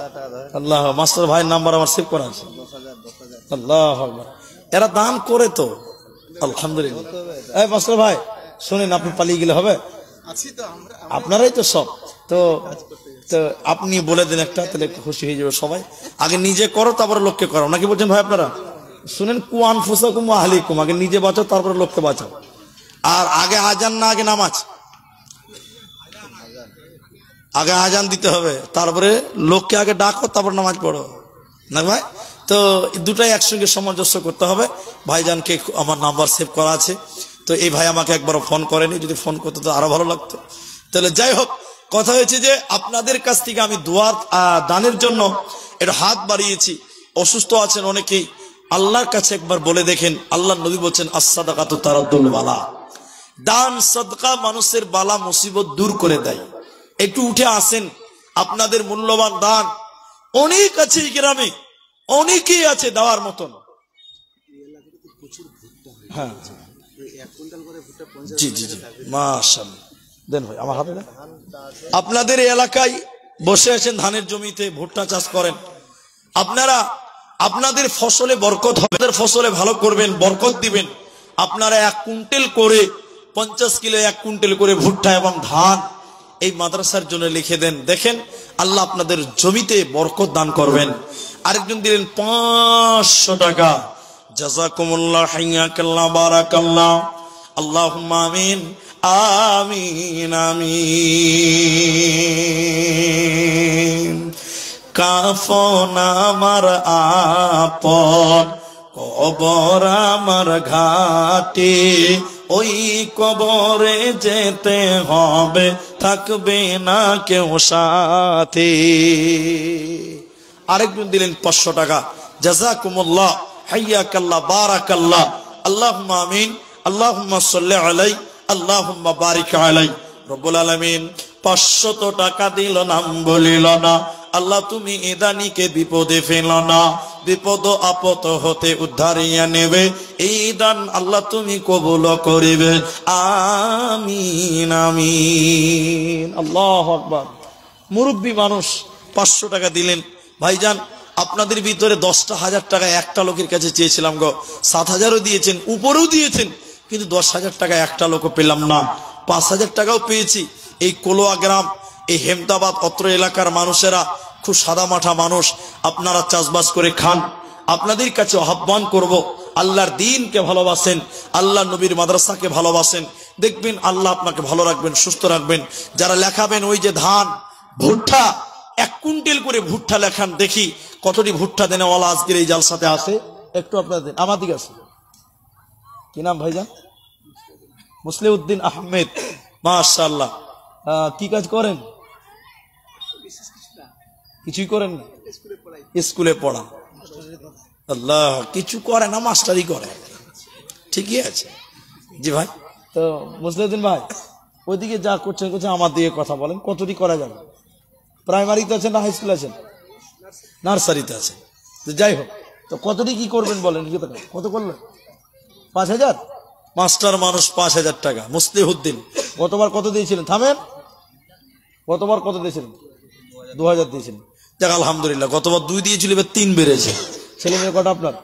আল্লাহ, মাস্টার ভাইয়ের নাম্বার আমার সেভ করা আছে। আল্লাহ, এরা দান করে তো আলহামদুলিল্লাহ। এই মাস্টার ভাই শুনেন, আপনি পালিয়ে গেলে হবে? আপনারাই তো সব তো, আপনি বলে দেন একটা, তাহলে খুশি হয়ে যাবে সবাই। আগে নিজে করো, তারপরে লোককে করো, নাকি বলছেন ভাই আপনারা? শুনেন, কু আনফুসাকুম ওয়া আহলিকুম, আগে নিজে বাঁচাও তারপরে লোককে বাঁচাও। আর আগে আজান না আগে নামাজ? আগে আজান দিতে হবে, তারপরে লোককে আগে ডাকো, তারপর নামাজ পড়ো, না ভাই? তো দুটাই একসঙ্গে সামঞ্জস্য করতে হবে। ভাইজানকে আমার নাম্বার সেভ করা আছে, তো এই ভাই আমাকে একবারও ফোন করেনি, যদি ফোন করতো তো আরো ভালো লাগতো। তাহলে যাই হোক, কথা হয়েছে যে আপনাদের কাছ থেকে আমি দোয়া দানের জন্য এটা হাত বাড়িয়েছি। অসুস্থ আছেন অনেকেই, আল্লাহর কাছে একবার বলে দেখেন। আল্লাহ নবী বলছেন আস-সাদাকাতু তারাদ্দুল বালা, দান সদকা মানুষের বালা মুসিবত দূর করে দেয়। একটু উঠে আসেন, আপনাদের মূল্যবান দান অনেক আছে এই গ্রামে, অনেকেই আছে দেওয়ার মতন। হ্যাঁ জি জি জি, মাশাআল্লাহ। দেন ভাই আমার হাতে দেন। আপনাদের এলাকায় বসে আছেন ধানের জমিতে, ভুট্টা চাষ করেন, আপনারা আপনাদের ফসলে বরকত হবে, ফসলে ভালো করবেন, বরকত দিবেন। আপনারা 1 কুইন্টাল করে 50 কিলো 1 কুইন্টাল করে ভুট্টা এবং ধান এই মাদ্রাসার জন্য লিখে দেন, দেখেন আল্লাহ আপনাদের জমিতে বরকত দান করবেন। আরেকজন দিলেন 500 টাকা, জাযাকুমুল্লাহ, হাইয়াকাল্লাহ, বারাকাল্লাহ, আল্লাহুম্মা আমিন আমিন আমিন। কাফন আমার আপন, কবর আমার ঘাটে, ওই কবরে যেতে হবে, থাকবে না কেউ সাথে। আরেকজন দিলেন 500 টাকা, জাযাকুমুল্লাহ, হাইয়াকাল্লাহ, বারাকাল্লাহ, আল্লাহুম্মা আমিন, আল্লাহুম্মা সাল্লি আলাইহি, আল্লাহুম্মা বারিক আলাইহি। রব্বুল আলামিন 500 টাকা দিল, নাম বলিল না। আল্লাহ তুমি এদানিকে বিপদে ফেল না, বিপদ আপদ হতে উদ্ধারিয়া নেবে, এই দান আল্লাহ তুমি কবুল করিবে। আমিন আমিন। আল্লাহু আকবার। মুরব্বী মানুষ 500 টাকা দিলেন। ভাইজান, আপনাদের ভিতরে 10,000 টাকা একটা লোকের কাছে চেয়েছিলাম গো, 7,000ও দিয়েছেন, উপরেও দিয়েছেন, কিন্তু 10,000 টাকা একটা লোকও পেলাম না। 5,000 টাকাও পেয়েছি। এই কোলোয়া গ্রাম, এই হেমদাবাদ অত্র এলাকার মানুষেরা খুব সাদা মাঠা মানুষ, আপনারা চাষবাস করে খান। আপনাদের কাছে আহ্বান করব, আল্লাহর দ্বীনকে ভালোবাসেন, আল্লাহ নবীর মাদ্রাসাকে ভালোবাসেন, দেখবেন আল্লাহ আপনাকে ভালো রাখবেন, সুস্থ রাখবেন। যারা লেখাবেন ওই যে ধান ভুট্টা 1 কুইন্টাল করে ভুট্টা লেখান, দেখি কতটি ভুট্টা দেনেওয়ালা আজকের এই জালসাতে আসে। একটু আপনাদের আমার দিকে আসে, কি নাম ভাইজান? মুসলিউদ্দিন আহমেদ, মাশাআল্লাহ। কি কাজ করেন? কিছুই করেন না, স্কুলে পড়া। আল্লাহ, কিছু করে না, মাস্টারই করে। ঠিকই আছে জি ভাই। তো মুসলিউদ্দিন ভাই ওইদিকে যা করছেন করছেন, আমার দিকে কথা বলেন, কতটি করা যাবে? প্রাইমারিতে আছেন না হাই স্কুল আছেন? নার্সারিতে আছেন। তো যাই হোক, তো কতটি কি করবেন বলেন? কত করলেন? 5,000? মাস্টার মানুষ 5,000 টাকা। মুসলিউদ্দিন গতবার কত দিয়েছিলেন? থামেন, গতবার কত দিয়েছিলেন? 2,000 দিয়েছিলেন। দেখ আলহামদুলিল্লাহ, গতবার 2 দিয়েছিল, এবার 3 বেড়েছে। ছেলে মেয়ে কটা আপনার?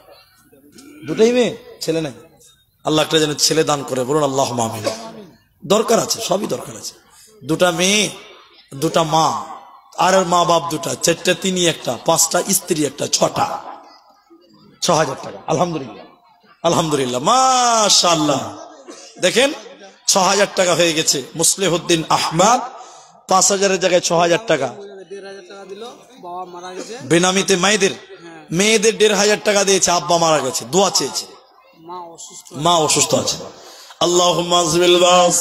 দুটাই মেয়ে, ছেলে নাই। আল্লাহ একটা যেন ছেলে দান করে, বলুন আল্লাহুম্মা আমিন। দরকার আছে, সবই দরকার আছে। 2টা মেয়ে, 2টা মা, আর মা বাপ 2টা, 4টা তিনি একটা, 5টা স্ত্রী একটা, 6টা, 6,000 টাকা। আলহামদুলিল্লাহ, আলহামদুলিল্লাহ, মাশাআল্লাহ। দেখেন 6,000 টাকা হয়ে গেছে। মুসলিউদ্দিন আহমদ 5,000 এর জায়গায় 6,000 টাকা। বেনামিতে মেয়েদের 1,500 টাকা দিয়েছে। আব্বা মারা গেছে, দোয়া চেয়েছে, মা অসুস্থ আছে। আল্লাহুম্মা আযবিল বাস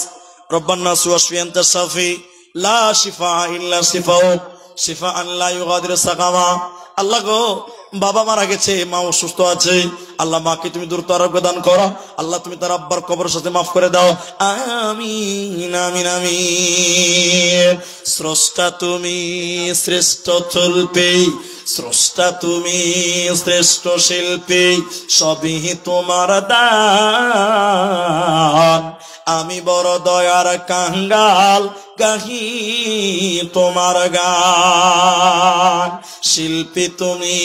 রব্বান নাস ওয়াশফি আনতা শাফি লা শিফা ইল্লা শিফাউক শিফাআন লা ইউগাদিরু সাকামা। আল্লাহ গো, বাবা মারা গেছে, মা অসুস্থ আছে। আল্লাহ মাকে তুমি দ্রুত আরোগ্য দান করো। আল্লাহ তুমি তার আব্বার কবরের সাথে মাফ করে দাও। আমিন আমিন আমিন। স্রষ্টা তুমি শ্রেষ্ঠ শিল্পী, স্রষ্টা তুমি শ্রেষ্ঠ শিল্পী, সবই তোমার দান। আমি বড় দয়ার কাঙ্গাল, গাহি তোমার গান। শিল্পী তুমি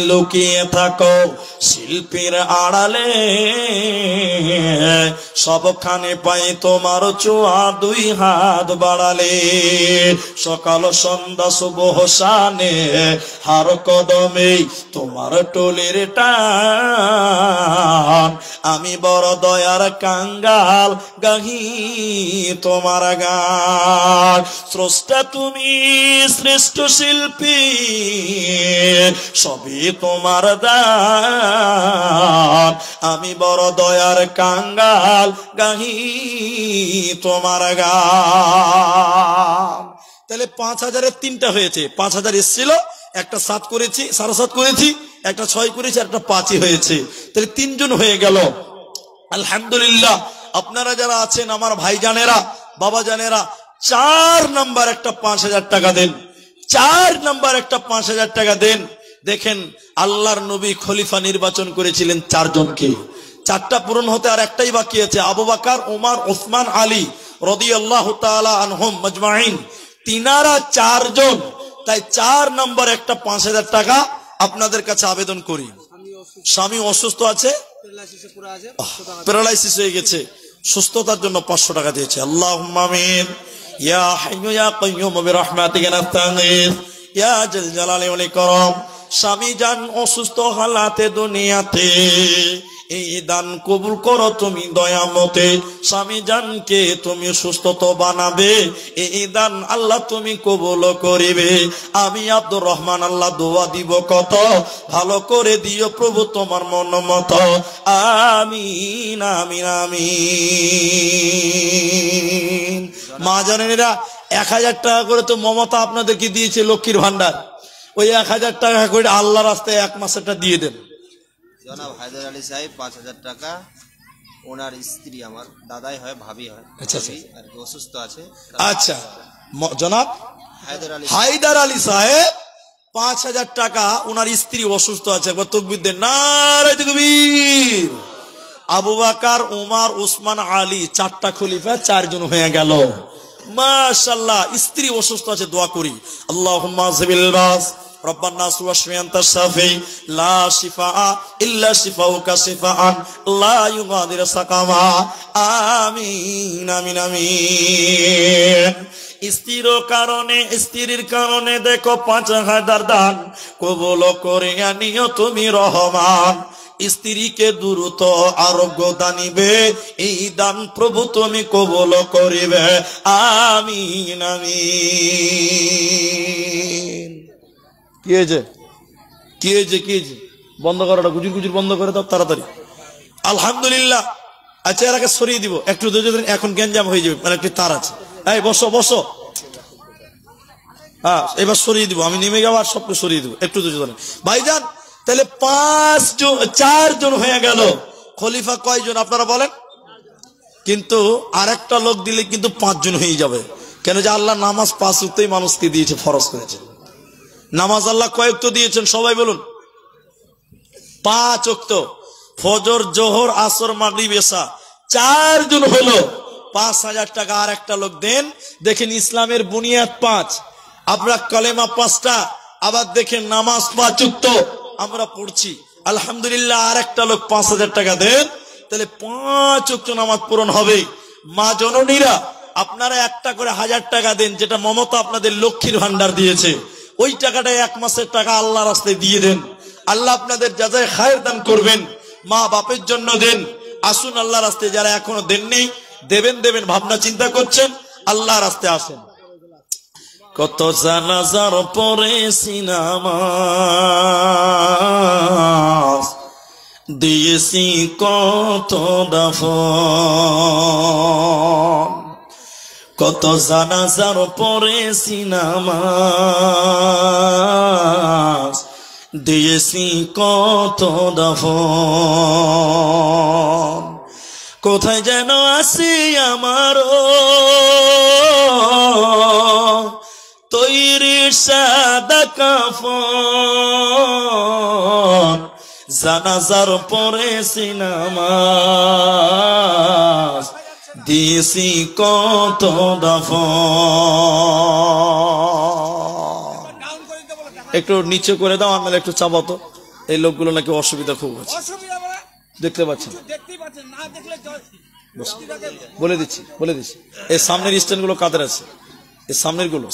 লুকিয়ে থাকো শিল্পীর আড়ালে, সবখানে পাই তোমার ছোঁয়া, 2 হাত বাড়ালে। সকাল সন্ধ্যা সুবহ শানে হার কদমে তোমার টলির টান। আমি বড় দয়ার কাঙ্গাল, গাহি তোমার গান। স্রষ্টা তুমি শ্রেষ্ঠ শিল্পী, সবই তোমার দান। আমি বড় দয়ার কাঙ্গাল, গাহি তোমার গান। তাহলে 5,000-এর 3টা হয়েছে। 5,000 এসেছিল, একটা 7 করেছি, 7.5 করেছি, একটা 6 করেছি, আর একটা 5 হয়েছে। তাহলে 3 জন হয়ে গেল। আলহামদুলিল্লাহ। আপনারা যারা আছেন আমার ভাইজানেরা, বাবা জানেরা, 4 নাম্বার একটা 5,000 টাকা দেন। 4 নাম্বার একটা 5,000 টাকা দেন। দেখেন আল্লাহর নবী খলিফা নির্বাচন করেছিলেন 4 জনকে। 4টা পূরণ হতে আর একটাই বাকি আছে। আবু বকর, ওমর, ওসমান, আলী রাদিয়াল্লাহু তাআলা আনহুম মাজমাইন। তিনারা 4 জন। তাই 4 নাম্বার একটা 5,000 টাকা আপনাদের কাছে আবেদন করি। স্বামী অসুস্থ আছে, প্যারালাইসিস হয়ে গেছে, সুস্থতার জন্য 500 টাকা দিয়েছে। আল্লাহুম্মা আমিন। ইয়া হাইয়্যু ইয়া কাইয়্যুম বিরহমাতিকা নাস্তাগীথ ইয়া জাল জালালি ওয়াল ইকরাম। স্বামী জান অসুস্থ হালাতে দুনিয়াতে, এই দান কবুল করো তুমি দয়ামতে। স্বামী জানকে তুমি সুস্থ তো বানাবে, এই দান আল্লাহ তুমি কবুল করিবে। আমি আব্দুর রহমান আল্লাহ দোয়া দিব কত, ভালো করে দিও প্রভু তোমার মন মতো। আমিন আমিন আমিন। মা জানেরা 1,000 টাকা করে তো মমতা আপনাদেরকে দিয়েছে লক্ষ্মীর ভান্ডার। ওই 1,000 টাকা করে আল্লাহ রাস্তায় 1 মাসেরটা দিয়ে দেন। জনাব হায়দার আলী সাহেব 5,000 টাকা, ওনার স্ত্রী আমার দাদাই হয়, ভাবি হয়, আচ্ছা আর কি অসুস্থ আছে। আচ্ছা, জনাব হায়দার আলী সাহেব 5,000 টাকা, ওনার স্ত্রী অসুস্থ আছে। একবার তাকবীর দেন, নারে তাকবীর। আবু বকর, ওমর, ওসমান, আলী 4টা খলিফা, 4 জন হয়ে গেল। মাশাআল্লাহ। স্ত্রী অসুস্থ আছে, দোয়া করি। আল্লাহুম্মা আযবিল বাস রব্বান নাস ওয়াশফি আনতা শাফি লা শিফা ইল্লা শিফাউকা শিফাআন লা ইউগাদিরু সাকামা। আমিন আমিন আমিন। স্ত্রীর কারণে দেখো 5,000 দান কবুল করে নিও তুমি রহমান। স্ত্রীকে দ্রুত আরোগ্য দানিবে, এই দান প্রভু তুমি কবুল করিবে। আমিন আমিন। কি হয়েছে? কি হয়েছে? কি হয়েছে? বন্ধ করাটা, গুজুর গুজুর বন্ধ করে দাও তাড়াতাড়ি। আলহামদুলিল্লাহ। আচ্ছা, এর আগে সরিয়ে দিব একটু, এখন গ্যাঞ্জাম হয়ে যাবে, মানে একটু তার আছে। এই বসো বসো। হ্যাঁ, এবার সরিয়ে দিব, আমি নেমে যাবো আর সবকে সরিয়ে দিব, একটু ধৈর্য ধরেন ভাইজান। তাহলে 4 জন হয়ে গেল। খলিফা কয়জন আপনারা বলেন? কিন্তু আরেকটা লোক দিলে কিন্তু 5 জন হয়ে যাবে। কেন যে আল্লাহ নামাজ 5 ওয়াক্তই মানুষকে দিয়েছে, ফরজ করেছেন। নামাজ আল্লাহ কয় ওয়াক্ত দিয়েছেন সবাই বলুন? 5 ওয়াক্ত। ফজর, জোহর, আসর, মাগরিব, এশা। 4 জন হলো, 5000 টাকা আর একটা লোক দেন। দেখেন ইসলামের বুনিয়াদ 5, আমরা কালেমা 5টা, আবার দেখেন নামাজ 5 ওয়াক্ত আমরা পড়ছি আলহামদুলিল্লাহ। আর একটা লোক 5000 টাকা দেন, তাহলে 5 ওয়াক্ত নামাজ পূরণ হবে। মা জননীরা আপনারা একটা করে 1000 টাকা দেন, যেটা মমতা আপনাদের লক্ষ্মীর ভান্ডার দিয়েছে। ওই টাকাটা 1 মাসের টাকা আল্লাহ রাস্তায় দিয়ে দেন, আল্লাহ আপনাদের যাজায় খায়ের দান করবেন। মা বাপের জন্য দেন। আসুন আল্লাহ রাস্তায়, যারা এখনো দেননি দেবেন ভাবনা চিন্তা করছেন, আল্লাহ রাস্তায় আসেন। কত জানাজার পড়েছি নামাজ, দিয়েছি কত দাফন। কত জানাজার পড়েছি নামাজ, দিয়েছি কত দাফন। কোথায় যেন আসি আমারও তৈরি সাদা কাফন, জানাজার পড়েছি নামাজ, দিয়েছি কত দাফন। একটু নিচে করে দাও, আর একটু চাপাও তো। এই লোকগুলো নাকি অসুবিধা খুব হচ্ছে, দেখতে পাচ্ছেন? বলে দিচ্ছি এই সামনের স্ট্যান্ড গুলো কাদের আছে? এই সামনের গুলো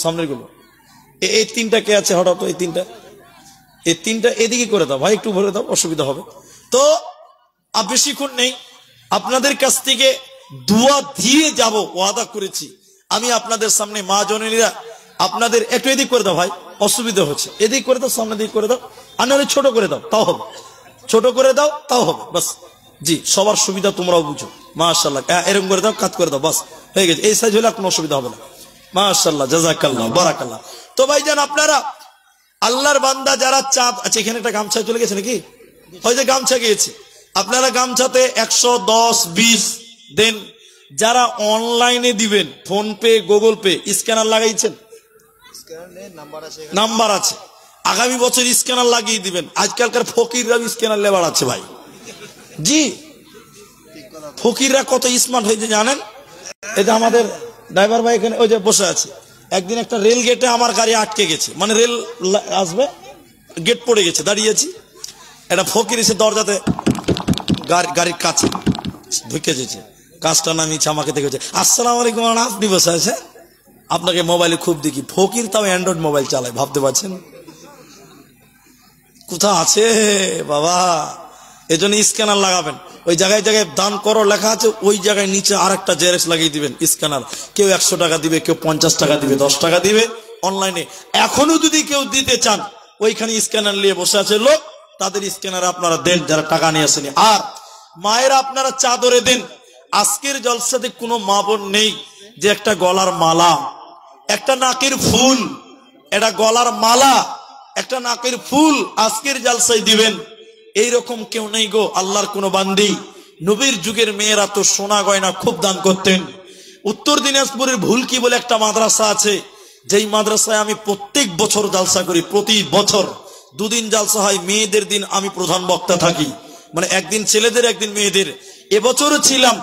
এই 3টা কে আছে? হঠাৎ এই 3টা এদিকে করে দাও ভাই, একটু ভরে দাও, অসুবিধা হবে তো। বেশিক্ষণ নেই, আপনাদের কাছ থেকে দোয়া দিয়ে যাব, ওয়াদা করেছি আমি আপনাদের সামনে। মা জননীরা আপনাদের একটু এদিক করে দাও ভাই, অসুবিধা হচ্ছে। এদিক করে দাও, সামনে দিক করে দাও, আর নাহলে ছোট করে দাও তাও হবে, ছোট করে দাও তাও হবে, বাস। জি, সবার সুবিধা তোমরাও বুঝো। মাশাআল্লাহ, এরকম করে দাও, কাজ করে দাও, বাস হয়ে গেছে। এই সাইজ হলে কোনো অসুবিধা হবে না। মাশাআল্লাহ, জাযাকাল্লাহ, বারাকাল্লাহ। তো ভাইজান আপনারা আল্লাহর বান্দা যারা চাঁদ আছে, এখানে একটা গামছা চলে গেছে নাকি? হয়তো গামছা গিয়েছে, আপনারা গামছাতে 110, 20 দেন। যারা অনলাইনে দিবেন, phone pay, Google pay, scanner লাগাইছেন? নাম্বার আছে, আগামী বছর স্ক্যানার লাগিয়ে দিবেন। আজকালকার ফকিররা স্ক্যানার লেবার আছে ভাই। জি, ফকিররা কত স্মার্ট হয়েছে জানেন? এটা আমাদের ড্রাইভার ভাই এখানে ওই যে বসে আছে। একদিন একটা রেল গেটে আমার গাড়ি আটকে গেছে, মানে রেল আসবে, গেট পড়ে গেছে, দাঁড়িয়েছি। একটা ফকির এসে দরজাতে গাড়ির কাছে ঢুকে যেছে, কাজটা নামিয়েছে, আমাকে দেখেছে, আসসালামু আলাইকুম, আপনি বসে আছে, আপনাকে মোবাইলে খুব দেখি। ফকির তাও অ্যান্ড্রয়েড মোবাইল চালায়, ভাবতে পারছেন? কোথা আছে বাবা? এজন্য স্ক্যানার লাগাবেন। ওই জায়গায় দান করো লেখা আছে, ওই জায়গায় নিচে আরেকটা জেরক্স লাগিয়ে দিবেন স্ক্যানার। কেউ 100 টাকা দিবে, কেউ 50 টাকা দিবে, 10 টাকা দিবে অনলাইনে। এখনো যদি কেউ দিতে চান, ওইখানে স্ক্যানার নিয়ে বসে আছে লোক, তাদের স্ক্যানার আপনারা দেন, যারা টাকা নিয়ে আসেনি। আর মায়েরা আপনারা চাদরে দেন। আজকের জলসাতে কোনো মা বোন নেই যে একটা গলার মালা, একটা নাকের ফুল, এটা গলার মালা, একটা নাকের ফুল আজকের জলসায় দিবেন, এইরকম কেউ নেই গো। আল্লাহর কোন বান্দি, নবীর যুগের মেয়েরা তো সোনা গয়না খুব দান করতেন। উত্তর দিনাজপুরের ভুলকি বলে একটা মাদ্রাসা আছে, যেই মাদ্রাসায় আমি প্রত্যেক বছর জালসা করি। প্রতি বছর 2 দিন জালসা হয়, মেয়েদের দিন আমি প্রধান বক্তা থাকি, মানে একদিন ছেলেদের একদিন মেয়েদের। এবছরও ছিলাম,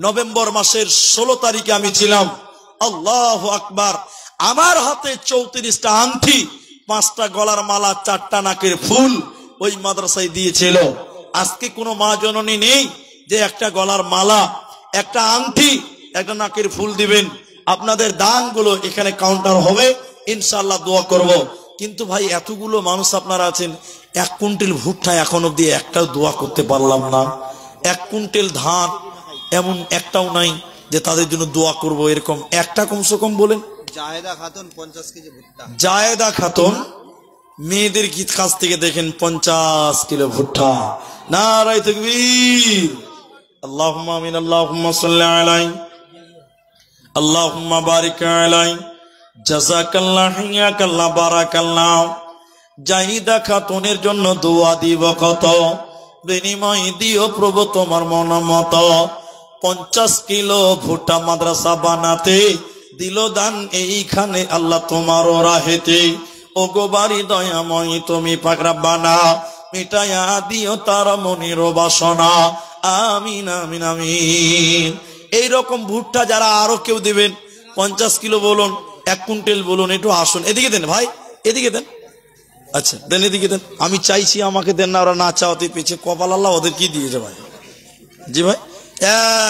নভেম্বর মাসের 16 তারিখে আমি ছিলাম। আল্লাহু আকবার। আমার হাতে 34টা আংটি, 5টা গলার মালা, 4টা নাকের ফুল ওই মাদ্রাসায় দিয়েছিল। আজকে কোনো মা জননী নেই যে একটা গলার মালা, একটা আংটি, একটা নাকের ফুল দিবেন। আপনাদের দানগুলো এখানে কাউন্টার হবে, ইনশাআল্লাহ দোয়া করব। কিন্তু ভাই এতগুলো মানুষ আপনারা আছেন, 1 কুইন্টাল ভুট্টা এখন অব্দি একটাও দোয়া করতে পারলাম না। 1 কুইন্টাল ধান এমন একটাও নাই যে তাদের জন্য দোয়া করব, এরকম একটা কমসে কম বলেন। জাহেদা খাতুন 50 কেজি ভুট্টা। জাহেদা খাতুন মেয়েদের গীত কাছ থেকে দেখেন 50 কিলো ভুট্টা। নারায়ে তাকবীর, আল্লাহুম্মা আমিন, আল্লাহুম্মা সাল্লি আলাইহি, আল্লাহুম্মা বারিক আলাইহি, জাযাকাল্লাহু, হিয়াকাল্লাহ, বারাকাল্লাহ। জাহিদা খাতুনের জন্য দোয়া দিব কত, বিনিময় দিও প্রভু তোমার মন মত। 50 কিলো ভুট্টা মাদ্রাসা বানাতে দিল দান এইখানে আল্লাহ তোমার রাহেতে। ও গো বাড়ি দয়াময় তুমি পাক রব্বানা, মিটায়া দিও তার মনির বাসনা। আমিন আমিন আমিন। এইরকম ভুট্টা যারা আরো কেউ দেবেন, 50 কিলো বলুন, 1 কুইন্টাল বলুন, একটু আসুন, এদিকে দেন ভাই, এদিকে দেন। আচ্ছা দেন, এদিকে দেন। আমি চাইছি আমাকে দেন না, ওরা না চাওয়াতে পেয়েছে, কপাল আল্লাহ ওদের কি দিয়েছে ভাই। জি ভাই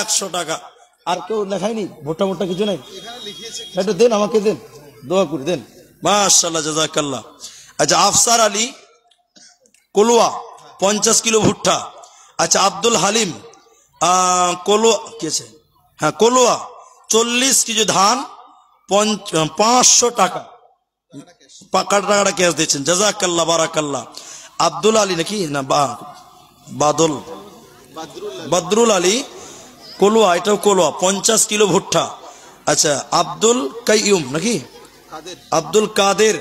100 টাকা। আর কেউ লেখায়নি ভুট্টা ভুট্টা কিছু নাই? একটু দেন, আমাকে দেন, দোয়া করে দেন। মাশাআল্লাহ জাযাকাল্লাহ। আচ্ছা আফসার আলী কলুয়া 50 কিলো ভুট্টা। আচ্ছা আব্দুল হালিম কলুয়া কি আছে, হ্যাঁ কলুয়া 40 কেজি ধান 500 টাকা। টাকাটা ক্যাশ দিচ্ছেন, জাযাকাল্লাহ বারাকাল্লাহ। আব্দুল আলী নাকি না বদরুল আলী কলুয়া, এটাও কলুয়া 50 কিলো ভুট্টা। আচ্ছা আব্দুল কাইয়ুম নাকি আব্দুল কাদের,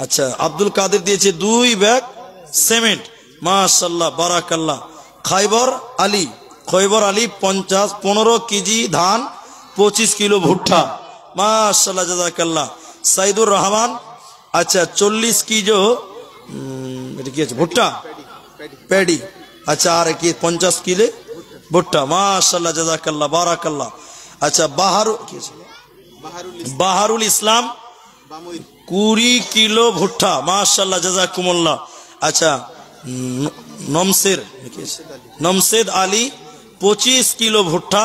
আচ্ছা আব্দুল কাদের দিয়েছে 2 ব্যাগ সিমেন্ট। মাশাআল্লাহ বারাকাল্লাহ। খৈবর আলী 15 কেজি ধান 25 কিলো ভুট্টা। মাশাআল্লাহ জাযাকাল্লাহ। সাইদুর রহমান আচ্ছা 40 কিলো এটা কি আছে ভুট্টা প্যাডি। আচ্ছা আর কি 50 কিলো ভুট্টা। মাশাআল্লাহ জাযাকাল্লাহ বারাকাল্লাহ। আচ্ছা বাহারুল ইসলাম 20 কিলো ভুট্টা। মাশাআল্লাহ জাযাকুমুল্লাহ। আচ্ছা নমসেদ আলী 25 কিলো ভুট্টা।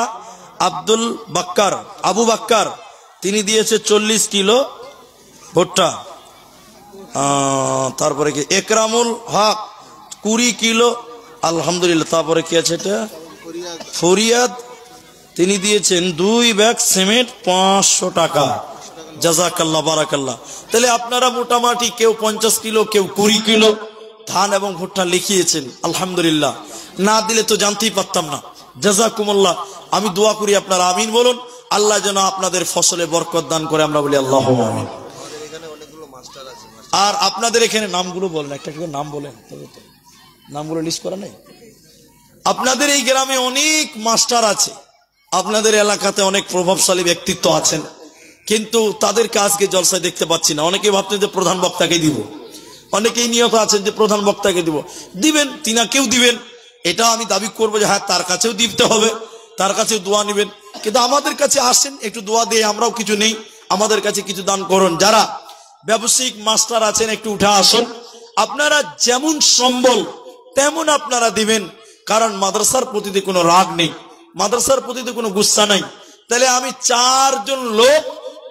আবু বাক্কার তিনি দিয়েছে 40 কিলো ভুট্টা। তারপরে কি একরামুল হক 20 কিলো, আলহামদুলিল্লাহ। তারপরে কি আছে এটা ফরিয়াদ, তিনি দিয়েছেন 2 ব্যাগ সিমেন্ট 500 টাকা। জাযাকাল্লাহ বারাকাল্লাহ। তাহলে আপনারা মোটামুটি কেউ 50 কিলো, কেউ 20 কিলো ধান এবং ভুট্টা লিখিয়েছেন, আলহামদুলিল্লাহ। না দিলে তো জানতেই পারতাম না। জাযাকুমুল্লাহ। আমি দোয়া করি আপনারা আমিন বলুন, আল্লাহ যেন আপনাদের ফসলে বরকত দান করে, আমরা বলি আল্লাহুম্মা আমিন। আর আপনাদের এখানে নামগুলো বলেন, একটা করে নাম বলেন, নামগুলো লিস্ট করা নেই? আপনাদের এই গ্রামে অনেক মাস্টার আছে, আপনাদের এলাকাতে অনেক প্রভাবশালী ব্যক্তিত্ব আছেন, কিন্তু তাদেরকে আজকে জলসায় দেখতে পাচ্ছি না। অনেকে ভাবতেন যে প্রধান বক্তাকে দিব, অনেকেই নিয়ত আছেন যে প্রধান বক্তাকে দিব। দিবেন, তিনাকেও দিবেন, এটা আমি দাবি করবো যে হ্যাঁ তার কাছেও দিতে হবে, তার কাছে দোয়া নেবেন। কিন্তু আমাদের কাছে আসেন, একটু দোয়া দিয়ে আমরাও কিছু নেই, আমাদের কাছে কিছু দান করুন। যারা ব্যবসায়িক মাস্টার আছেন একটু উঠে আসুন। আপনারা যেমন সম্বল তেমন আপনারা দিবেন, কারণ মাদ্রাসার প্রতিতে কোনো রাগ নেই, মাদ্রাসার প্রতিতে কোনো গুসা নাই। তাহলে আমি 4 জন লোক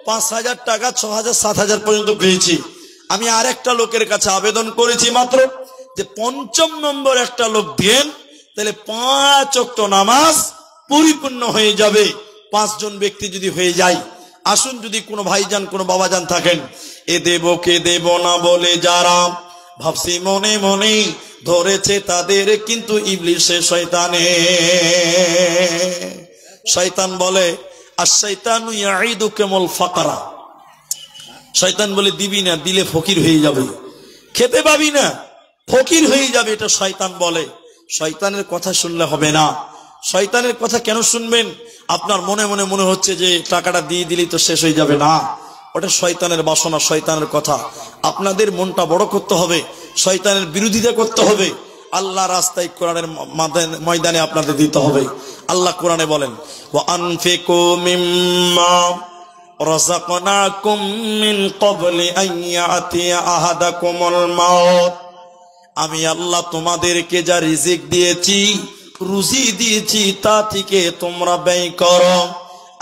5,000 টাকা 6,000 7,000 পর্যন্ত পেয়েছি। আমি আরেকটা লোকের কাছে আবেদন করেছি মাত্র যে 5ম নম্বর একটা লোক দেন, তাহলে 5 ওয়াক্ত নামাজ পরিপূর্ণ হয়ে যাবে। 5 জন ব্যক্তি যদি হয়ে যায়, আসুন যদি কোনো ভাইজান কোনো বাবাজান থাকেন, এ দেব কে দেব না বলে যারা ভাবছি মনে মনে, ধরেছে তাদের কিন্তু ইবলিসে শয়তান বলে আশ-শাইতানু ইয়াইদুকুমুল ফাকরা, শয়তান বলে দিবি না, দিলে ফকির হয়ে যাবে, খেতে পাবি না, ফকির হয়ে যাবে, এটা শয়তান বলে। শয়তানের কথা শুনলে হবে না। শয়তানের কথা কেন শুনবেন? আপনার মনে মনে মনে হচ্ছে যে টাকাটা দিয়ে দিলেই তো শেষ হয়ে যাবে, না, ওটা শয়তানের বাসনা, শয়তানের কথা। আপনাদের মনটা বড় করতে হবে, শয়তানের বিরোধিতা করতে হবে, আল্লাহ রাস্তায় কোরআনের ময়দানে আপনাদের দিতে হবে। আল্লাহ কোরআনে বলেন ওয়া আনফিকু মিম্মা রাযাকনাকুম মিন ক্বাবলি আন ইয়াতিয়া আহাদাকুমুল মাউত, আমি আল্লাহ তোমাদেরকে যা রিজিক দিয়েছি, রুজি দিয়েছি, তা থেকে তোমরা ব্যয় করো।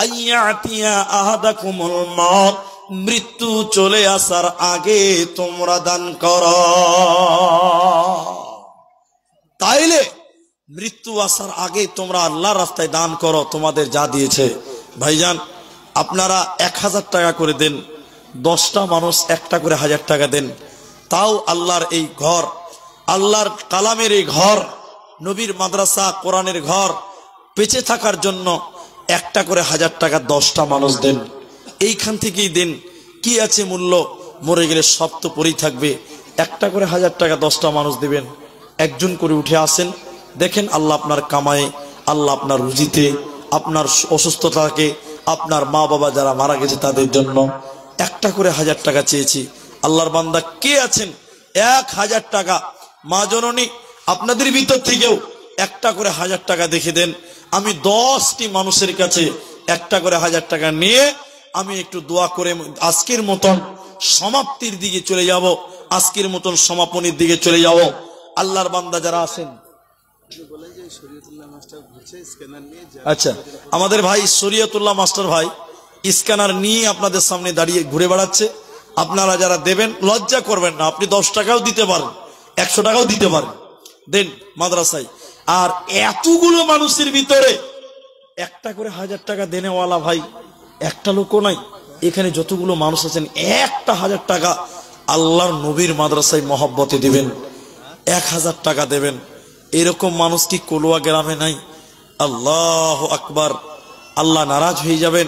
আন ইয়াতিয়া আহাদাকুমুল মাউত, মৃত্যু চলে আসার আগে তোমরা দান করো। তাইলে মৃত্যু আসার আগে তোমরা আল্লাহর রাস্তায় দান করো, তোমাদের যা দিয়েছে। ভাইজান আপনারা 1000 টাকা করে দেন, 10টা মানুষ 1টা করে 1000 টাকা দেন, তাও আল্লাহর এই ঘর, আল্লাহর কালামের এই ঘর, নবীর মাদ্রাসা, কোরআনের ঘর বেঁচে থাকার জন্য 1টা করে 1000 টাকা 10টা মানুষ দেন। এইখান থেকেই দেন। কি আছে মূল্য? মরে গেলে সব তো পরেই থাকবে, একটা করে 1000 টাকা 10টা মানুষ দিবেন, একজন করে উঠে আসেন, দেখেন আল্লাহ আপনার কামায়ে, আল্লাহ আপনার রুজিতে, আপনার অসুস্থতাকে, আপনার মা বাবা যারা মারা গেছে তাদের জন্য একটা করে 1000 টাকা চেয়েছি। আল্লাহর বান্দা কে আছেন 1000 টাকা? মা জননী আপনাদের ভিতর থেকেও একটা করে 1000 টাকা দেখে দেন। আমি 10টি মানুষের কাছে একটা করে 1000 টাকা নিয়ে আমি একটু দোয়া করে আজকের মতন সমাপ্তির দিকে চলে যাব, আজকের মতন সমাপনীর দিকে চলে যাব। আল্লাহর বান্দা যারা আছেন, আচ্ছা আমাদের ভাই শরীয়তুল্লাহ মাস্টার ভাই স্ক্যানার নিয়ে আপনাদের সামনে দাঁড়িয়ে ঘুরে বেড়াচ্ছে। আপনারা যারা দেবেন লজ্জা করবেন না, আপনি 10 টাকাও দিতে পারেন, 100 টাকাও দিতে পারেন, দেন মাদ্রাসায়। আর এতগুলো মানুষের ভিতরে একটা করে 1000 টাকা দেনেওয়ালা ভাই একটা লোকও নাই। এখানে যতগুলো মানুষ আছেন একটা 1000 টাকা আল্লাহর নবীর মাদ্রাসায় মহব্বতে দিবেন, 1000 টাকা দেবেন। এরকম মানুষ কি কলুয়া গ্রামে নাই? আল্লাহু আকবার। আল্লাহ নারাজ হয়ে যাবেন।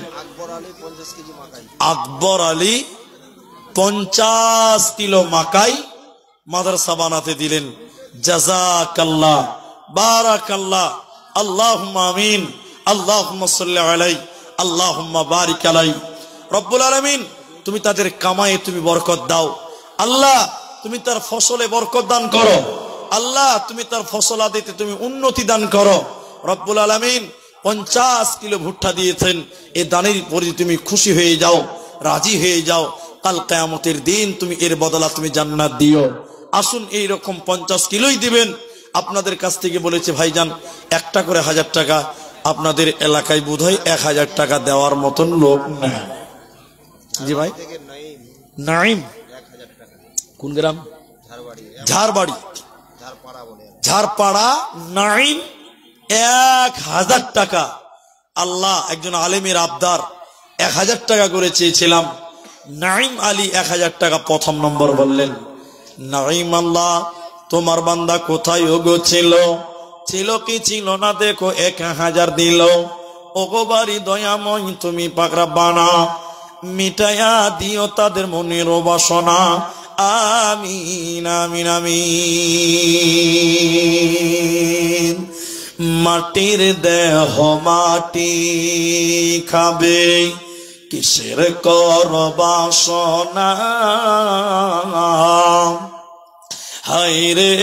আকবর আলী 50 কিলো মাকাই মাদ্রাসা বানাতে দিলেন। জাযাকাল্লাহ, বারাকাল্লাহ, আল্লাহুম্মা আমিন, আল্লাহুম্মা সাল্লি আলাই, আল্লাহুম্মা বারিক আলাই। রব্বুল আলামিন তুমি তাদের কামায়ে তুমি বরকত দাও। আল্লাহ তুমি তার ফসলে বরকত দান করো। আল্লাহ তুমি তার ফসল আদিতে তুমি উন্নতি দান করো। রব্বুল আলামিন 50 কিলো ভুট্টা দিয়েছেন, এই দানের পরে তুমি খুশি হয়ে যাও, রাজি হয়ে যাও। কাল কিয়ামতের দিন তুমি এর বদলা তুমি জান্নাত দিও। আসুন এইরকম 50 কিলোই দিবেন। আপনাদের কাছ থেকে বলেছে ভাইজান একটা করে 1000 টাকা। আপনাদের এলাকায় বোধহয় 1000 টাকা দেওয়ার মতন লোক না। জি ভাই, নাইম কোন গ্রাম? ঝাড়বাড়ি, ঝাড়পাড়া। নাইম 1000 টাকা। আল্লাহ একজন আলেমের আবদার 1000 টাকা করে চেয়েছিলাম। নাইম আলী 1000 টাকা প্রথম নম্বর বললেন। নাইম আল্লাহ তোমার বান্দা কোথায় ওগো ছিল, ছিল কি ছিল না দেখো 1000 দিল। ওগো বাড়ি দয়াময় তুমি পাকড়া বানা, মিটাইয়া দিও তাদের মনের বাসনা। আমিন আমিন আমিন। মাটির দেহ মাটি খাবে, কিসের কর বাসনা। হায়রে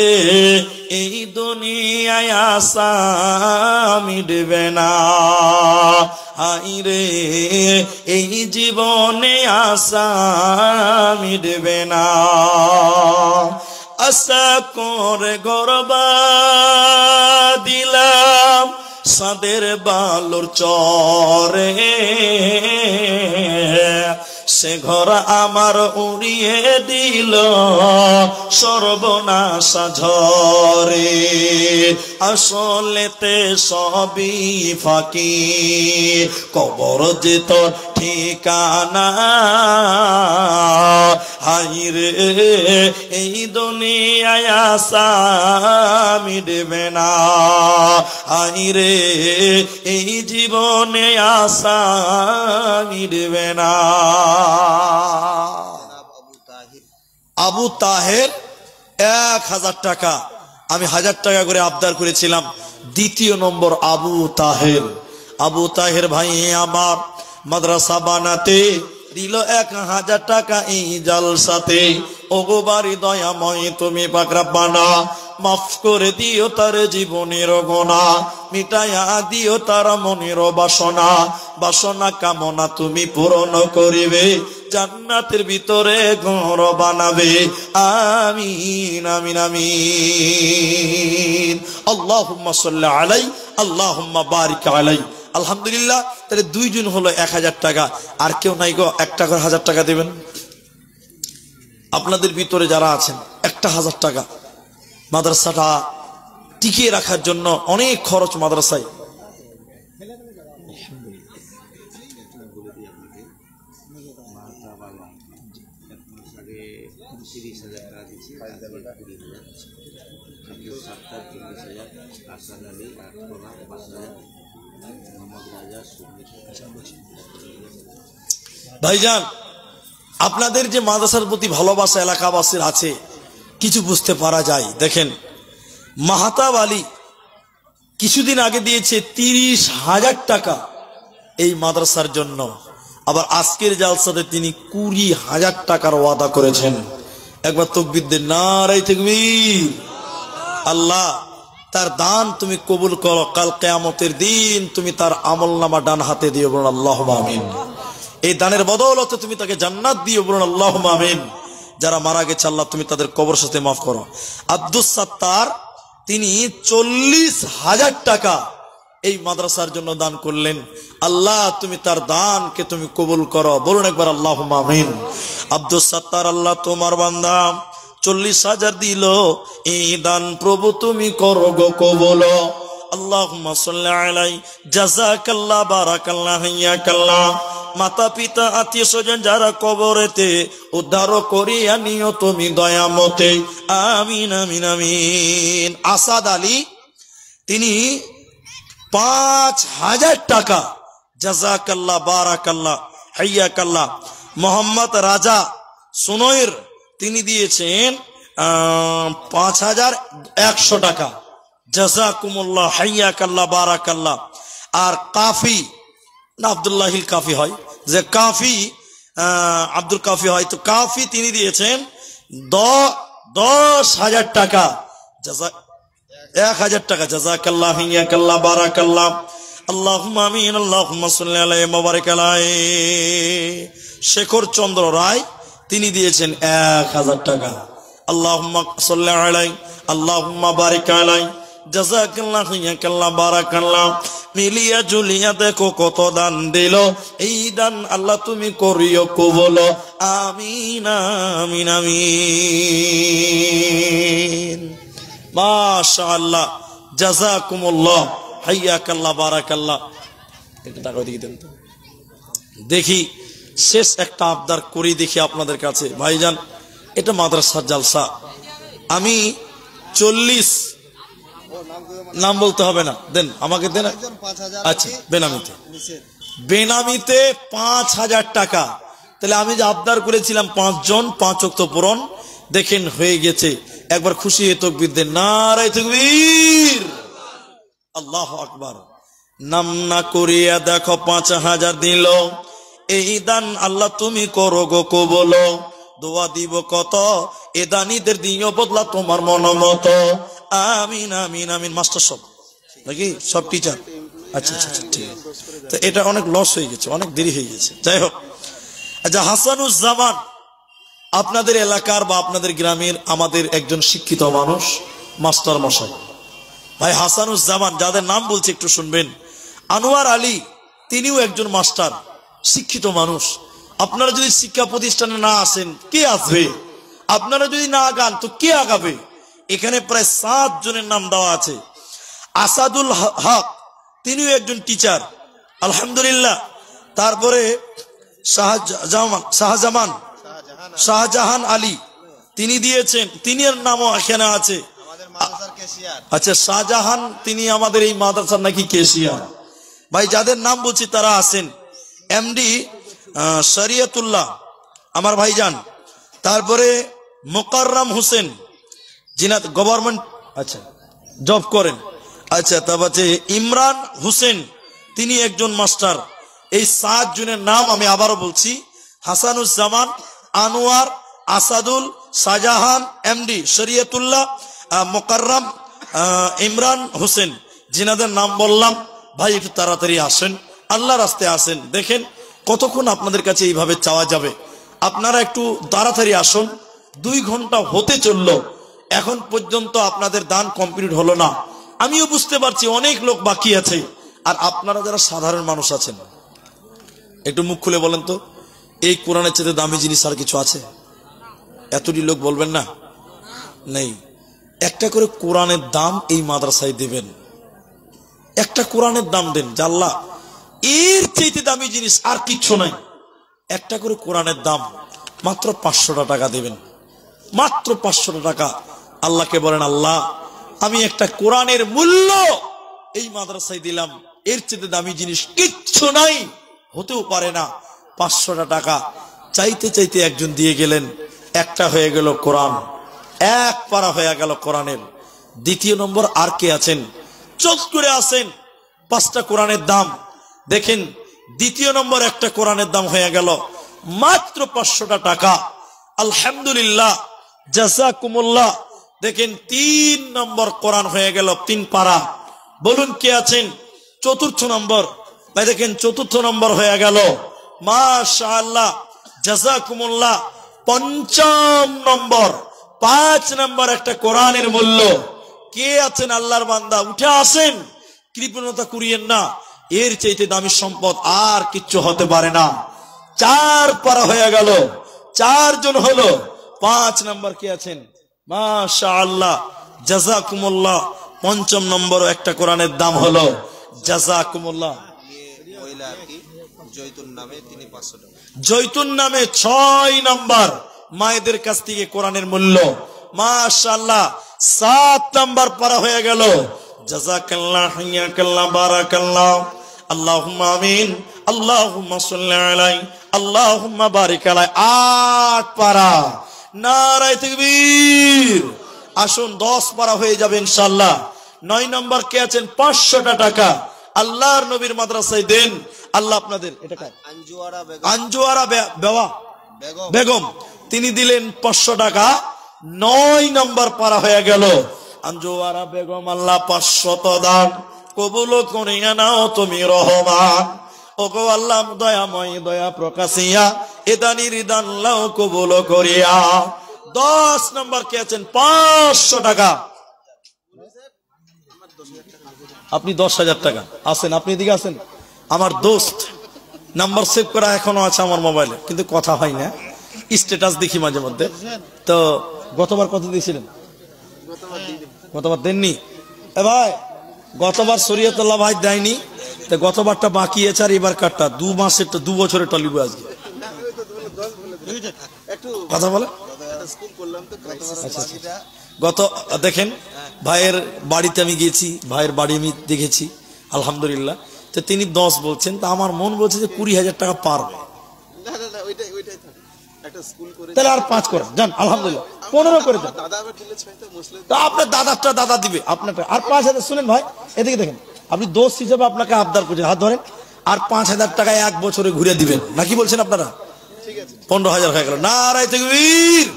এই দুনিয়ায় আশা মিটবে না, হায়রে এই জীবনে আশা মিটবে না। আশা করে গরবা দিলাম সাদের বালুর চরে, সে ঘর আমার উড়িয়ে দিল সর্বনাশা ঝরে। আসলেতে সবই ফাঁকি, কবর যে তোর ঠিকানা। হায়রে এই দুনিয়ায় আশা মিটবে না, হায়রে এই জীবনে আশা মিটবে না। আবু তাহের 1000 টাকা। আমি 1000 টাকা করে আবদার করেছিলাম। দ্বিতীয় নম্বর আবু তাহের। আবু তাহের ভাই আমার মাদ্রাসা বানাতে দিল 1000 টাকা এই জালসাতে। ওগো বাড়ি দয়াময় তুমি পাকড়া বানা, মাফ করে দিও তার জীবনের গোনা, মিটাইয়া দিও তার মনের বাসনা। বাসনা কামনা তুমি পূরণ করিবে, জান্নাতের ভিতরে ঘর বানাবে। আমিন আমিন আমিন। আল্লাহুম্মা সাল্লি আলাই, আল্লাহুম্মা বারিক আলাই। আলহামদুলিল্লাহ, তাহলে 2 জন হলো 1000 টাকা। আর কেউ নাই গো একটা করে 1000 টাকা দেবেন? আপনাদের ভিতরে যারা আছেন একটা 1000 টাকা। মাদ্রাসাটা টিকিয়ে রাখার জন্য অনেক খরচ মাদ্রাসায়। ভাইজান আপনাদের যে মাদ্রাসার প্রতি ভালোবাসা এলাকাবাসীর আছে, কিছু বুঝতে পারা যায়। দেখেন, মাহতাব আলী কিছুদিন আগে দিয়েছে 30,000 টাকা এই মাদ্রাসার জন্য, আবার আজকের জালসাতে তিনি 20,000 টাকার ওয়াদা করেছেন। একবার তাকবীর দেন, নারে তাকবীর। আল্লাহ তার দান তুমি কবুল করো, কাল কিয়ামতের দিন তুমি তার আমলনামা ডান হাতে দিও, বলুন আল্লাহুম্মা আমিন। এই দানের বদৌলতে তুমি তাকে জান্নাত দিও, বলুন আল্লাহুম্মা আমিন। যারা মারা গেছে আল্লাহ তুমি তাদের কবর সাথে মাফ করো। আব্দুস সাত্তার তিনি 40,000 টাকা এই মাদ্রাসার জন্য দান করলেন। আল্লাহ তুমি তার দানকে তুমি কবুল করো, বলুন একবার আল্লাহুম্মা আমিন। আব্দুস সাত্তার, আল্লাহ তোমার বান্দা 40,000 দিল, এই দান প্রভু তুমি করো গো কবুল। আল্লাহুম্মা সাল্লি আলাইহি, জাযাকাল্লাহ, বারাকাল্লাহ, হাইয়াকাল্লাহ। মাতা পিতা আত্মীয় স্বজন যারা কবরেতে, উদ্ধার করিয়া নিও তুমি দয়ামতে, আমিন আমিন আমিন। আসাদ আলী তিনি 5,000 টাকা, জাযাকাল্লাহ, বারাকাল্লাহ, হাইয়াকাল্লাহ। মোহাম্মদ রাজা সুনয়র তিনি দিয়েছেন 5,100 টাকা, জাযাকুমুল্লাহ, হাইয়াকাল্লাহ, বারাকাল্লাহ। আর কাফি না, আব্দুল্লাহিল কাফি হয়, যে কাফি আব্দুল কাফি হয়, তো কাফি তিনি দিয়েছেন 10,000 টাকা, 1,000 টাকা, জাযাকাল্লাহ, হাইয়াকাল্লাহ, বারাকাল্লাহ। আল্লাহুম্মা আমিন, আল্লাহুম্মা সাল্লি আলাইহি ওয়া বারিক আলাইহি। শেখর চন্দ্র রায় তিনি দিয়েছেন 1,000 টাকা। আল্লাহুম্মা সাল্লি আলাইহি, আল্লাহুম্মা বারিক আলাইহি, জাযাকাল্লাহ, হাইয়াকাল্লাহ, বারাকাল্লাহ। মিলিয়া জুলিয়া দেখো কত দান দিল, এই দান আল্লাহ তুমি করিও কবুল, আমিন আমিন আমিন। মাশাআল্লাহ, জাযাকুমুল্লাহ, হাইয়াকাল্লাহ, বারাকাল্লাহ। একটু টাকা দিয়ে দেন তো। দেখি শেষ একটা আবদার করি দেখি আপনাদের কাছে। ভাইজান, এটা মাদ্রাসার জালসা, আমি 40 নাম বলতে হবে না, দেন আমাকে দেন। আচ্ছা, বেনামিতে, বেনামিতে 5,000 টাকা। তাহলে আমি যে আবদার করেছিলাম 5 জন 5 ওয়াক্ত পূরণ, দেখেন হয়ে গেছে। একবার খুশি হয়ে তাকবীর দেন, নারে তাকবীর, আল্লাহু আকবার। নাম না করিয়া দেখো 5,000 দিল, এই দান আল্লাহ তুমি করো গো কবুল। দোয়া দিব কত, এ দানীদের দিও বদলা তোমার মন মতো, আমিন আমিন আমিন। মাস্টার সব নাকি সব টিচার? আচ্ছা আচ্ছা ঠিক আছে। তো এটা অনেক লস হয়ে গেছে, অনেক দেরি হয়ে গেছে। যাই হোক, আচ্ছা, হাসানুজ্জামান আপনাদের এলাকার বা আপনাদের গ্রামের আমাদের একজন শিক্ষিত মানুষ, মাস্টার মশাই। ভাই হাসানুজ্জামান, যাদের নাম বলছি একটু শুনবেন। আনোয়ার আলী তিনিও একজন মাস্টার, শিক্ষিত মানুষ। আপনারা যদি শিক্ষা প্রতিষ্ঠানে না আসেন, কে আসবে? আপনারা যদি না আগান তো কে আগাবে? এখানে প্রায় 7 জনের নাম দেওয়া আছে। আসাদুল হক তিনিও একজন টিচার, আলহামদুলিল্লাহ। তারপরে শাহজাহান আলী তিনি দিয়েছেন, তিনি এর নামও এখানে আছে। আচ্ছা, শাহজাহান তিনি আমাদের এই মাদ্রাসার নাকি কেশিয়ার। ভাই যাদের নাম বলছি তারা আছেন। এমডি শরিয়তুল্লাহ আমার ভাইজান। তারপরে মোকাররম হোসেন, যিনি গভর্নমেন্ট আচ্ছা জব করেন। আচ্ছা, তারপরে ইমরান হোসেন তিনি একজন মাস্টার। এই 7 জনের নাম আমি আবারও বলছি: হাসানুজ্জামান, আনোয়ার, আসাদুল, শাহজাহান, এমডি শরিয়তুল্লাহ, মোকাররম, ইমরান হোসেন। যিনাদের নাম বললাম, ভাই একটু তাড়াতাড়ি আসেন, আল্লাহ রাস্তায় আসেন। দেখেন কতক্ষণ আপনাদের কাছে এইভাবে চাওয়া যাবে। আপনারা একটু তাড়াতাড়ি আসুন। 2 ঘন্টা হতে চললো, এখন পর্যন্ত আপনাদের দান কমপ্লিট হলো না। আমিও বুঝতে পারছি অনেক লোক বাকি আছে। আর আপনারা যারা সাধারণ মানুষ আছেন, একটু মুখ খুলে বলেন তো, এই কোরআনের চেয়ে দামি জিনিস আর কিছু আছে? এতটি লোক বলবেন না? নেই। একটা করে কোরআনের দাম এই মাদ্রাসায় দেবেন, একটা কোরআনের দাম দেন। আল্লাহ, এর চাইতে দামি জিনিস আর কিচ্ছু নাই। একটা করে কোরআনের দাম মাত্র 500 টাকা দেবেন, মাত্র 500 টাকা। আল্লাহকে বলেন, আল্লাহ আমি একটা কোরআনের মূল্য এই মাদ্রাসায় দিলাম, এর চেয়ে দামি জিনিস কিচ্ছু নাই, হতেও পারে না। 500 টাকা চাইতে চাইতে একজন দিয়ে গেলেন, একটা হয়ে গেল কোরআন। এক পারা হয়ে গেল কোরআনের। দ্বিতীয় নম্বর আর কে আছেন? চোখ করে আসেন 5টা কোরআনের দাম দেখেন। দ্বিতীয় নম্বর একটা কোরআনের দাম হয়ে গেল মাত্র 500 টাকা। আলহামদুলিল্লাহ, জাযাকুমুল্লাহ। দেখেন 3 নম্বর কোরআন হয়ে গেল 3 পারা। বলুন কে আছেন? চতুর্থ নম্বর ভাই দেখেন, চতুর্থ নম্বর হয়ে গেল মাশাআল্লাহ, জাযাকুমুল্লাহ। পঞ্চম নম্বর, 5 নম্বর একটা কোরআনের মূল্য। কে আছেন আল্লাহর বান্দা? উঠে আসেন, কৃপণতা করিয়েন না। এর চাইতে দামি সম্পদ আর কিচ্ছু হতে পারে না। 4 পারা হয়ে গেল, 4 জন হলো। 5 নম্বর কে আছেন? মাশাআল্লাহ, জাযাকুমুল্লাহ। পঞ্চম নম্বর একটা কোরআনের দাম হলো জাযাকুমুল্লাহ। জৈতুন নামে তিনি 500 টাকা। জৈতুন নামে 6 নম্বর মায়েদের কাছ থেকে কোরআনের মূল্য। মাশাআল্লাহ, 7 নম্বর পারা হয়ে গেল। জাযাকাল্লাহ, হাইয়াকাল্লাহ, বারাকাল্লাহ, আল্লাহুম্মা আমিন, আল্লাহুম্মা সাল্লি আলাইহি, আল্লাহুম্মা বারিক আলাইহি। 8 পারা। নারায়ে তাকবীর। আসুন 10 পারা হয়ে যাবে ইনশাআল্লাহ। 9 নম্বর কে আছেন? 500 টাকা আল্লাহর নবীর মাদ্রাসায় দেন। আল্লাহ আপনাদের এটা কার? আঞ্জুয়ারা বেগম, তিনি দিলেন 500 টাকা। 9 নম্বর পারা হয়ে গেল। আঞ্জুয়ারা বেগম, আল্লাহ 500 দান কবুল করিয়া নাও তুমি রহমান। ওগো আল্লাহ দয়াময়, দয়া প্রকাশিয়া এদানির দান লাও কবুল করিয়া। 10 নম্বর কে আছেন? 500 টাকা। আপনি 10,000 টাকা আছেন, আপনি এদিকে আছেন। আমার দোস্ত নাম্বার সেভ করা এখনো আছে আমার মোবাইলে, কিন্তু কথা হয় না, স্ট্যাটাস দেখি মাঝে মধ্যে। তো গতবার কত দিয়েছিলেন? গতবার দেননি? এ ভাই, গতবার শরীয়তুল্লাহ ভাই দেয়নি, তো গতবারটা বাকি আছে, আর এবার কাটটা 2 মাসের, 2 বছরের টলিব আজকে। কথা বলে গত দেখেন ভাইয়ের বাড়িতে আমি গিয়েছি, ভাইয়ের বাড়ি আমি দেখেছি আলহামদুলিল্লাহ। তো তিনি 10 বলছেন, তা আমার মন বলছে যে 20,000 টাকা পারবে। তাহলে আর 5 করেন, যান আলহামদুলিল্লাহ 15 করে দেন। আপনার দাদারটা দাদা দিবে আপনারটা, আর 5,000। শুনেন ভাই, এদিকে দেখেন, আপনি দোষ হিসেবে আপনাকে আবদার করছেন, হাত ধরেন, আর 5,000 টাকায় 1 বছরে ঘুরে দিবেন নাকি বলছেন আপনারা? 15,000 হয়ে গেল। নারায়ে তাকবীর।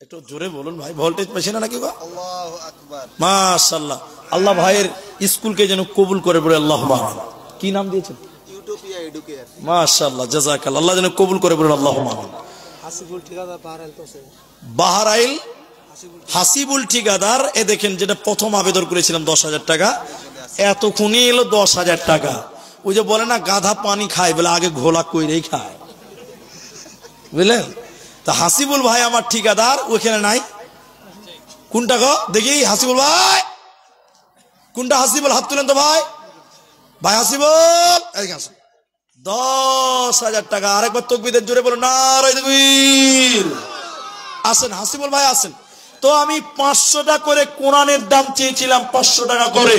একটু জোরে বলুন ভাই, ভোল্টেজ পেছে না নাকি? আল্লাহু আকবার। মাশাআল্লাহ, আল্লাহ ভাইয়ের স্কুলকে যেন কবুল করে বলে আল্লাহুম্মা আমিন। কি নাম দিয়েছেন? Utopia educare. মাশাআল্লাহ, জাযাকাল্লাহ, আল্লাহ যেন কবুল করে বলে আল্লাহুম্মা আমিন। হাসিবুল ঠিকাদার বাহরাইল, হাসিবুল ঠিকাদার। এ দেখেন, যেটা প্রথম আবেদন করেছিলাম 10,000 টাকা, এতক্ষণই এলো 10,000 টাকা। ওই যে বলে না গাধা পানি খায়, বলে আগে ঘোলা কইরেই খায়, বুঝলেন? তা হাসিবুল ভাই আমার ঠিকাদার, ওইখানে নাই। কোনটা গো দেখি? হাসিবুল ভাই কোনটা? হাসিবুল, হাত তুলেন তো ভাই। ভাই হাসিবুল, 10,000 টাকা। আরেকবার তাকবীরের জোরে বলুন, নারায়ে তাকবীর। আসেন হাসিবুল ভাই, আসেন। তো আমি 500 টাকা করে কোরআনের দাম চেয়েছিলাম, 500 টাকা করে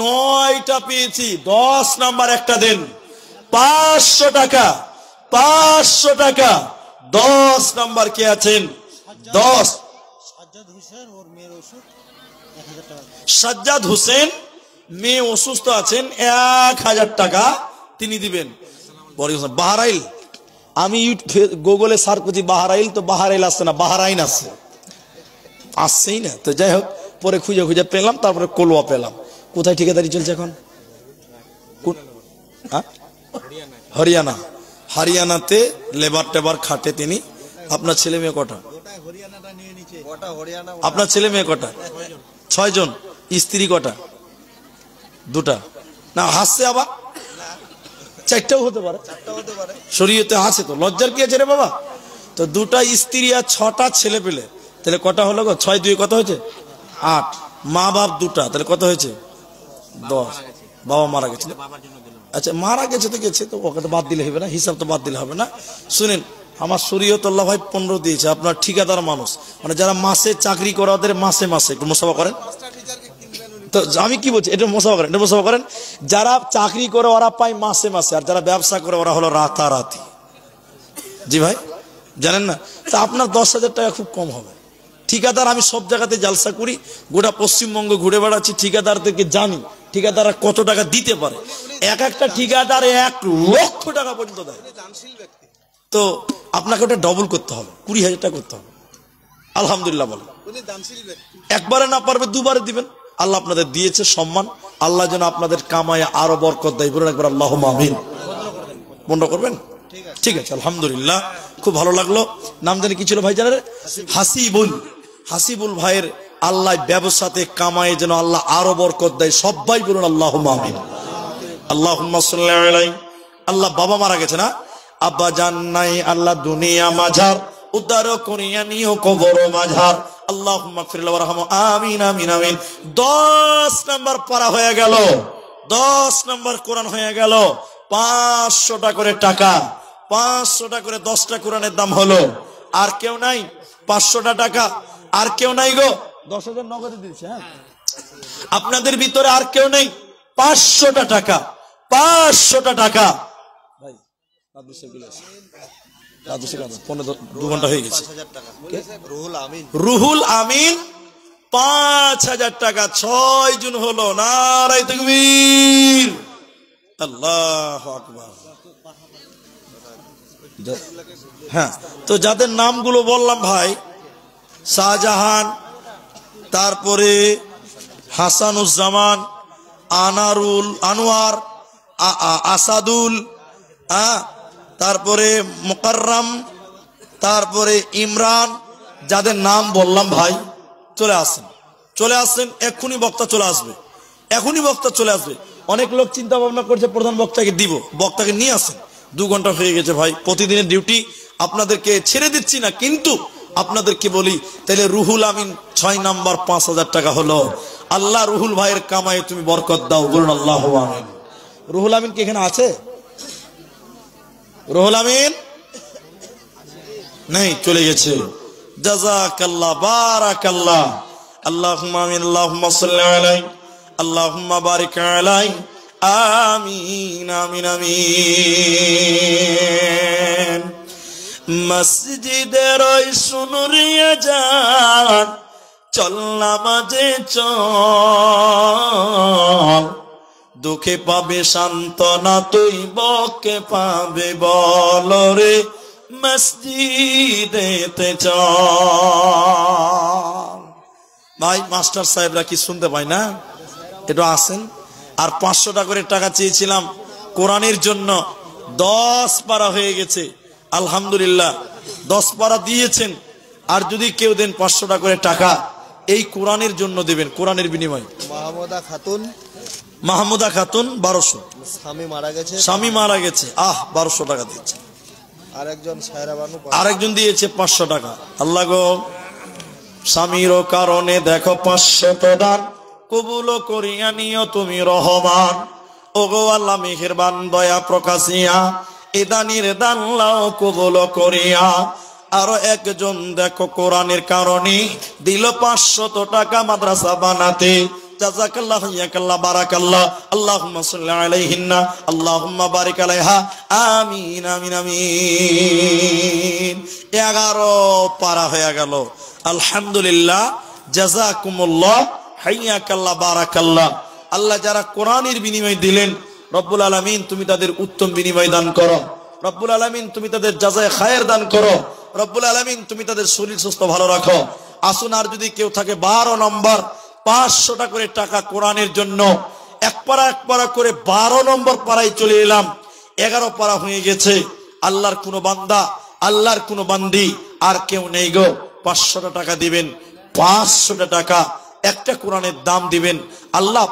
9টা পেয়েছি। 10 নাম্বার একটা দেন, 500 টাকা, 500 টাকা। 10 নাম্বার কে আছেন? 10 সাজ্জাদ হোসেন, মেয়ে অসুস্থ আছেন, 1,000 টাকা তিনি দিবেন। বাহরাইল, আমি গুগলে সার্চ করছি বাহরাইল, তো বাহরাইল আসছে না, বাহরাইন আসছে, আসছেই না। তো যাই হোক, পরে খুঁজে খুঁজে পেলাম, তারপরে কলুয়া পেলাম। কোথায় ঠিকাদারি চলছে এখন? হরিয়ানা। হরিয়ানাতে লেবার টেবার খাটে তিনি। আপনার ছেলে মেয়ে কটা? আপনার ছেলে মেয়ে কটা? 6 জন। স্ত্রী কটা? 2টা না? হাসছে আবার, 4টাও হতে পারে, শরীয়তে আছে তো, লজ্জার কি আছে রে বাবা? তো 2টা স্ত্রী আর 6টা ছেলে পেলে, তাহলে কটা হলো গো? 6 2 কত হয়েছে? 8। মা বাপ 2টা, তাহলে কত হয়েছে? 10। বাবা মারা গেছে, আচ্ছা মারা গেছে তো গেছে, তো ওকে তো বাদ দিলে হবে না, হিসাব তো বাদ দিলে হবে না। শুনেন, আমার শরীয়তুল্লাহ ভাই 15 দিয়েছে। আপনার ঠিকাদার মানুষ, মানে যারা মাসে চাকরি করে, ওদের মাসে মাসে একটু মোসাফা করেন। তো আমি কি বলছি, এটা মোসাফা করেন, এটা মোসাফা করেন। যারা চাকরি করে ওরা পায় মাসে মাসে, আর যারা ব্যবসা করে ওরা হলো রাতারাতি। জি ভাই, জানেন না? তা আপনার 10,000 টাকা খুব কম হবে, ঠিকাদার আমি সব জায়গাতে জালসা করি, গোটা পশ্চিমবঙ্গ ঘুরে বেড়াচ্ছি, ঠিকাদারদেরকে জানি ঠিকাদাররা কত টাকা দিতে পারে। এক একটা ঠিকাদার 1 লক্ষ টাকা পর্যন্ত দেয়। তো আপনাকে ওটা ডবল করতে হবে, 20,000 টাকা করতে হবে। আলহামদুলিল্লাহ বলেন। একবারে না পারবে 2বারে দিবেন। আল্লাহ আপনাদের দিয়েছে সম্মান, আল্লাহ যেন আপনাদের কামায় আরো বরকত দেয়। বলুন একবার আল্লাহুম্মা আমিন। বন্ধ করবেন? ঠিক আছে, আলহামদুলিল্লাহ, খুব ভালো লাগলো। নাম জানি কি ছিল ভাই জানেন? হাসিবুল। হাসিবুল ভাইয়ের আল্লাহ ব্যবসাতে কামায় যেন আল্লাহ আরো বরকত দেয়। সবাই বলুন আল্লাহুম্মা আমিন। আল্লাহুম্মা সাল্লি আলাইহি। আল্লাহ বাবা মারা গেছে না, আব্বা জান নাই, আল্লাহ দুনিয়া মাঝার উদ্ধার করিয়া নিও কবর মাঝার। আল্লাহুম্মা গফির লাহু ওয়ারহামহু। আমিন আমিন আমিন। 10 নাম্বার পারা হয়ে গেল, 10 নাম্বার কোরআন হয়ে গেল। 500 টাকা করে টাকা, 500 টাকা করে 10টা কোরআনের দাম হলো। আর কেউ নাই? 500 টাকা আর কেউ নাই গো? 10,000 নগদে দিয়েছে। হ্যাঁ, আপনাদের ভিতরে আর কেউ নেই? 500 টাকা, 500 টাকা ভাই। দু ঘন্টা হয়ে গেছে। রুহুল আমিন 5,000 টাকা। 6 জুন হলো। নারায়ে তাকবীর, আল্লাহু আকবার। হ্যাঁ, তো যাদের নামগুলো বললাম ভাই, শাহজাহান, তারপরে হাসানুজ্জামান, আনারুল, আনোয়ার, আসাদুল, তারপরে মুকাররম, তারপরে ইমরান, যাদের নাম বললাম ভাই চলে আসেন, চলে আসেন। এক্ষুনি বক্তা চলে আসবে, এখনই বক্তা চলে আসবে। অনেক লোক চিন্তা ভাবনা করছে প্রধান বক্তাকে দিব, বক্তাকে নিয়ে আসেন। 2 ঘন্টা হয়ে গেছে ভাই, প্রতিদিনের ডিউটি আপনাদেরকে ছেড়ে দিচ্ছি না, কিন্তু আপনাদেরকে বলি তাহলে রুহুল আমিন 6 নাম্বার 5,000 টাকা হলো। আল্লাহ রুহুল ভাইয়ের কামায়ে তুমি বরকত দাও। বলুন আল্লাহু আমিন। রুহুল আমিন কি এখানে আছে? রুহুল আমিন নেই, চলে গেছে। জাযাকাল্লাহ, বারাকাল্লাহ। আল্লাহুম্মা আমিন। আল্লাহুম্মা সাল্লি আলাইহি, আল্লাহুম্মা বারিক আলাইহি। আমিন আমিন আমিন। মসজিদের ওই শুনুরিয়া যান, চল নামাজে চল। দুঃখে পাবে সান্ত্বনা তুই, বকে পাবে বল রে, মসজিদেতে চল। ভাই মাস্টার সাহেবরা কি শুনতে পায় না? একটু আসেন। আর 500 টাকা করে টাকা চেয়েছিলাম কোরআনের জন্য। 10 পারা হয়ে গেছে, আলহামদুলিল্লাহ। 10 পারা দিয়েছেন। আর যদি কেউ দেন 500 টাকা করে টাকা, এই কোরআনের জন্য দেবেন, কোরআনের বিনিময়ে। মাহমুদা খাতুন, মাহমুদা খাতুন 1200। স্বামী মারা গেছে, স্বামী মারা গেছে, 1200 টাকা দিয়েছে। আরেকজন সায়রা বানু, আরেকজন দিয়েছে 500 টাকা। আল্লাহ গো, স্বামীর কারণে দেখো 500 দান কবুল করিয়া নিও তুমি রহমান। ওগো আল্লাহ মেহেরবান দয়া প্রকাশিয়া এ দানির দান লাও কবুল করিয়া। আরো একজন দেখো কোরআনের কারণে দিল 500 টাকা মাদ্রাসা বানাতে। জাযাকাল্লাহু ইয়াকাল্লাহ বারাকাল্লাহ। আল্লাহুম্মা সাল্লি আলাইহিন্না, আল্লাহুম্মা বারিক আলাইহা। আমিন আমিন আমিন। 11 পারা হয়ে গেল, আলহামদুলিল্লাহ। জাযাকুমুল্লাহ, হাইয়াকাল্লাহ, বারাকাল্লাহ। আল্লাহ যারা কোরআনের বিনিময় দিলেন, রব্বুল আলামিন তুমি তাদের উত্তম বিনিময় দান করো। রব্বুল আলামিন তুমি তাদের জাযায়ে খায়ের দান করো। রব্বুল আলামিন তুমি তাদের শরীর সুস্থ ভালো রাখো। আসুন, আর যদি কেউ থাকে 12 নম্বর 500 টাকা করে টাকা কোরআনের জন্য। এক পারা করে 12 নম্বর পাড়ায় চলে এলাম। 11 পারা হয়ে গেছে। আল্লাহর কোন বান্দা, আল্লাহর কোন বান্দি আর কেউ নেই গো। 500 টাকা দিবেন, 500 টাকা একটা কোরআনের দাম দিবেন। আল্লাহ